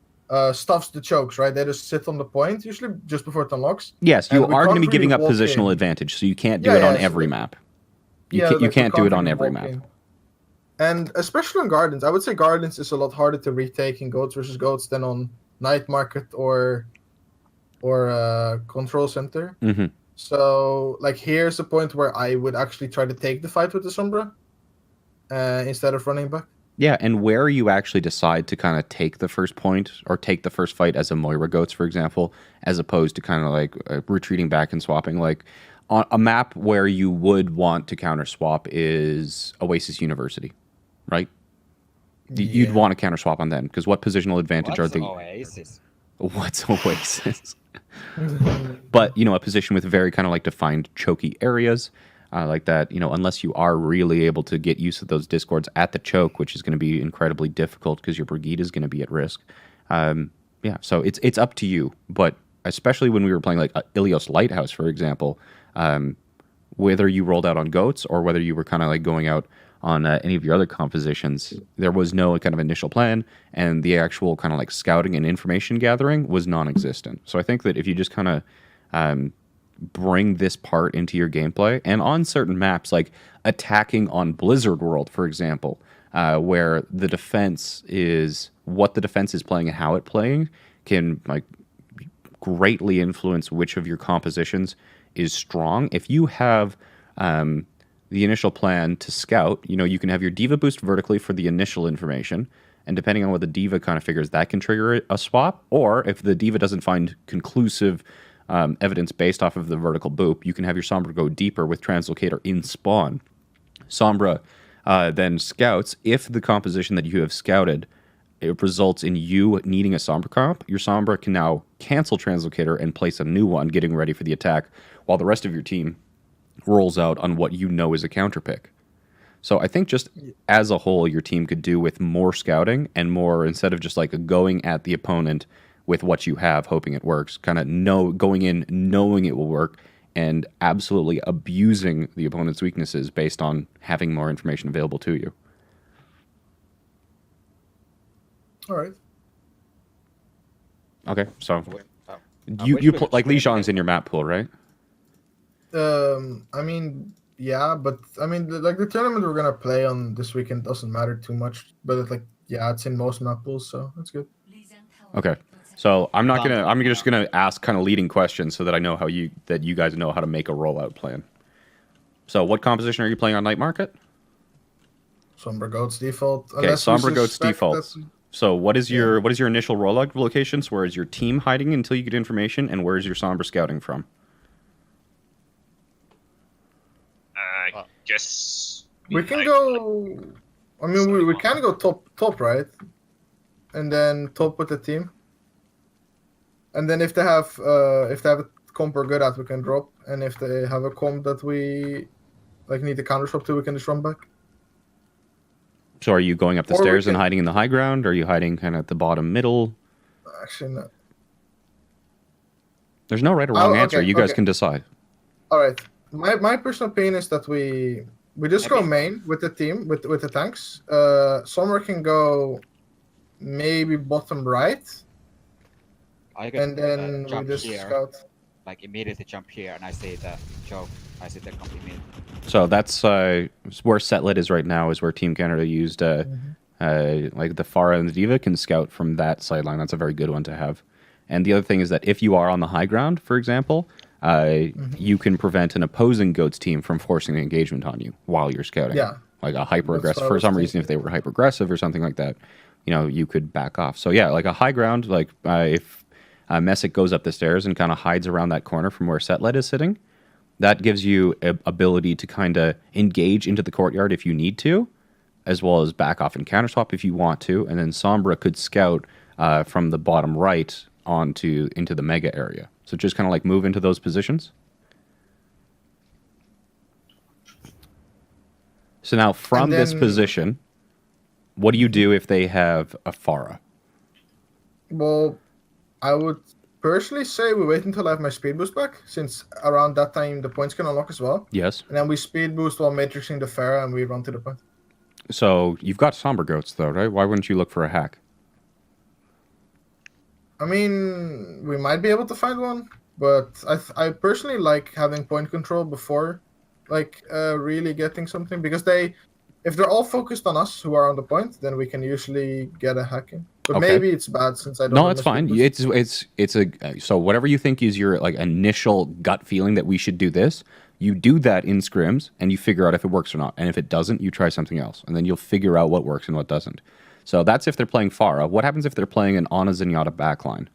stuffs the chokes, right? They just sit on the point, usually just before it unlocks. Yes, you are going to be giving up walk positional in. advantage, so you can't do it on every map. You can't do it on every map. And especially on Gardens, I would say Gardens is a lot harder to retake in goats versus goats than on Night Market or Control Center. Mm-hmm. So, like, here's a point where I would actually try to take the fight with the Sombra instead of running back. Yeah, and where you actually decide to kind of take the first point or take the first fight as a Moira Goats, for example, as opposed to kind of like retreating back and swapping. Like, on a map where you would want to counter swap is Oasis University, right? You'd want to counter swap on them because what positional advantage are they? Oasis? What's Oasis? But, you know, a position with very kind of like defined choky areas like that, you know, unless you are really able to get used to those discords at the choke, which is going to be incredibly difficult because your Brigida is going to be at risk. Yeah, so it's up to you. But especially when we were playing like Ilios Lighthouse, for example, whether you rolled out on goats or whether you were kind of like going out on any of your other compositions, there was no kind of initial plan, and the actual kind of like scouting and information gathering was non-existent. So I think that if you just kind of bring this part into your gameplay, and on certain maps, like attacking on Blizzard World, for example, where the defense is what the defense is playing and how it playing can like greatly influence which of your compositions is strong. If you have the initial plan to scout, you know, you can have your diva boost vertically for the initial information, and depending on what the diva kind of figures, that can trigger a swap. Or if the diva doesn't find conclusive evidence based off of the vertical boop, you can have your Sombra go deeper with Translocator in spawn. Sombra then scouts. If the composition that you have scouted it results in you needing a Sombra comp, your Sombra can now cancel Translocator and place a new one, getting ready for the attack, while the rest of your team rolls out on what you know is a counter pick. So I think just as a whole, your team could do with more scouting and more, instead of just like going at the opponent with what you have, hoping it works, kind of going in knowing it will work and absolutely abusing the opponent's weaknesses based on having more information available to you. All right. Okay, so you put like Lijiang's in your map pool, right? I mean, yeah, but I mean, like the tournament we're gonna play on this weekend doesn't matter too much. But it's like, yeah, it's in most map pools, so that's good. Okay, so I'm just gonna ask kind of leading questions so that I know you guys know how to make a rollout plan. So, what composition are you playing on Night Market? Sombra Goats default. Okay, Sombra Goats default. So what is your initial rollout locations? Where is your team hiding until you get information, and where is your Sombra scouting from? I guess we can go. I mean, we can go top right, and then top with the team. And then if they have a comp we're good at, we can drop. And if they have a comp that we like need to counter swap to, we can just run back. So are you going up the stairs and hiding in the high ground? Or are you hiding kind of at the bottom middle? Actually, no. There's no right or wrong answer. You guys can decide. All right. My personal opinion is that we just go main with the team, with the tanks. Sombra can go maybe bottom right. And then we just scout. Like immediately jump here and I see the choke. I see the complete mid. So that's where Setlit is right now, is where Team Canada used like the Pharah and the Diva can scout from that sideline. That's a very good one to have. And the other thing is that if you are on the high ground, for example, you can prevent an opposing Goats team from forcing an engagement on you while you're scouting. Yeah. Like a hyper-aggressive, for some reason, if they were hyper-aggressive or something like that, you know, you could back off. So yeah, like a high ground, like if Messick goes up the stairs and kind of hides around that corner from where Setlet is sitting, that gives you ability to kind of engage into the courtyard if you need to, as well as back off and counter swap if you want to, and then Sombra could scout from the bottom right into the mega area. So just kind of like move into those positions. So now, from And this then- position, what do you do if they have a Pharah? Well, I would personally say we wait until I have my speed boost back, since around that time the points can unlock as well. Yes. And then we speed boost while matrixing the Pharah and we run to the point. So you've got Somber Goats, though, right? Why wouldn't you look for a hack? I mean, we might be able to find one, but I personally like having point control before, like, really getting something, because if they're all focused on us who are on the point, then we can usually get a hacking. But Okay. maybe it's bad since I don't. No, have it's my fine. speed boost. It's a so whatever you think is your like initial gut feeling that we should do this, you do that in scrims and you figure out if it works or not. And if it doesn't, you try something else, and then you'll figure out what works and what doesn't. So that's if they're playing Pharah. What happens if they're playing an Ana Zenyatta backline?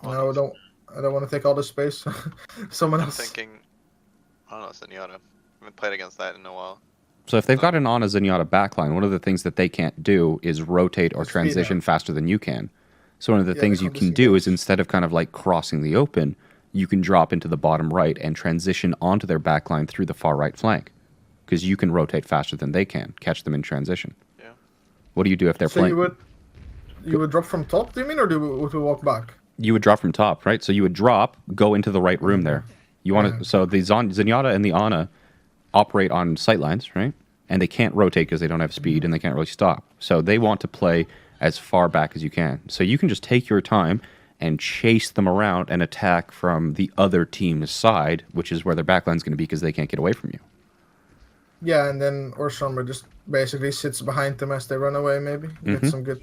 No, I don't want to take all the space. Someone I'm else. thinking, I don't know, Zenyatta. I haven't played against that in a while. So if they've got an Ana Zenyatta backline, one of the things that they can't do is rotate or Speed transition up. faster than you can. So one of the Yeah, things they you can't can disengage. do is instead of kind of like crossing the open, you can drop into the bottom right and transition onto their backline through the far right flank. Because you can rotate faster than they can, catch them in transition. Yeah. What do you do if they're So playing? you would drop from top, do you mean, or would we walk back? You would drop from top, right? So you would drop, go into the right room there. You want to. So the Zenyatta and the Ana operate on sightlines, right? And they can't rotate because they don't have speed and they can't really stop. So they want to play as far back as you can. So you can just take your time and chase them around and attack from the other team's side, which is where their backline's going to be because they can't get away from you. Yeah, and then Somber just basically sits behind them as they run away. Maybe get some good.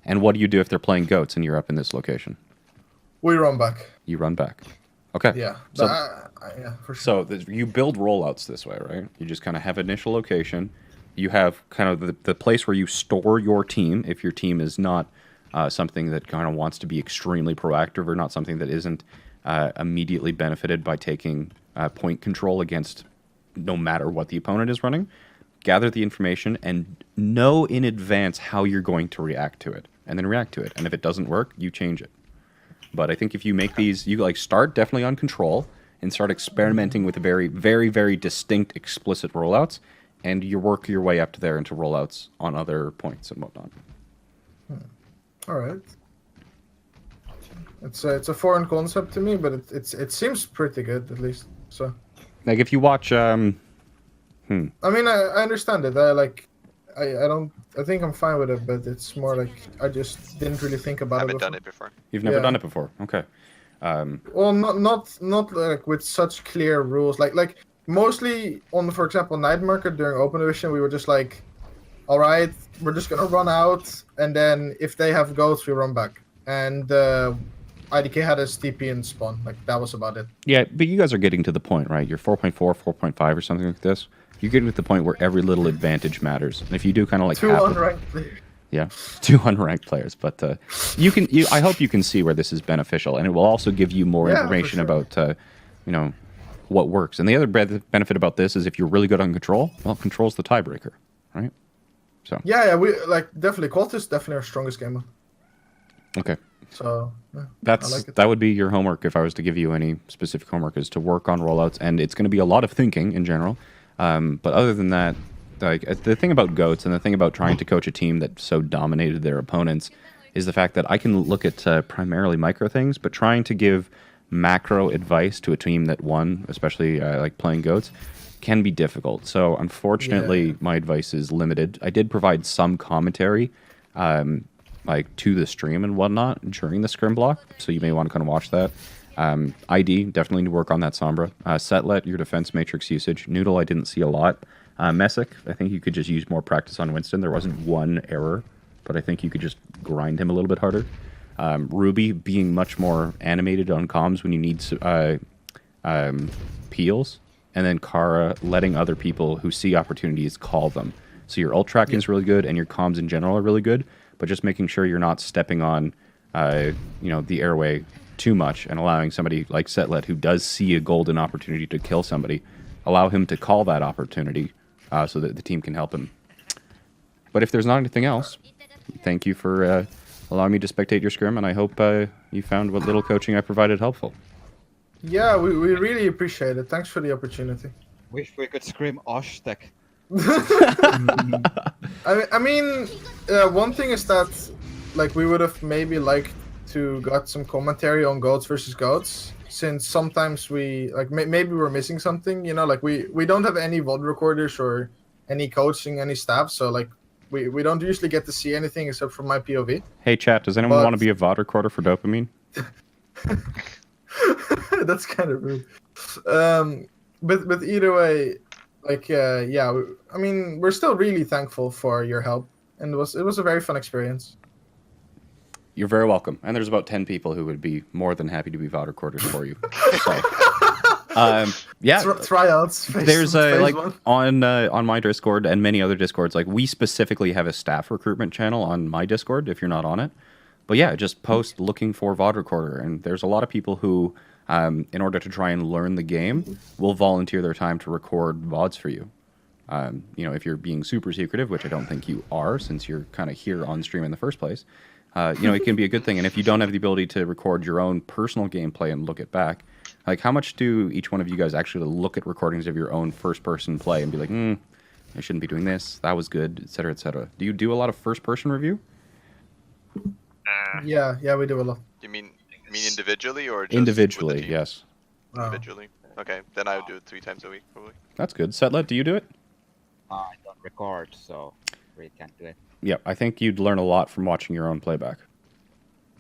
And what do you do if they're playing goats and you're up in this location? We run back. You run back. Okay. Yeah. So, Yeah, for sure. so you build rollouts this way, right? You just kind of have initial location. You have kind of the place where you store your team if your team is not something that kind of wants to be extremely proactive or not something that isn't immediately benefited by taking point control against no matter what the opponent is running. Gather the information and know in advance how you're going to react to it, and then react to it. And if it doesn't work, you change it. But I think if you make these, you like start definitely on control and start experimenting with very, very, very distinct, explicit rollouts, and you work your way up to there into rollouts on other points and whatnot. All right. It's a foreign concept to me, but it seems pretty good at least. So. Like if you watch, I mean, I understand it. I think I'm fine with it, but it's more like I just didn't really think about Haven't it. done it before. you've never Yeah. done it before. Okay. Well, not like with such clear rules. Like mostly on, for example, Night Market during Open Edition, we were just like, all right, we're just gonna run out, and then if they have goats, we run back. And IDK had a TP and spawn. Like that was about it. Yeah, but you guys are getting to the point, right? You're 4.4, 4.5 or something like this. You're getting to the point where every little advantage matters. And if you do kind of like Two half the- unranked players. Yeah, 2 unranked players, but I hope you can see where this is beneficial, and it will also give you more Yeah, for information sure. about, what works. And the other benefit about this is if you're really good on control, well, control's the tiebreaker, right? So Yeah, we like definitely Qualt is definitely our strongest gamer. okay, So yeah, I like it. that would be your homework if I was to give you any specific homework, is to work on rollouts, and it's going to be a lot of thinking in general. But other than that, like the thing about goats and the thing about trying to coach a team that so dominated their opponents is the fact that I can look at primarily micro things, but trying to give macro advice to a team that won, especially like playing goats, can be difficult. So unfortunately, my advice is limited. I did provide some commentary, like to the stream and whatnot during the scrim block, so you may want to kind of watch that. ID, definitely need to work on that Sombra. Setlet, your defense matrix usage. Noodle, I didn't see a lot. Messick, I think you could just use more practice on Winston. There wasn't one error, but I think you could just grind him a little bit harder. Ruby, being much more animated on comms when you need peels. And then Kara, letting other people who see opportunities call them. So your ult tracking is really good, and your comms in general are really good, but just making sure you're not stepping on the airway too much and allowing somebody like Setlet, who does see a golden opportunity to kill somebody, allow him to call that opportunity so that the team can help him. But if there's not anything else, thank you for allowing me to spectate your scrim, and I hope you found what little coaching I provided helpful. Yeah, we really appreciate it. Thanks for the opportunity. Wish we could scream Oshtek. I mean, one thing is that, like, we would have maybe liked to got some commentary on goats versus goats, since sometimes we like maybe we're missing something. You know, like we don't have any VOD recorders or any coaching, any staff, so like we don't usually get to see anything except from my POV. Hey, chat, does anyone But- want to be a VOD recorder for Dopamine? That's kind of rude. But either way, like yeah, I mean, we're still really thankful for your help, and it was a very fun experience. You're very welcome. And there's about 10 people who would be more than happy to be VOD recorders for you. So, yeah. Tryouts. There's phase like one. on my Discord and many other Discords, like we specifically have a staff recruitment channel on my Discord if you're not on it. But yeah, just post looking for VOD recorder, and there's a lot of people who, in order to try and learn the game, will volunteer their time to record VODs for you. You know, if you're being super secretive, which I don't think you are, since you're kind of here on stream in the first place, you know, it can be a good thing. And if you don't have the ability to record your own personal gameplay and look it back, like how much do each one of you guys actually look at recordings of your own first-person play and be like, I shouldn't be doing this, that was good, etc., etc. Do you do a lot of first-person review? Yeah, we do a lot. You mean individually or just Individually, with the team? yes. Wow. Individually. Okay, then I would do it 3 times a week probably. That's good. Setlet, do you do it? I don't record, so we can't do it. Yeah, I think you'd learn a lot from watching your own playback.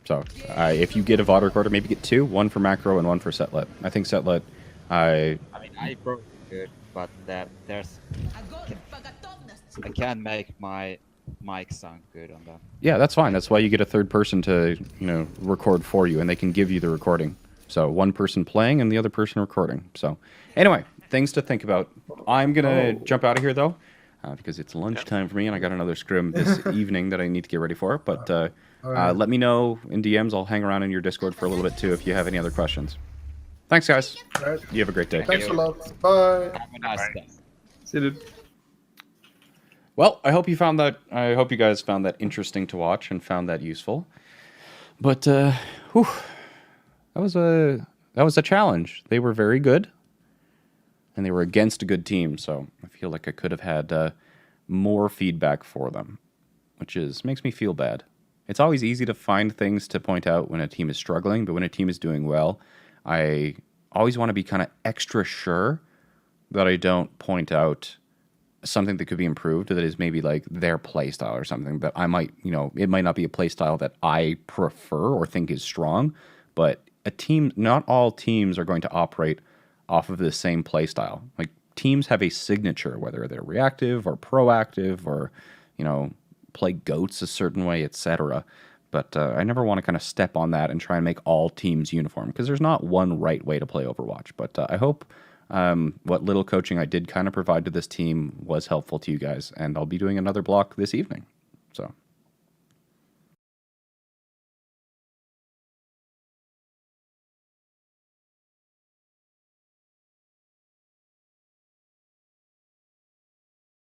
So, if you get a VOD recorder, maybe get 2, 1 for macro and 1 for Setlet. I think Setlet, I mean, I probably could, but there's I can't make my mic sound good on that. yeah, that's fine. That's why you get a third person to, you know, record for you, and they can give you the recording. So one person playing and the other person recording. So anyway, things to think about. I'm gonna jump out of here though, because it's lunchtime for me, and I got another scrim this evening that I need to get ready for. But let me know in DMs. I'll hang around in your Discord for a little bit too if you have any other questions. Thanks, guys. All right. You have a great day. Thanks a lot. Bye. Have a nice day. See you, dude. Well, I hope you found that. I hope you guys found that interesting to watch and found that useful. But whew, that was a challenge. They were very good, and they were against a good team. So I feel like I could have had more feedback for them, which makes me feel bad. It's always easy to find things to point out when a team is struggling, but when a team is doing well, I always want to be kind of extra sure that I don't point out something that could be improved, that is maybe like their play style or something that I might, you know, it might not be a play style that I prefer or think is strong, but a team, not all teams are going to operate off of the same play style. Like teams have a signature, whether they're reactive or proactive or, you know, play goats a certain way, etc. But I never want to kind of step on that and try and make all teams uniform, because there's not one right way to play Overwatch. But I hope what little coaching I did kind of provide to this team was helpful to you guys, and I'll be doing another block this evening. So